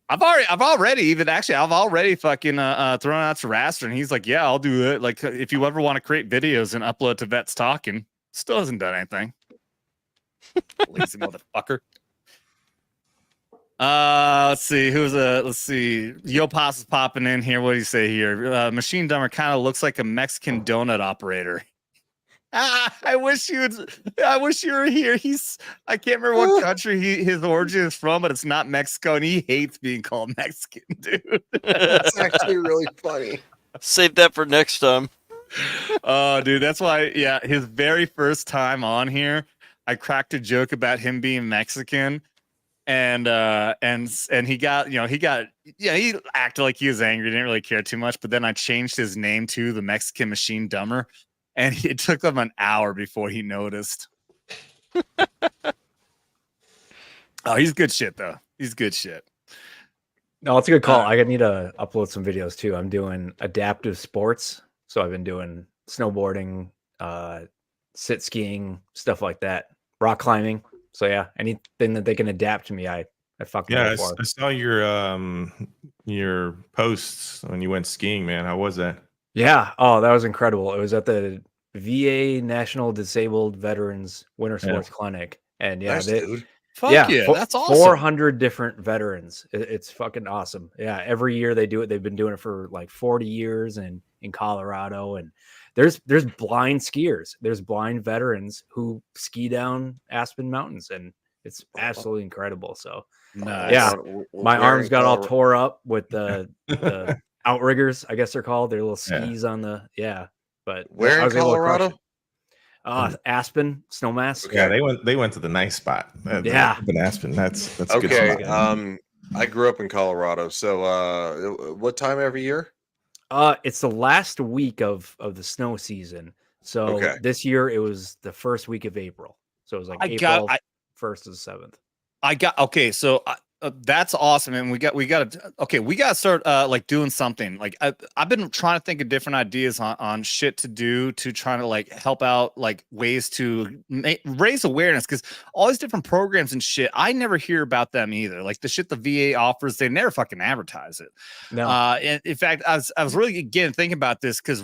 I've already fucking thrown out to Raster, and he's like, yeah, I'll do it. Like, if you ever want to create videos and upload to Vets Talkin', still hasn't done anything. Lazy motherfucker. Let's see. Yopas is popping in here. What do you say here? Machine Dumber kind of looks like a Mexican donut operator. I wish you were here. I can't remember what country his origin is from, but it's not Mexico, and he hates being called Mexican, dude. That's actually really funny. Save that for next time. Oh, dude, that's why. Yeah, his very first time on here, I cracked a joke about him being Mexican, and he got he acted like he was angry, didn't really care too much. But then I changed his name to the Mexican Machine Dumber. And it took him an hour before he noticed. Oh, he's good shit though. He's good shit. No, it's a good call. I need to upload some videos too. I'm doing adaptive sports, so I've been doing snowboarding, sit skiing, stuff like that, rock climbing. So yeah, anything that they can adapt to me, I fucking Yeah, go for. I saw your posts when you went skiing, man. How was that? Yeah. Oh, that was incredible. It was at the VA National Disabled Veterans Winter Sports Clinic, and yeah, Nice, dude. Fuck yeah, that's awesome. 400 different veterans. It's fucking awesome. Yeah, every year they do it. They've been doing it for like 40 years in Colorado, and there's blind skiers. There's blind veterans who ski down Aspen Mountains, and it's absolutely incredible. So nice. Yeah, my arms got all tore up with the outriggers, I guess they're called. They're little skis on the but where I was in Colorado? Aspen, Snowmass. Yeah, they went to the nice spot. Yeah, in Aspen. That's okay. good spot. I grew up in Colorado. So, what time every year? It's the last week of the snow season. So this year it was the first week of April. So it was like April 1st to the 7th. So that's awesome, and we got to start like doing something. Like I've been trying to think of different ideas on shit to do to try to like help out, like ways to raise awareness, because all these different programs and shit, I never hear about them either. Like the shit the VA offers, they never fucking advertise it. No. And in fact, I was really again thinking about this because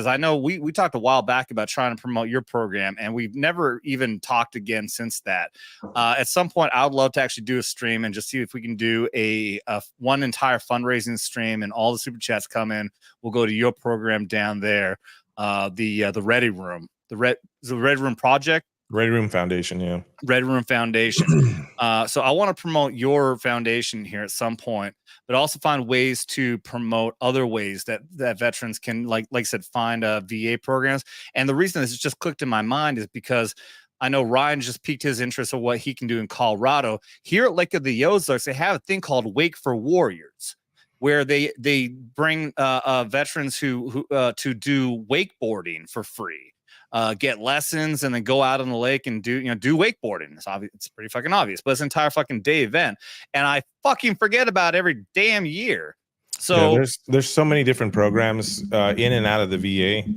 I know we talked a while back about trying to promote your program, and we've never even talked again since that. At some point, I would love to actually do a stream and just see if we can do a one entire fundraising stream, and all the super chats come in. We'll go to your program down there, the Ready Room, the Red Room Project, Ready Room Foundation, yeah, Red Room Foundation. So I want to promote your foundation here at some point, but also find ways to promote other ways that veterans can, like I said, find VA programs. And the reason this just clicked in my mind is because I know Ryan just piqued his interest of what he can do in Colorado. Here at Lake of the Ozarks, they have a thing called Wake for Warriors, where they bring veterans who to do wakeboarding for free, get lessons, and then go out on the lake and do wakeboarding. It's pretty fucking obvious, but it's an entire fucking day event, and I fucking forget about it every damn year. So there's so many different programs in and out of the VA.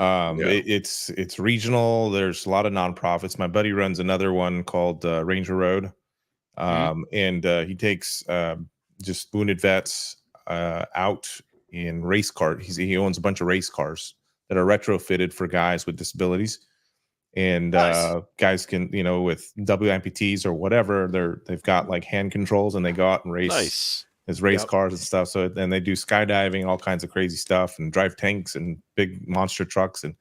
It's regional. There's a lot of nonprofits. My buddy runs another one called Ranger Road, and he takes just wounded vets out in race cars. He owns a bunch of race cars that are retrofitted for guys with disabilities, and guys can, with double amputees or whatever, they've got like hand controls, and they go out and race. Nice. There's race cars and stuff. So then they do skydiving, all kinds of crazy stuff, and drive tanks and big monster trucks. And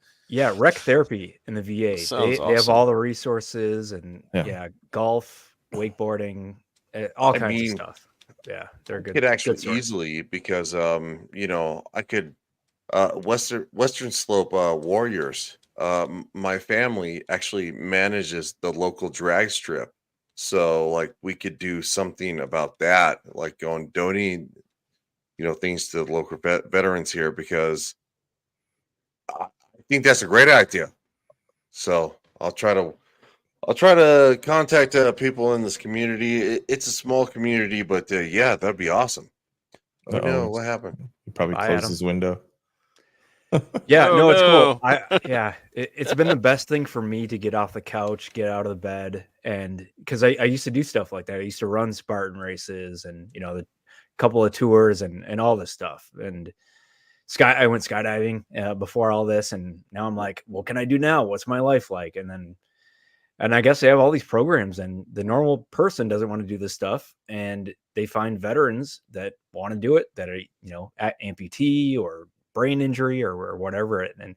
rec therapy in the VA. They have all the resources, and golf, wakeboarding, all kinds of stuff. Yeah, they're good. I could actually easily, because I could Western Slope Warriors. My family actually manages the local drag strip. So like we could do something about that, like donating, things to the local veterans here, because I think that's a great idea. So I'll try to contact people in this community. It's a small community, but that'd be awesome. Oh no, what happened? He probably closed his window. It's cool. It's been the best thing for me to get off the couch, get out of the bed, and because I used to do stuff like that. I used to run Spartan races, and the couple of tours and all this stuff. And I went skydiving before all this, and now I'm like, what can I do now? What's my life like? And I guess they have all these programs, and the normal person doesn't want to do this stuff, and they find veterans that want to do it, that are at amputee or brain injury or whatever, and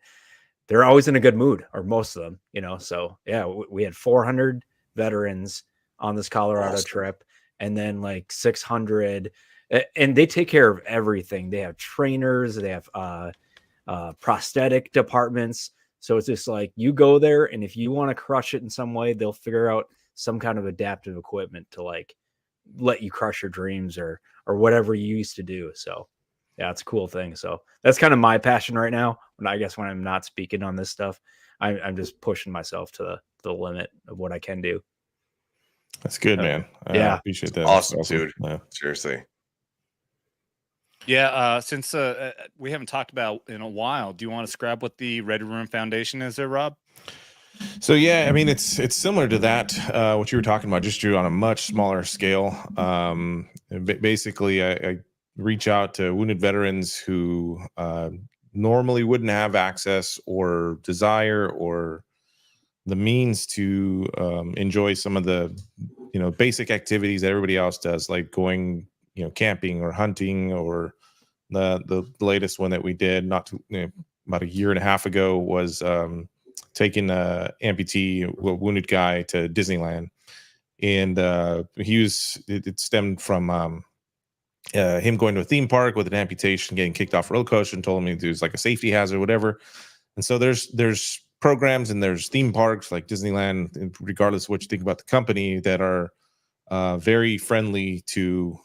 they're always in a good mood, or most of them, so we had 400 veterans on this Colorado trip, and then like 600, and they take care of everything. They have trainers, they have prosthetic departments, so it's just like you go there, and if you want to crush it in some way, they'll figure out some kind of adaptive equipment to like let you crush your dreams or whatever you used to do. So it's a cool thing. So that's kind of my passion right now. When I'm not speaking on this stuff, I'm just pushing myself to the limit of what I can do. That's good, man. I appreciate that. Awesome, dude. Yeah. Seriously. Yeah, since we haven't talked about in a while, do you want to describe what the Ready Room Foundation is there, Rob? So yeah, I mean it's similar to that what you were talking about, just on a much smaller scale. Basically, I reach out to wounded veterans who normally wouldn't have access or desire or the means to enjoy some of the basic activities that everybody else does, like going camping or hunting, or the latest one that we did about a year and a half ago was taking a amputee, a wounded guy, to Disneyland, and it stemmed from him going to a theme park with an amputation, getting kicked off a roller coaster, and told me there's like a safety hazard, whatever. And so there's programs and there's theme parks like Disneyland, regardless of what you think about the company, that are very friendly to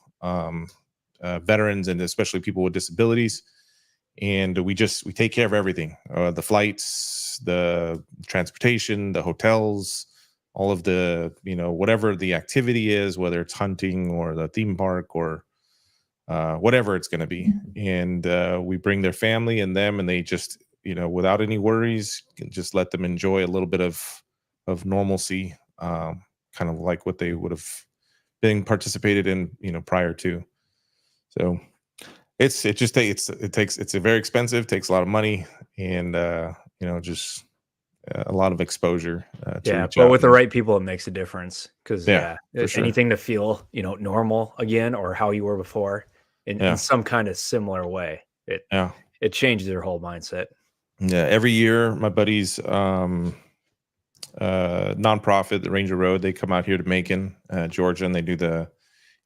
veterans and especially people with disabilities. And we take care of everything: the flights, the transportation, the hotels, all of the whatever the activity is, whether it's hunting or the theme park or whatever it's going to be. And we bring their family and them, and they just without any worries, can just let them enjoy a little bit of normalcy, kind of like what they would have been participated in prior to. So it's very expensive, takes a lot of money, and just a lot of exposure. But with the right people, it makes a difference, because for sure. anything to feel normal again, or how you were before, in some kind of similar way, it changes your whole mindset. Yeah, every year my buddies nonprofit, the Ranger Road, they come out here to Macon, Georgia, and they do the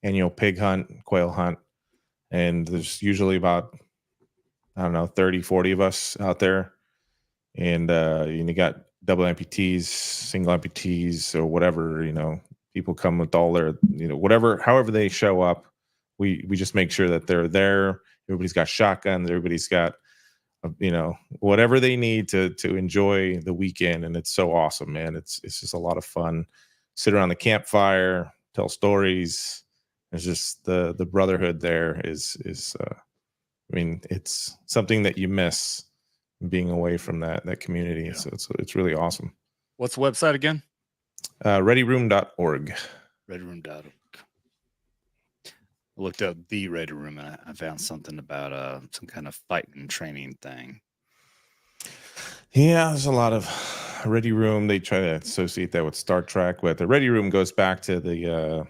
annual pig hunt, quail hunt. And there's usually about, 30, 40 of us out there. And you got double amputees, single amputees, or whatever, people come with all their, however they show up. We just make sure that they're there. Everybody's got shotguns. Everybody's got, whatever they need to enjoy the weekend. And it's so awesome, man. It's just a lot of fun. Sit around the campfire, tell stories. It's just the brotherhood there is it's something that you miss being away from that community. Yeah. So it's really awesome. What's the website again? Readyroom.org. Readyroom.org. I looked up the Ready Room, and I found something about some kind of fighting training thing. Yeah, there's a lot of Ready Room. They try to associate that with Star Trek, but the Ready Room goes back to the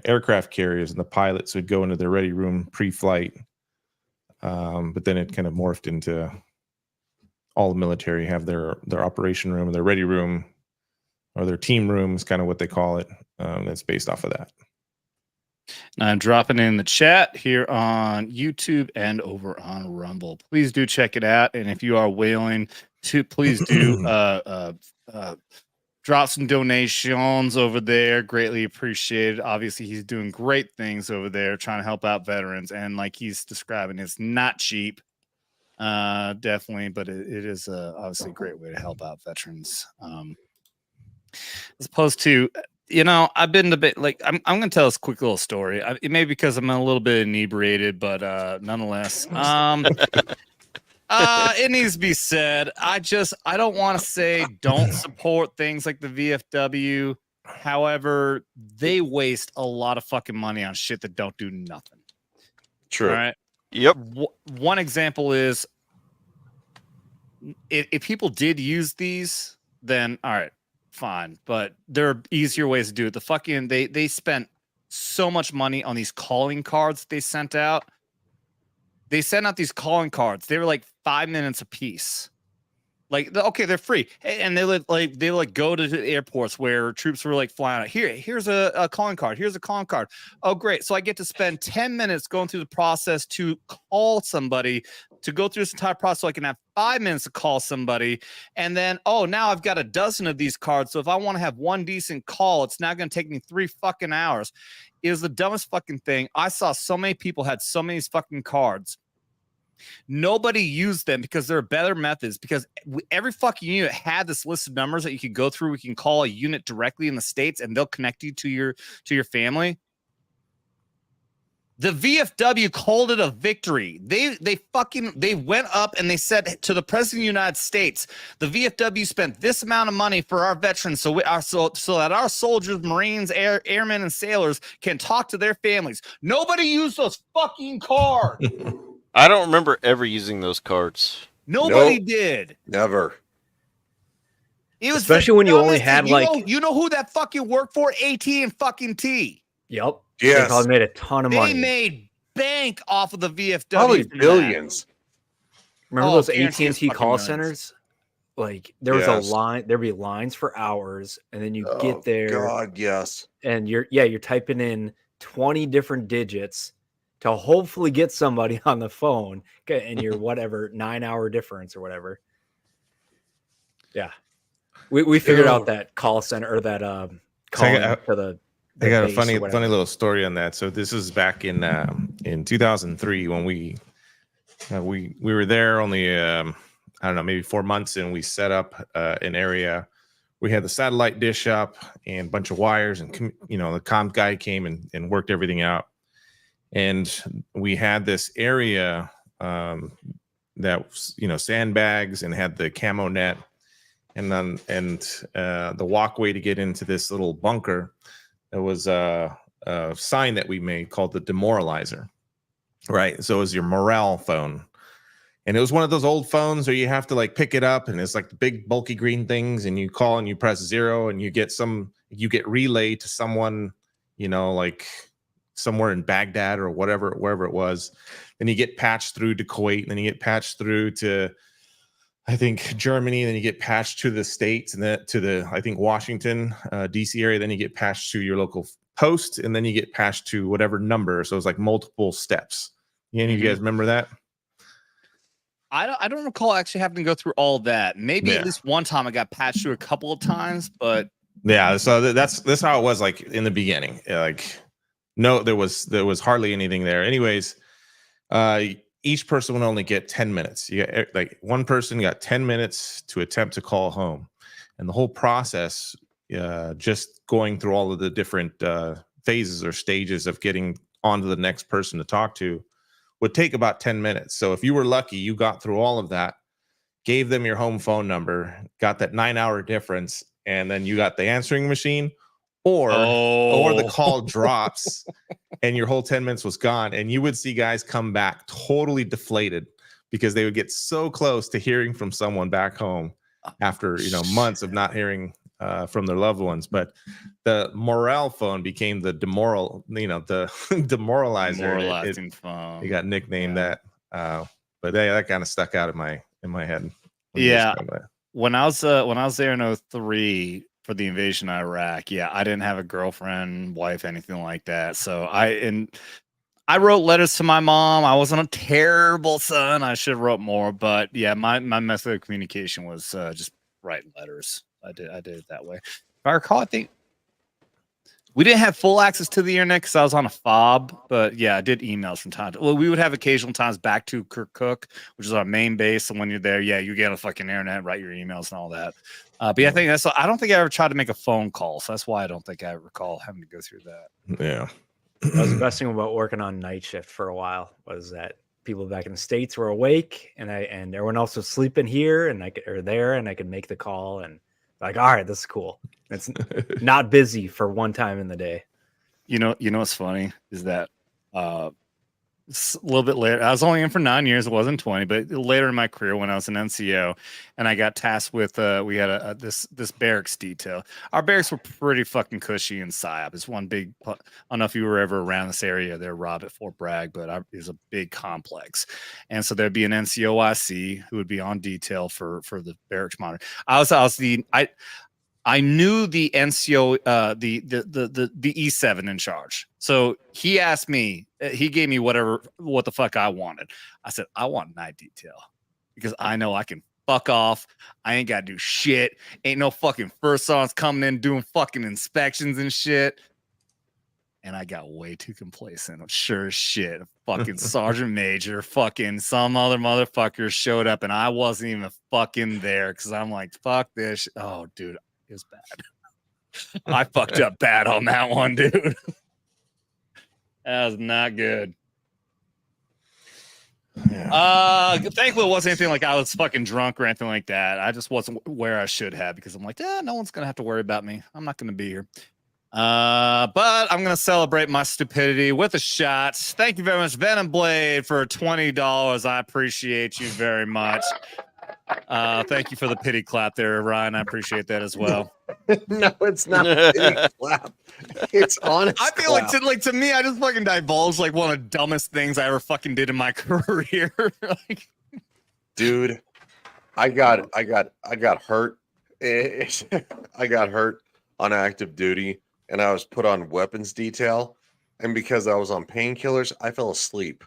aircraft carriers, and the pilots would go into their Ready Room pre-flight. But then it kind of morphed into all the military have their operation room, their Ready Room, or their team room is kind of what they call it. That's based off of that. I'm dropping in the chat here on YouTube and over on Rumble. Please do check it out. And if you are willing to, please do drop some donations over there. Greatly appreciated. Obviously, he's doing great things over there, trying to help out veterans. And like he's describing, it's not cheap, definitely, but it is obviously a great way to help out veterans. As opposed to, I've been a bit like, I'm going to tell this quick little story. It may be because I'm a little bit inebriated, but nonetheless, it needs to be said. I don't want to say don't support things like the VFW. However, they waste a lot of fucking money on shit that don't do nothing. True. All right. Yep. One example is if people did use these, then all right, fine. But there are easier ways to do it. The fucking they spent so much money on these calling cards they sent out. They sent out these calling cards. They were like 5 minutes a piece. Like, okay, they're free, and they go to the airports where troops were like flying out. Here's a calling card. Here's a calling card. Oh, great! So I get to spend 10 minutes going through the process to call somebody, to go through this entire process, so I can have 5 minutes to call somebody, and then now I've got a dozen of these cards. So if I want to have one decent call, it's now going to take me 3 fucking hours. It was the dumbest fucking thing. I saw so many people had so many fucking cards. Nobody used them because there are better methods. Because every fucking unit had this list of numbers that you could go through. We can call a unit directly in the States, and they'll connect you to your family. The VFW called it a victory. They went up and they said to the president of the United States, the VFW spent this amount of money for our veterans so that our soldiers, Marines, airmen, and sailors can talk to their families. Nobody used those fucking cards. I don't remember ever using those cards. Nobody did. Never. It was especially when you only had you know who that fucking worked for? AT and fucking T. Yep. Yes. They probably made a ton of money. They made bank off of the VFW. Probably billions. Remember those AT&T call centers? Like there was a line, there'd be lines for hours, and then you get there. God, yes. And you're typing in 20 different digits to hopefully get somebody on the phone, and your whatever 9-hour difference or whatever. Yeah, we figured out that call center or that calling to the. I got a funny little story on that. So this is back in 2003 when we were there only I don't know, maybe 4 months, and we set up an area. We had the satellite dish up and a bunch of wires, and the comm guy came and worked everything out. And we had this area that was, sandbags and had the camo net, and the walkway to get into this little bunker. There was a sign that we made called the demoralizer, right? So it was your morale phone. And it was one of those old phones where you have to like pick it up, and it's like the big bulky green things, and you call and you press 0 and you get relayed to someone, like somewhere in Baghdad or wherever it was. Then you get patched through to Kuwait, and then you get patched through to, I think, Germany, and then you get patched to the States, and then to the, I think, Washington, DC area. Then you get patched to your local post, and then you get patched to whatever number. So it's like multiple steps. Any of you guys remember that? I don't recall actually having to go through all that. Maybe at least one time I got patched through a couple of times, but yeah. So that's how it was like in the beginning. Like, no, there was hardly anything there. Anyways, each person would only get 10 minutes. You got, like, one person got 10 minutes to attempt to call home, and the whole process, just going through all of the different phases or stages of getting onto the next person to talk to, would take about 10 minutes. So if you were lucky, you got through all of that, gave them your home phone number, got that 9-hour difference, and then you got the answering machine, or the call drops and your whole 10 minutes was gone. And you would see guys come back totally deflated because they would get so close to hearing from someone back home after, months of not hearing from their loved ones. But the morale phone became the the demoralizer. Demoralizing phone. You got nicknamed that. But that kind of stuck out in my head. Yeah. When I was there in 2003 for the invasion of Iraq, I didn't have a girlfriend, wife, anything like that. So I wrote letters to my mom. I wasn't a terrible son. I should have wrote more, but my method of communication was just writing letters. I did it that way. If I recall, I think we didn't have full access to the internet because I was on a fob, but I did emails from time to time. Well, we would have occasional times back to Kirkuk, which is our main base. And when you're there, you get a fucking internet, write your emails and all that. But I think I don't think I ever tried to make a phone call. So that's why I don't think I recall having to go through that. Yeah. That was the best thing about working on night shift for a while, was that people back in the States were awake, and everyone else was sleeping here, and I could make the call, and like, all right, this is cool. It's not busy for one time in the day. You know what's funny is that a little bit later, I was only in for 9 years. It wasn't 20, but later in my career when I was an NCO, and I got tasked with, we had this barracks detail. Our barracks were pretty fucking cushy in PSYOP. It's one big, I don't know if you were ever around this area there, Rob, at Fort Bragg, but it was a big complex. And so there'd be an NCOIC who would be on detail for the barracks monitor. I knew the NCO, the E7 in charge. So he asked me, he gave me what the fuck I wanted. I said, I want night detail because I know I can fuck off. I ain't got to do shit. Ain't no fucking first sergeants coming in doing fucking inspections and shit. And I got way too complacent. Sure as shit. Fucking sergeant major, fucking some other motherfucker showed up and I wasn't even fucking there because I'm like, fuck this. Oh, dude, it was bad. I fucked up bad on that one, dude. That was not good. Thankfully, it wasn't anything like I was fucking drunk or anything like that. I just wasn't where I should have because I'm like, no one's gonna have to worry about me. I'm not gonna be here. But I'm gonna celebrate my stupidity with a shot. Thank you very much, Venom Blade, for $20. I appreciate you very much. Thank you for the pity clap there, Ryan. I appreciate that as well. No, it's not a pity clap. It's honest. I feel like to me, I just fucking divulged like one of the dumbest things I ever fucking did in my career. Like, dude, I got hurt. I got hurt on active duty, and I was put on weapons detail. And because I was on painkillers, I fell asleep.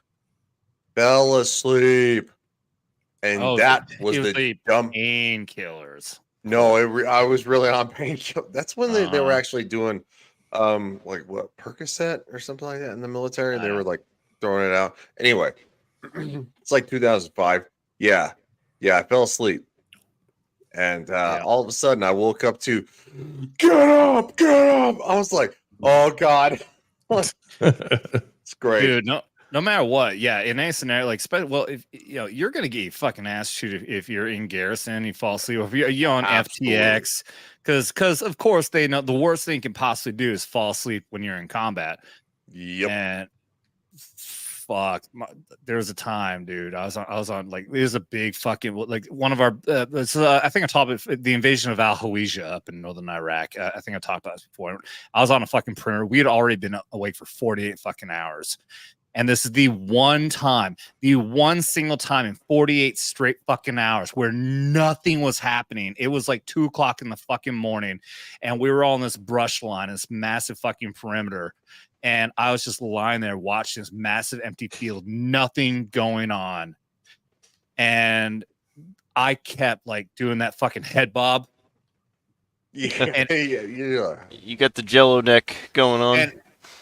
And that was the dumb painkillers. No, I was really on painkillers. That's when they were actually doing like what, Percocet or something like that in the military. They were like throwing it out. Anyway, it's like 2005. Yeah, I fell asleep. And all of a sudden I woke up to get up. I was like, oh God. It's great. Dude, no matter what, yeah, in any scenario, like, well, if you know, you're gonna get fucking ass shoot if you're in garrison, you fall asleep, if you're on FTX, because of course they know the worst thing you can possibly do is fall asleep when you're in combat. Yep. And fuck, there was a time, dude. I was on like, it was a big fucking, like, one of our I think I talked about the invasion of Al Hawija up in northern Iraq. I think I talked about this before. I was on a fucking printer. We had already been awake for 48 fucking hours. And this is the one single time in 48 straight fucking hours where nothing was happening. It was like 2:00 in the fucking morning, and we were all in this brush line, this massive fucking perimeter. And I was just lying there watching this massive empty field, nothing going on. And I kept like doing that fucking head bob. Yeah. You got the Jello neck going on.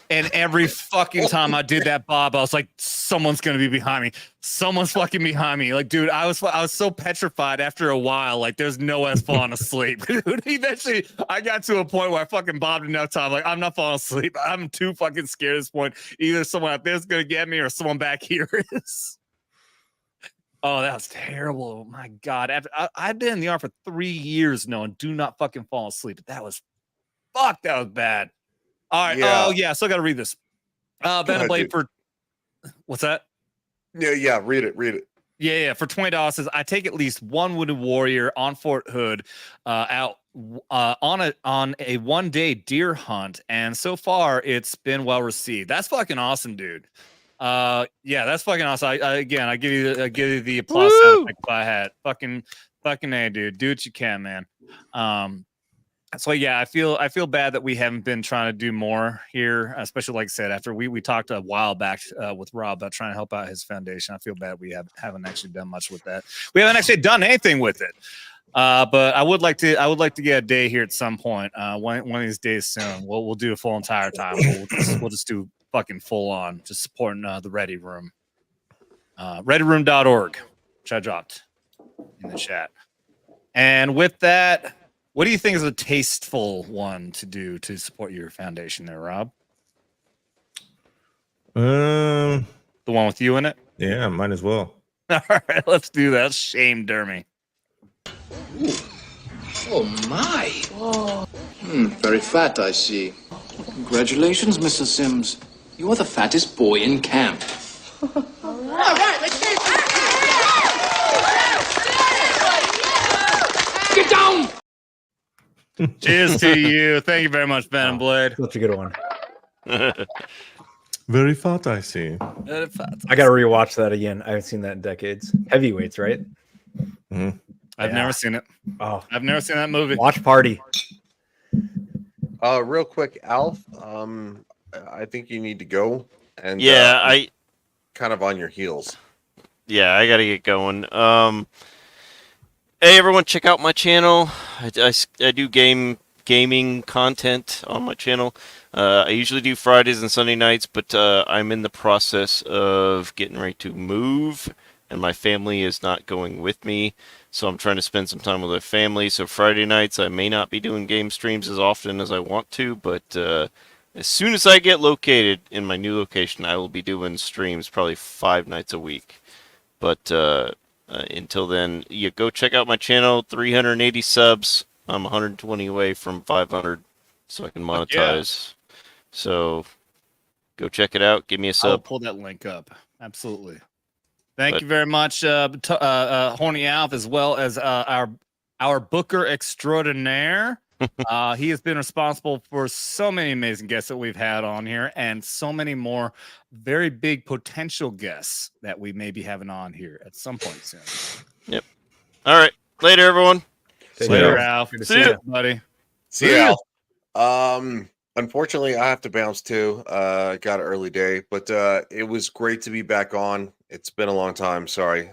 And every fucking time I did that bob, I was like, someone's gonna be behind me. Someone's fucking behind me. Like, dude, I was so petrified after a while. Like, there's no way I was falling asleep. Dude, eventually I got to a point where I fucking bobbed enough time. Like, I'm not falling asleep. I'm too fucking scared at this point. Either someone out there's gonna get me or someone back here is. Oh, that was terrible. Oh, my God. I've been in the army for 3 years knowing do not fucking fall asleep. But that was bad. All right. Yeah. Oh, yeah. Still got to read this. Venom Blade for what's that? Yeah. Read it. Yeah. For $20 says, I take at least one wounded warrior on Fort Hood out on a 1-day deer hunt, and so far it's been well received. That's fucking awesome, dude. Yeah, that's fucking awesome. I give you the applause sound effect if I had. Fucking A, dude. Do what you can, man. So yeah, I feel bad that we haven't been trying to do more here, especially like I said, after we talked a while back with Rob about trying to help out his foundation. I feel bad we haven't actually done much with that. We haven't actually done anything with it. But I would like to get a day here at some point. One of these days soon. We'll do a full entire time. We'll just do fucking full on, just supporting the Ready Room. ReadyRoom.org, which I dropped in the chat. And with that, what do you think is a tasteful one to do to support your foundation there, Rob? The one with you in it? Yeah, might as well. All right, let's do that. Shame Dermy. Ooh. Oh my. Whoa. Very fat, I see. Congratulations, Mr. Sims. You are the fattest boy in camp. All right, let's get it. Get down! Cheers to you. Thank you very much, Venom Blade. That's a good one. Very fat, I see. I gotta rewatch that again. I haven't seen that in decades. Heavyweights, right? Mm-hmm. I've never seen it. Oh, I've never seen that movie. Watch Party. Real quick, Alf. I think you need to go. And I kind of on your heels. Yeah, I gotta get going. Hey everyone, check out my channel. I do gaming content on my channel. I usually do Fridays and Sunday nights, but I'm in the process of getting ready to move, and my family is not going with me. So I'm trying to spend some time with my family. So Friday nights, I may not be doing game streams as often as I want to, but as soon as I get located in my new location, I will be doing streams probably 5 nights a week. But until then, you go check out my channel. 380 subs. I'm 120 away from 500, so I can monetize. So go check it out. Give me a I'll sub. pull that link up. Absolutely. Thank you very much, Horny Alf, as well as our booker extraordinaire. He has been responsible for so many amazing guests that we've had on here, and so many more very big potential guests that we may be having on here at some point soon. Yep. All right. Later, everyone. Later, Alf. Good to See you, buddy. See you, Alf. Unfortunately, I have to bounce too. Got an early day, but it was great to be back on. It's been a long time. Sorry.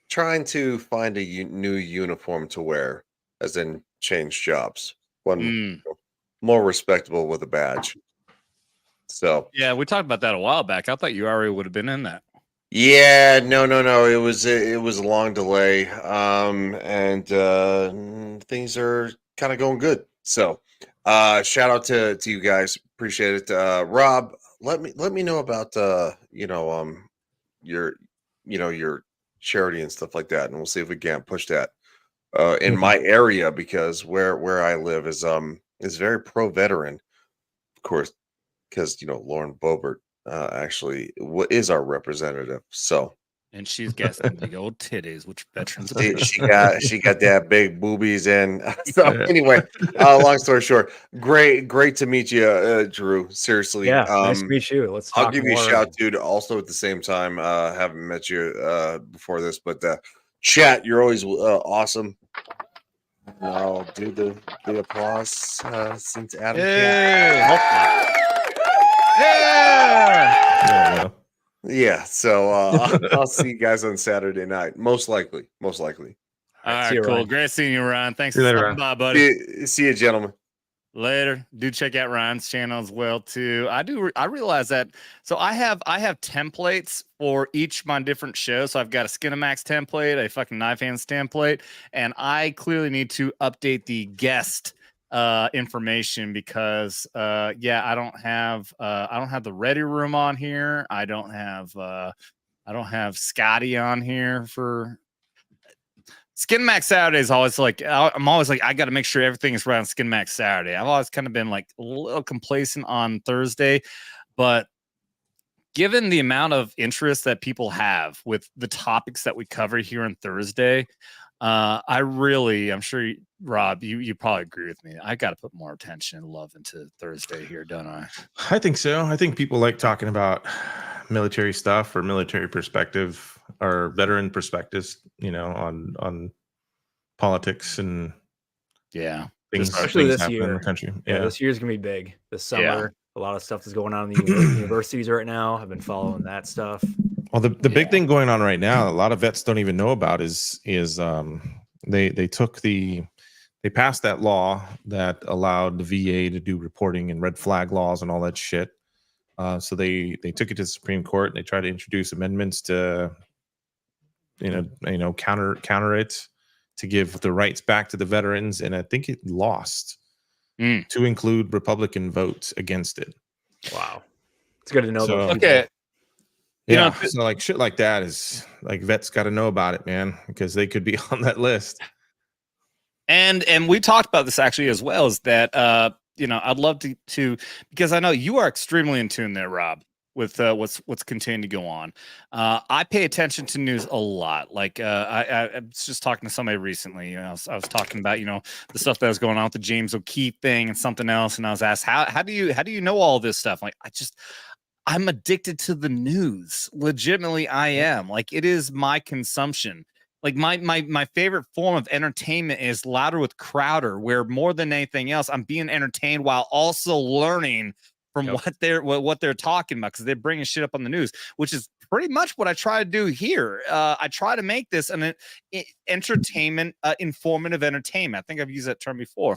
Trying to find a new uniform to wear, as in change jobs. One more respectable with a badge. So yeah, we talked about that a while back. I thought you already would have been in that. yeah, no. It was a long delay. And things are kind of going good. So shout out to you guys. Appreciate it. Rob, let me know about your your charity and stuff like that, and we'll see if we can't push that in my area, because where I live is very pro veteran, of course, because Lauren Boebert actually is our representative. So And she's got some big old titties, which veterans she got that big boobies. And so anyway, long story short, great to meet you, Drew. Seriously, Yeah, nice to meet you. Let's talk I'll give you a more. shout, dude. Also, at the same time, haven't met you before this, but chat, you're always awesome. I'll do the applause since Adam can't. Yeah, so I'll see you guys on Saturday night, most likely. All right, cool. Ryan. Great seeing you, Ryan. Thanks See you for later, stopping Ryan. by, buddy. See you, gentlemen. Later. Do check out Ryan's channel as well too. I realize that. So I have templates for each of my different shows. So I've got a Skinamax template, a fucking Knife Hands template, and I clearly need to update the guest information because I don't have the ready room on here. I don't have Scotty on here for Skin Max Saturday. Is always like, I'm always like, I got to make sure everything is right on Skin Max Saturday. I've always kind of been like a little complacent on Thursday, but given the amount of interest that people have with the topics that we cover here on Thursday, I'm sure, Rob, you probably agree with me. I got to put more attention and love into Thursday here, don't I? I think so. I think people like talking about military stuff or military perspective or veteran perspectives, on politics and things, especially this happen year in the country. Yeah, this year's gonna be big. This summer, a lot of stuff is going on in the universities right now. I've been following that stuff. Well, the big thing going on right now, a lot of vets don't even know about is they passed that law that allowed the VA to do reporting and red flag laws and all that shit. So they took it to the Supreme Court and they tried to introduce amendments to counter it, to give the rights back to the veterans, and I think it lost to include Republican votes against it. Wow, it's good to know. So, okay. Yeah, so like shit like that is like vets got to know about it, man, because they could be on that list. And we talked about this actually as well, is that I'd love to because I know you are extremely in tune there, Rob, with what's continuing to go on. I pay attention to news a lot. Like I was just talking to somebody recently. I was talking about the stuff that was going on with the James O'Keefe thing and something else, and I was asked how do you know all this stuff? Like I'm addicted to the news. Legitimately, I am. Like, it is my consumption. Like my favorite form of entertainment is Louder with Crowder, where more than anything else, I'm being entertained while also learning from what they're talking about, because they're bringing shit up on the news, which is pretty much what I try to do here. I try to make this an entertainment, informative entertainment. I think I've used that term before.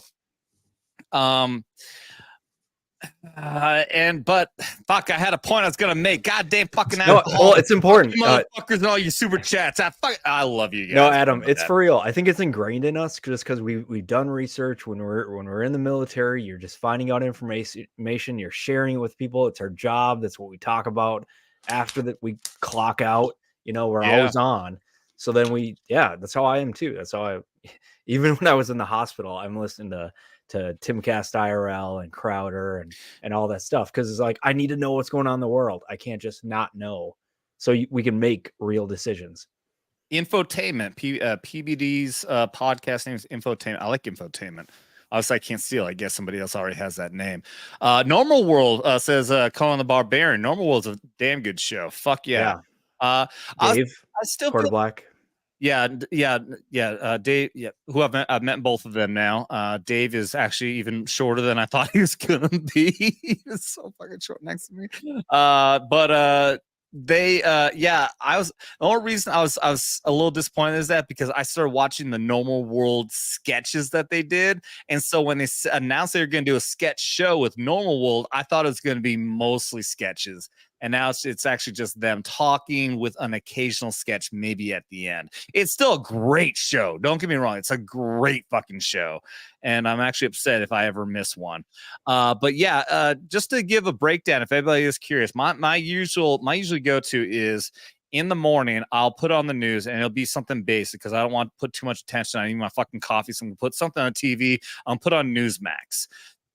But fuck, I had a point I was gonna make. Goddamn fucking No, alcohol. well, it's important. Motherfuckers and all your super chats. I love you guys. No, Adam, it's for real. I think it's ingrained in us just because we've done research when we're in the military. You're just finding out information. You're sharing it with people. It's our job. That's what we talk about. After that, we clock out. We're always on. So then that's how I am too. That's how even when I was in the hospital, I'm listening to Timcast IRL and Crowder and all that stuff because it's like I need to know what's going on in the world. I can't just not know, so we can make real decisions. Infotainment, PBD's podcast name is Infotainment. I like Infotainment. Obviously, I can't steal. I guess somebody else already has that name. Normal World says Conan the Barbarian. Normal World's a damn good show. Fuck yeah. Dave, I still Quarter Black. Yeah. Dave, who I've met both of them now. Dave is actually even shorter than I thought he was gonna be. He was so fucking short next to me. I was the only reason I was a little disappointed is that because I started watching the Normal World sketches that they did, and so when they announced they were going to do a sketch show with Normal World, I thought it was going to be mostly sketches. And now it's actually just them talking with an occasional sketch, maybe at the end. It's still a great show. Don't get me wrong. It's a great fucking show. And I'm actually upset if I ever miss one. But yeah, just to give a breakdown, if anybody is curious, my usually go-to is in the morning, I'll put on the news and it'll be something basic because I don't want to put too much attention. I need my fucking coffee. So I'm going to put something on TV. I'll put on Newsmax.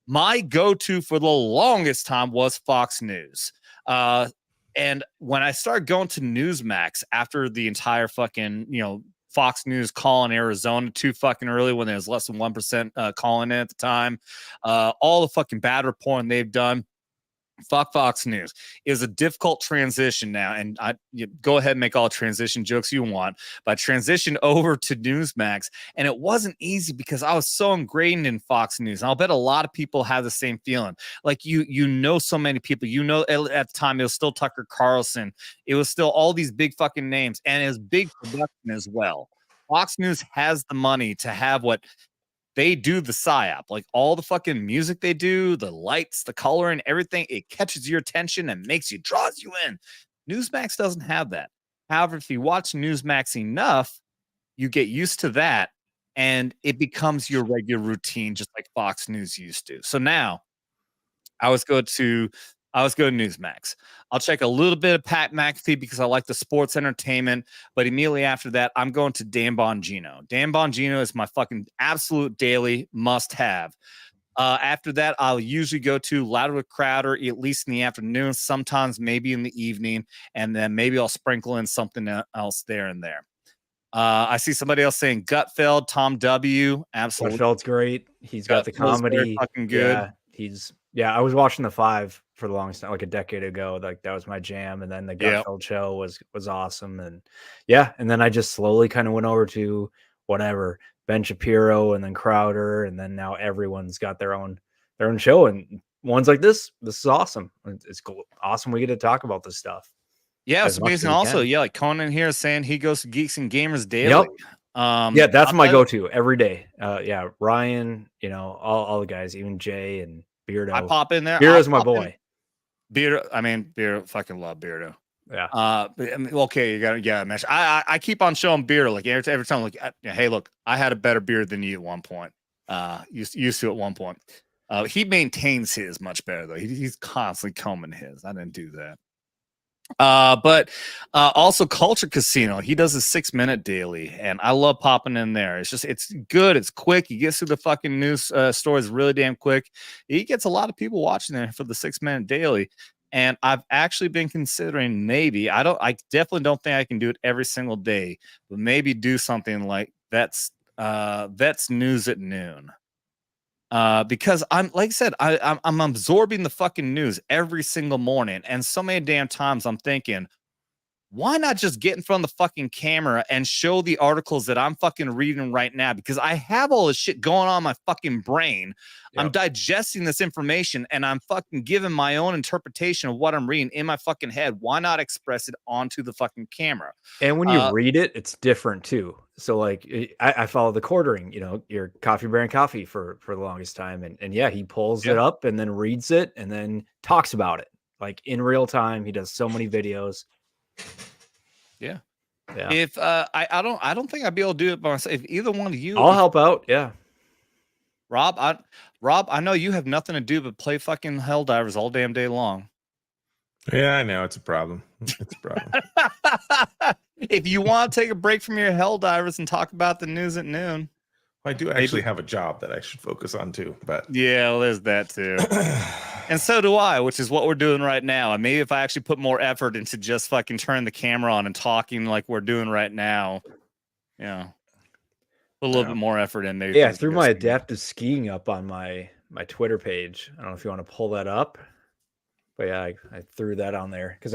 My go-to for the longest time was Fox News. And when I started going to Newsmax after the entire fucking, Fox News call in Arizona too fucking early when there was less than 1% calling in at the time, all the fucking bad reporting they've done. Fuck Fox News. It was a difficult transition now, and go ahead and make all transition jokes you want, but I transitioned over to Newsmax, and it wasn't easy because I was so ingrained in Fox News. And I'll bet a lot of people have the same feeling. Like so many people. At the time it was still Tucker Carlson. It was still all these big fucking names, and it was big production as well. Fox News has the money to have what they do the psyop, like all the fucking music they do, the lights, the coloring, everything. It catches your attention and draws you in. Newsmax doesn't have that. However, if you watch Newsmax enough, you get used to that and it becomes your regular routine, just like Fox News used to. So now I always go to Newsmax. I'll check a little bit of Pat McAfee because I like the sports entertainment. But immediately after that, I'm going to Dan Bongino. Dan Bongino is my fucking absolute daily must-have. After that, I'll usually go to Louder with Crowder, at least in the afternoon, sometimes maybe in the evening, and then maybe I'll sprinkle in something else there and there. I see somebody else saying Gutfeld, Tom W. Absolutely. Gutfeld's great. He's got the comedy. Fucking good. Yeah, I was watching The Five for the longest time, like a decade ago. Like that was my jam. And then the Gutfeld show was awesome. And and then I just slowly kind of went over to whatever, Ben Shapiro and then Crowder. And then now everyone's got their own show. And ones like this is awesome. It's cool. Awesome. We get to talk about this stuff. Yeah, it's amazing. Also, like Conan here is saying he goes to Geeks and Gamers daily. Yep. That's my go-to every day. Ryan, all the guys, even Jay and Beardo. I pop in there. Beardo's my boy. Beardo, fucking love Beardo. Yeah. Okay, you gotta mention. I keep on showing Beardo like every time. Like, hey, look, I had a better beard than you at one point. Used to at one point. He maintains his much better though. He's constantly combing his. I didn't do that. But also Culture Casino. He does a 6-minute daily, and I love popping in there. It's good. It's quick. He gets through the fucking news stories really damn quick. He gets a lot of people watching there for the 6-minute daily. And I've actually been considering maybe I definitely don't think I can do it every single day, but maybe do something like Vets News at noon. Because I'm like I said, I'm absorbing the fucking news every single morning, and so many damn times I'm thinking, why not just get in front of the fucking camera and show the articles that I'm fucking reading right now? Because I have all this shit going on in my fucking brain. Yep. I'm digesting this information and I'm fucking giving my own interpretation of what I'm reading in my fucking head. Why not express it onto the fucking camera? And when you read it, it's different too. So like I follow the quartering, your Coffee Brand Coffee for the longest time. And yeah, he pulls it up and then reads it and then talks about it like in real time. He does so many videos. Yeah. Yeah. If I don't think I'd be able to do it by myself. If either one of you, I'll help out. Yeah. Rob, I know you have nothing to do but play fucking Helldivers all damn day long. Yeah, I know it's a problem. It's a problem. If you want to take a break from your Helldivers and talk about the news at noon, I do actually have a job that I should focus on too. But yeah, well, there's that too. And so do I, which is what we're doing right now. And maybe if I actually put more effort into just fucking turning the camera on and talking like we're doing right now, put a little bit more effort in. Maybe I threw my adaptive skiing up on my Twitter page. I don't know if you want to pull that up, but yeah, I threw that on there because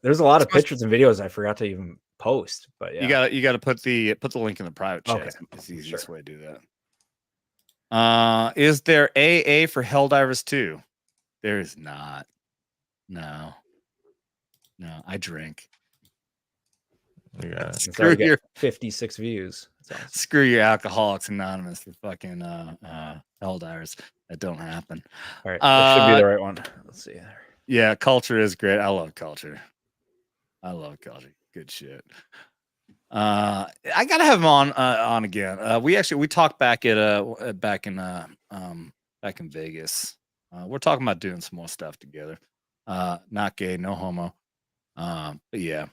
there's a lot of pictures and videos I forgot to even post. But yeah, you got to put the link in the private chat. Okay. It's the easiest way to do that. Is there AA for Helldivers 2? There is not. No, I drink. Yeah. Screw your 56 views. Awesome. Screw your Alcoholics Anonymous for fucking Helldivers. That don't happen. All right, that should be the right one. Let's see. Yeah, culture is great. I love culture. Good shit. I gotta have him on again. We talked back back in Vegas. We're talking about doing some more stuff together. Not gay, no homo. But yeah,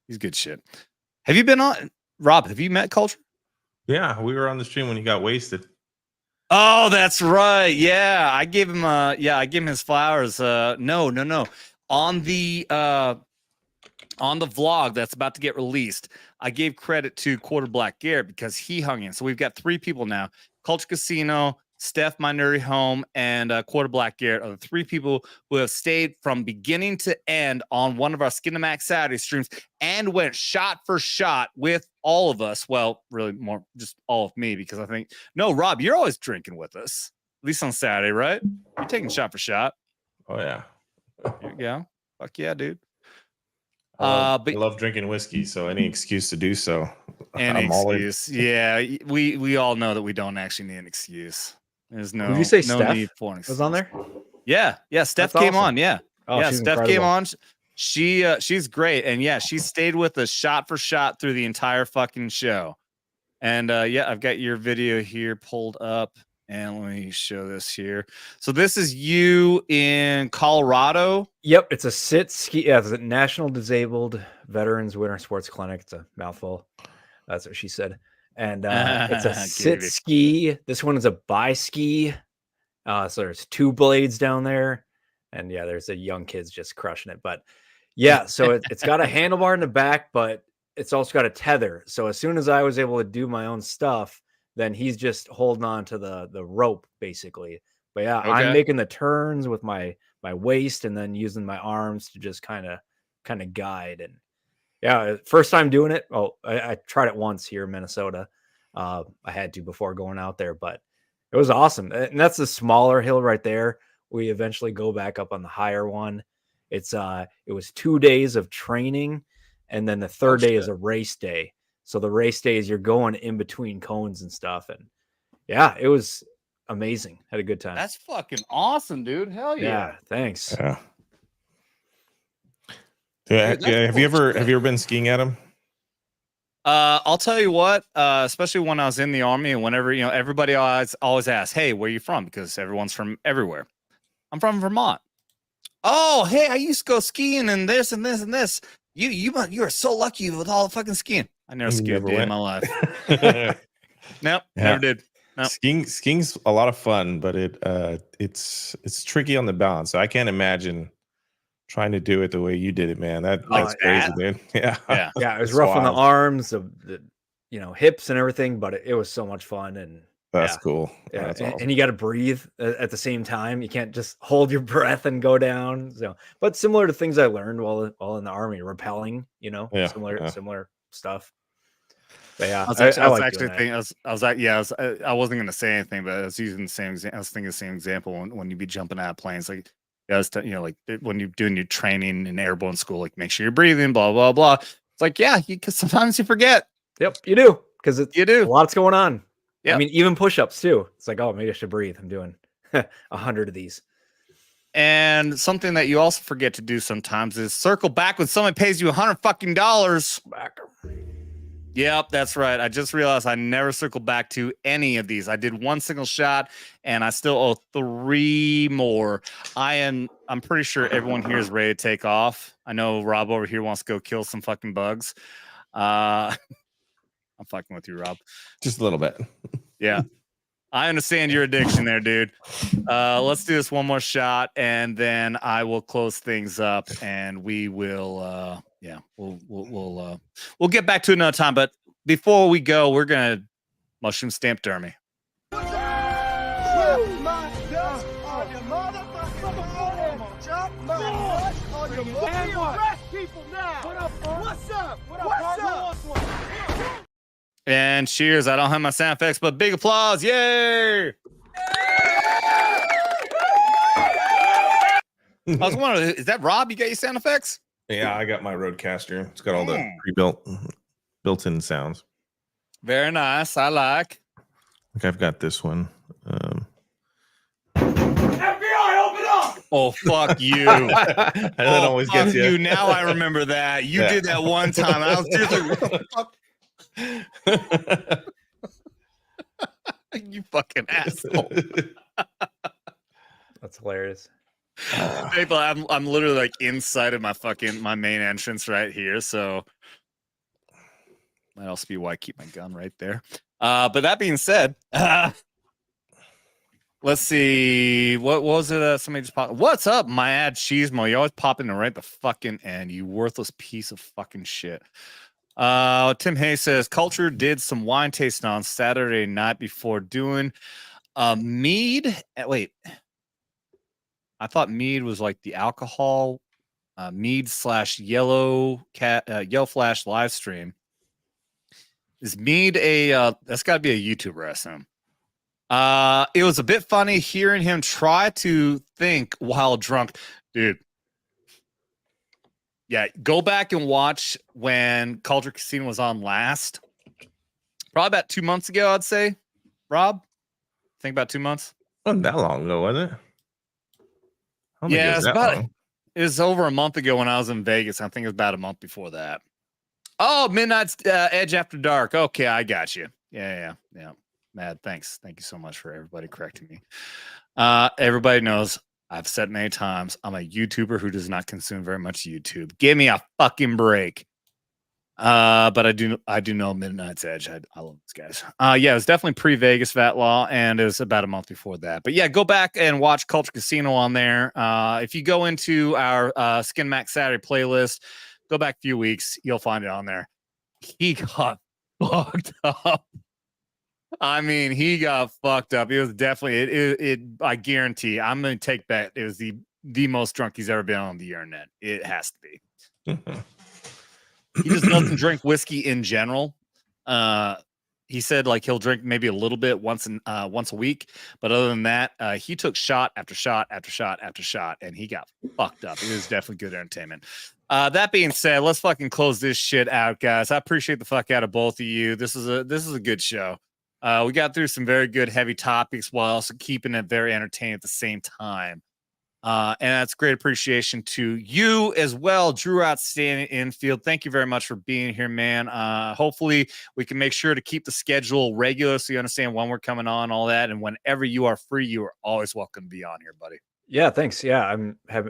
he's good shit. Have you been on, Rob? Have you met Culture? Yeah, we were on the stream when he got wasted. Oh, that's right. Yeah, I gave him his flowers. No. On the vlog that's about to get released, I gave credit to Quarter Black Garrett because he hung in. So we've got 3 people now: Culture Casino, Steph, My Nerdy Home, and Quarter Black Garrett are the 3 people who have stayed from beginning to end on one of our Skinamax Saturday streams and went shot for shot with all of us. Well, really more just all of me, because I think, no, Rob, you're always drinking with us, at least on Saturday, right? You're taking shot for shot. Oh, yeah. There you go. Fuck yeah, dude. I love drinking whiskey, so any excuse to do so. Any excuse. Yeah, we all know that we don't actually need an excuse. There's no, Did you say no Steph need for an excuse. was on there? Yeah. Steph came on. Yeah. Oh, yeah, she's Steph incredible. came on. She's great. And yeah, she stayed with us shot for shot through the entire fucking show. And I've got your video here pulled up. And let me show this here. So this is you in Colorado. Yep, it's a sit ski. Yeah, it's a National Disabled Veterans Winter Sports Clinic. It's a mouthful. That's what she said. And it's a sit ski. This one is a bi ski. So there's 2 blades down there. And yeah, there's a young kids just crushing it. But yeah, so it's got a handlebar in the back, but it's also got a tether. So as soon as I was able to do my own stuff, then he's just holding on to the rope, basically. But yeah, I'm making the turns with my waist and then using my arms to just kind of guide. And yeah, first time doing it. Oh, I tried it once here in Minnesota. I had to before going out there, but it was awesome. And that's a smaller hill right there. We eventually go back up on the higher one. It was 2 days of training, and then the third day is a race day. So the race days, you're going in between cones and stuff. And yeah, it was amazing. Had a good time. That's fucking awesome, dude. Hell yeah. Yeah, thanks. Yeah. Have you ever been skiing, Adam? I'll tell you what, especially when I was in the Army, and whenever, everybody always asks, hey, where are you from? Because everyone's from everywhere. I'm from Vermont. Oh, hey, I used to go skiing and this and this and this. You are so lucky with all the fucking skiing. I never skied a day in my life. Nope, never did. Nope. Skiing's a lot of fun, but it's tricky on the balance. So I can't imagine trying to do it the way you did it, man. That's crazy, dude. Yeah. It was rough on the arms, the hips and everything, but it was so much fun. And That's cool. Yeah, That's and awesome. you got to breathe at the same time. You can't just hold your breath and go down. So, but similar to things I learned while in the army, rappelling, Yeah, similar stuff. But yeah, I was like actually doing thinking, I wasn't going to say anything, but I was using the same, I was thinking the same example when you be jumping out of planes, like, like when you're doing your training in airborne school, like make sure you're breathing, blah, blah, blah. It's like, yeah, because sometimes you forget. Yep, you do. Because you do. A lot's going on. Yeah. I mean, even push-ups too. It's like, oh, maybe I should breathe. I'm doing 100 of these. And something that you also forget to do sometimes is circle back when someone pays you $100 fucking dollars. Back. Yep, that's right. I just realized I never circled back to any of these. I did one single shot, and I still owe 3 more. I'm pretty sure everyone here is ready to take off. I know Rob over here wants to go kill some fucking bugs. I'm fucking with you, Rob. Just a little bit. Yeah. I understand your addiction there, dude. Let's do this one more shot, and then I will close things up, and we will, we'll get back to it another time. But before we go, we're gonna mushroom stamp Dermy. And cheers. I don't have my sound effects, but big applause. Yay! I was wondering, is that Rob? You got your sound effects? Yeah, I got my Roadcaster. It's got all the built-in sounds. Very nice. I like. Okay, I've got this one. FBI, open up! Oh, fuck you. That always gets you. Now I remember that. You did that one time. I was just like, what the fuck? You fucking asshole. That's hilarious. People, I'm literally like inside of my main entrance right here, so might also be why I keep my gun right there. But that being said, let's see. What was it? Somebody just popped. What's up, my ad Cheesemo? You always pop in right the fucking end, you worthless piece of fucking shit. Tim Hayes says Culture did some wine tasting on Saturday night before doing mead. Wait, I thought mead was like the alcohol. Mead / yellow flash live stream. Is mead a that's got to be a YouTuber, I assume. It was a bit funny hearing him try to think while drunk, dude. Yeah, go back and watch when Culture Casino was on last. Probably about 2 months ago, I'd say. Rob, think about 2 months. Wasn't that long ago, was it? Yeah, it was over a month ago when I was in Vegas. I think it was about a month before that. Oh, Midnight's Edge After Dark. Okay, I got you. Yeah. Mad, thanks. Thank you so much for everybody correcting me. Everybody knows I've said many times, I'm a YouTuber who does not consume very much YouTube. Give me a fucking break. But I do know Midnight's Edge. I love these guys. Yeah, it was definitely pre-Vegas VAT law, and it was about a month before that. But yeah, go back and watch Culture Casino on there. If you go into our Skin Max Saturday playlist, go back a few weeks, you'll find it on there. He got fucked up. I mean, he got fucked up. It was definitely it. I guarantee. I'm gonna take bet. It was the most drunk he's ever been on the internet. It has to be. He just doesn't drink whiskey in general. He said like he'll drink maybe a little bit once a week, but other than that, he took shot after shot after shot after shot, and he got fucked up. It was definitely good entertainment. That being said, let's fucking close this shit out, guys. I appreciate the fuck out of both of you. This is a good show. We got through some very good heavy topics while also keeping it very entertaining at the same time. And that's great appreciation to you as well, Drew Outstanding Infield. Thank you very much for being here, man. Hopefully we can make sure to keep the schedule regular so you understand when we're coming on, all that. And whenever you are free, you are always welcome to be on here, buddy. Yeah, thanks. Yeah,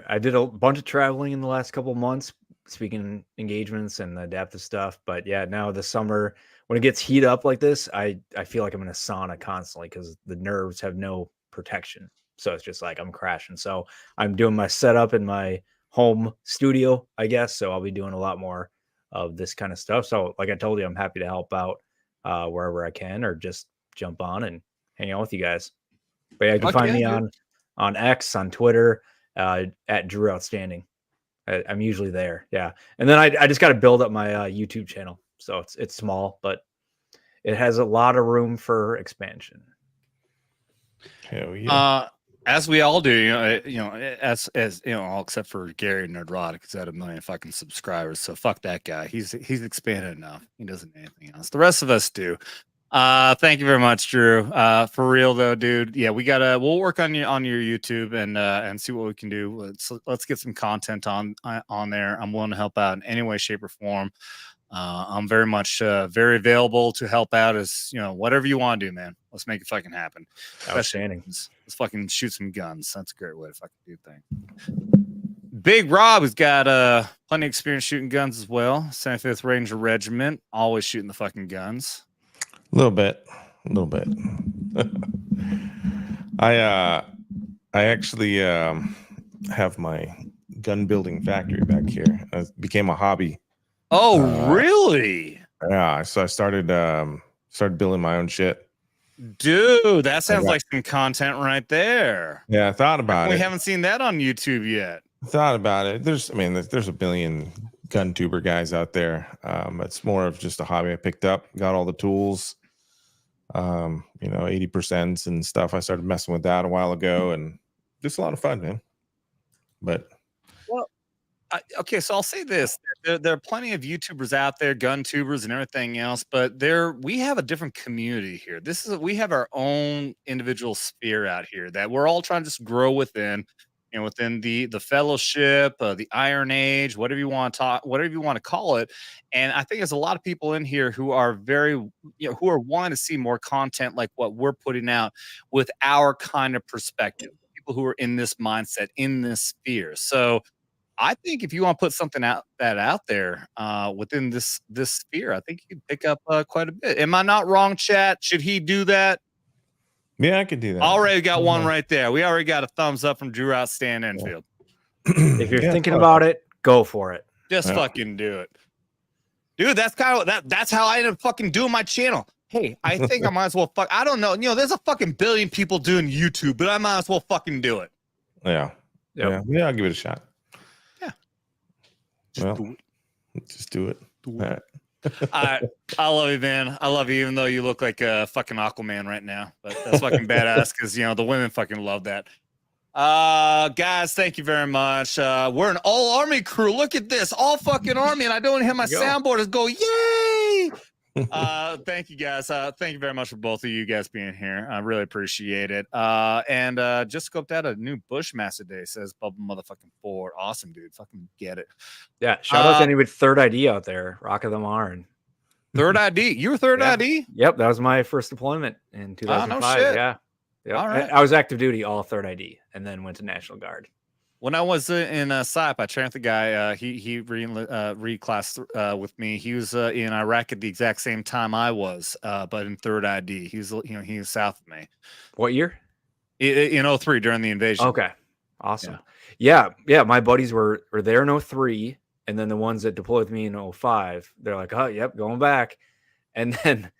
I did a bunch of traveling in the last couple of months, speaking engagements and adaptive stuff. But yeah, now this summer, when it gets heat up like this, I feel like I'm in a sauna constantly because the nerves have no protection. So it's just like I'm crashing. So I'm doing my setup in my home studio, I guess. So I'll be doing a lot more of this kind of stuff. So like I told you, I'm happy to help out wherever I can or just jump on and hang out with you guys. But yeah, you can Fuck find yeah, me dude. on X, on Twitter, at Drew Outstanding. I'm usually there. Yeah. And then I just got to build up my YouTube channel. So it's small, but it has a lot of room for expansion. Hell yeah. As we all do, as all except for Gary Nerdrotic, who's at 1 million fucking subscribers. So fuck that guy. He's expanded enough. He doesn't need anything else. The rest of us do. Thank you very much, Drew. For real though, dude. Yeah, we'll work on your YouTube and see what we can do. Let's get some content on there. I'm willing to help out in any way, shape, or form. I'm very much very available to help out as whatever you want to do, man. Let's make it fucking happen. Outstanding. Let's fucking shoot some guns. That's a great way to fucking do things. Big Rob has got plenty of experience shooting guns as well. 75th Ranger Regiment, always shooting the fucking guns. A little bit. I actually have my gun building factory back here. It became a hobby. Oh, really? Yeah. So I started building my own shit. Dude, that sounds like some content right there. Yeah, I thought about it. We haven't seen that on YouTube yet. Thought about it. There's a billion gun tuber guys out there. It's more of just a hobby I picked up, got all the tools, 80% and stuff. I started messing with that a while ago, and just a lot of fun, man. But okay, so I'll say this: there are plenty of YouTubers out there, gun tubers and everything else, but we have a different community here. We have our own individual sphere out here that we're all trying to just grow within. Within the fellowship, the Iron Age, whatever you want to call it. And I think there's a lot of people in here who are who are wanting to see more content like what we're putting out with our kind of perspective. People who are in this mindset, in this sphere. So I think if you want to put something out there within this sphere, I think you can pick up quite a bit. Am I not wrong, chat? Should he do that? Yeah, I could do that. Already got one right there. We already got a thumbs up from Drew Outstanding Enfield. If you're thinking about it, go for it. Just fucking do it. Dude, that's kind of that's how I ended up fucking doing my channel. Hey, I think I might as well I don't know. There's a fucking billion people doing YouTube, but I might as well fucking do it. Yeah. Yep. Yeah, I'll give it a shot. Yeah. Just do it. All right. I love you, man. I love you, even though you look like a fucking Aquaman right now. But that's fucking badass because the women fucking love that. Guys, thank you very much. We're an all army crew. Look at this, all fucking army, and I don't have my soundboard to go, yay! Thank you guys. Thank you very much for both of you guys being here. I really appreciate it. And just scoped out a new Bushmaster Day, says Bubba motherfucking Ford. Awesome, dude. Fucking get it. Yeah. Shout out to any with third ID out there. Rock of them are. And third ID. You were third ID? Yep. That was my first deployment in 2005. Oh, no shit. Yeah. Yep. All right. I was active duty, all third ID, and then went to National Guard. When I was in SIP, I trained the guy. He reclassed with me. He was in Iraq at the exact same time I was, but in third ID. He was south of me. What year? In 03 during the invasion. Okay, awesome. Yeah. My buddies were there in 03, and then the ones that deployed with me in 05, they're like, oh, yep, going back, and then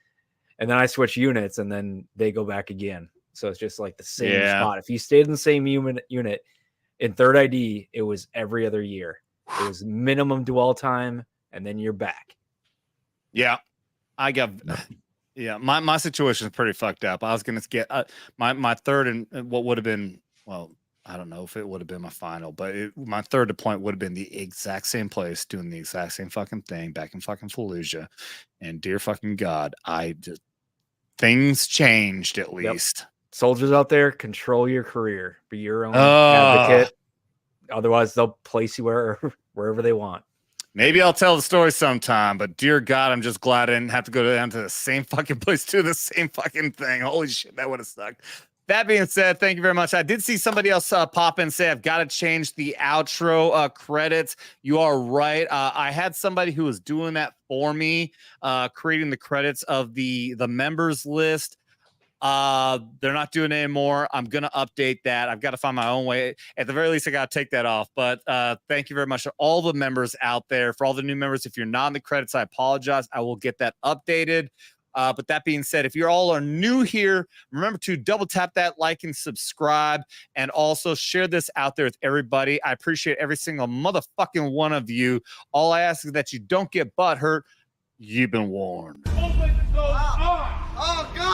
I switch units, and then they go back again. So it's just like the same spot. If you stayed in the same unit. In third ID, it was every other year. It was minimum dwell time, and then you're back. Yeah, I got. Yeah, my situation is pretty fucked up. I was gonna get my third and what would have been. Well, I don't know if it would have been my final, but my third deployment would have been the exact same place, doing the exact same fucking thing back in fucking Fallujah. And dear fucking God, things changed at least. Yep. Soldiers out there, control your career. Be your own advocate. Otherwise, they'll place you wherever they want. Maybe I'll tell the story sometime, but dear God, I'm just glad I didn't have to go down to the same fucking place to do the same fucking thing. Holy shit, that would have sucked. That being said, thank you very much. I did see somebody else pop in and say, I've got to change the outro credits. You are right. I had somebody who was doing that for me, creating the credits of the members list. They're not doing it anymore. I'm gonna update that. I've got to find my own way. At the very least, I gotta take that off. But thank you very much to all the members out there. For all the new members, if you're not in the credits, I apologize. I will get that updated. But that being said, if you all are new here, remember to double tap that like and subscribe, and also share this out there with everybody. I appreciate every single motherfucking one of you. All I ask is that you don't get butt hurt. You've been warned. Oh, God!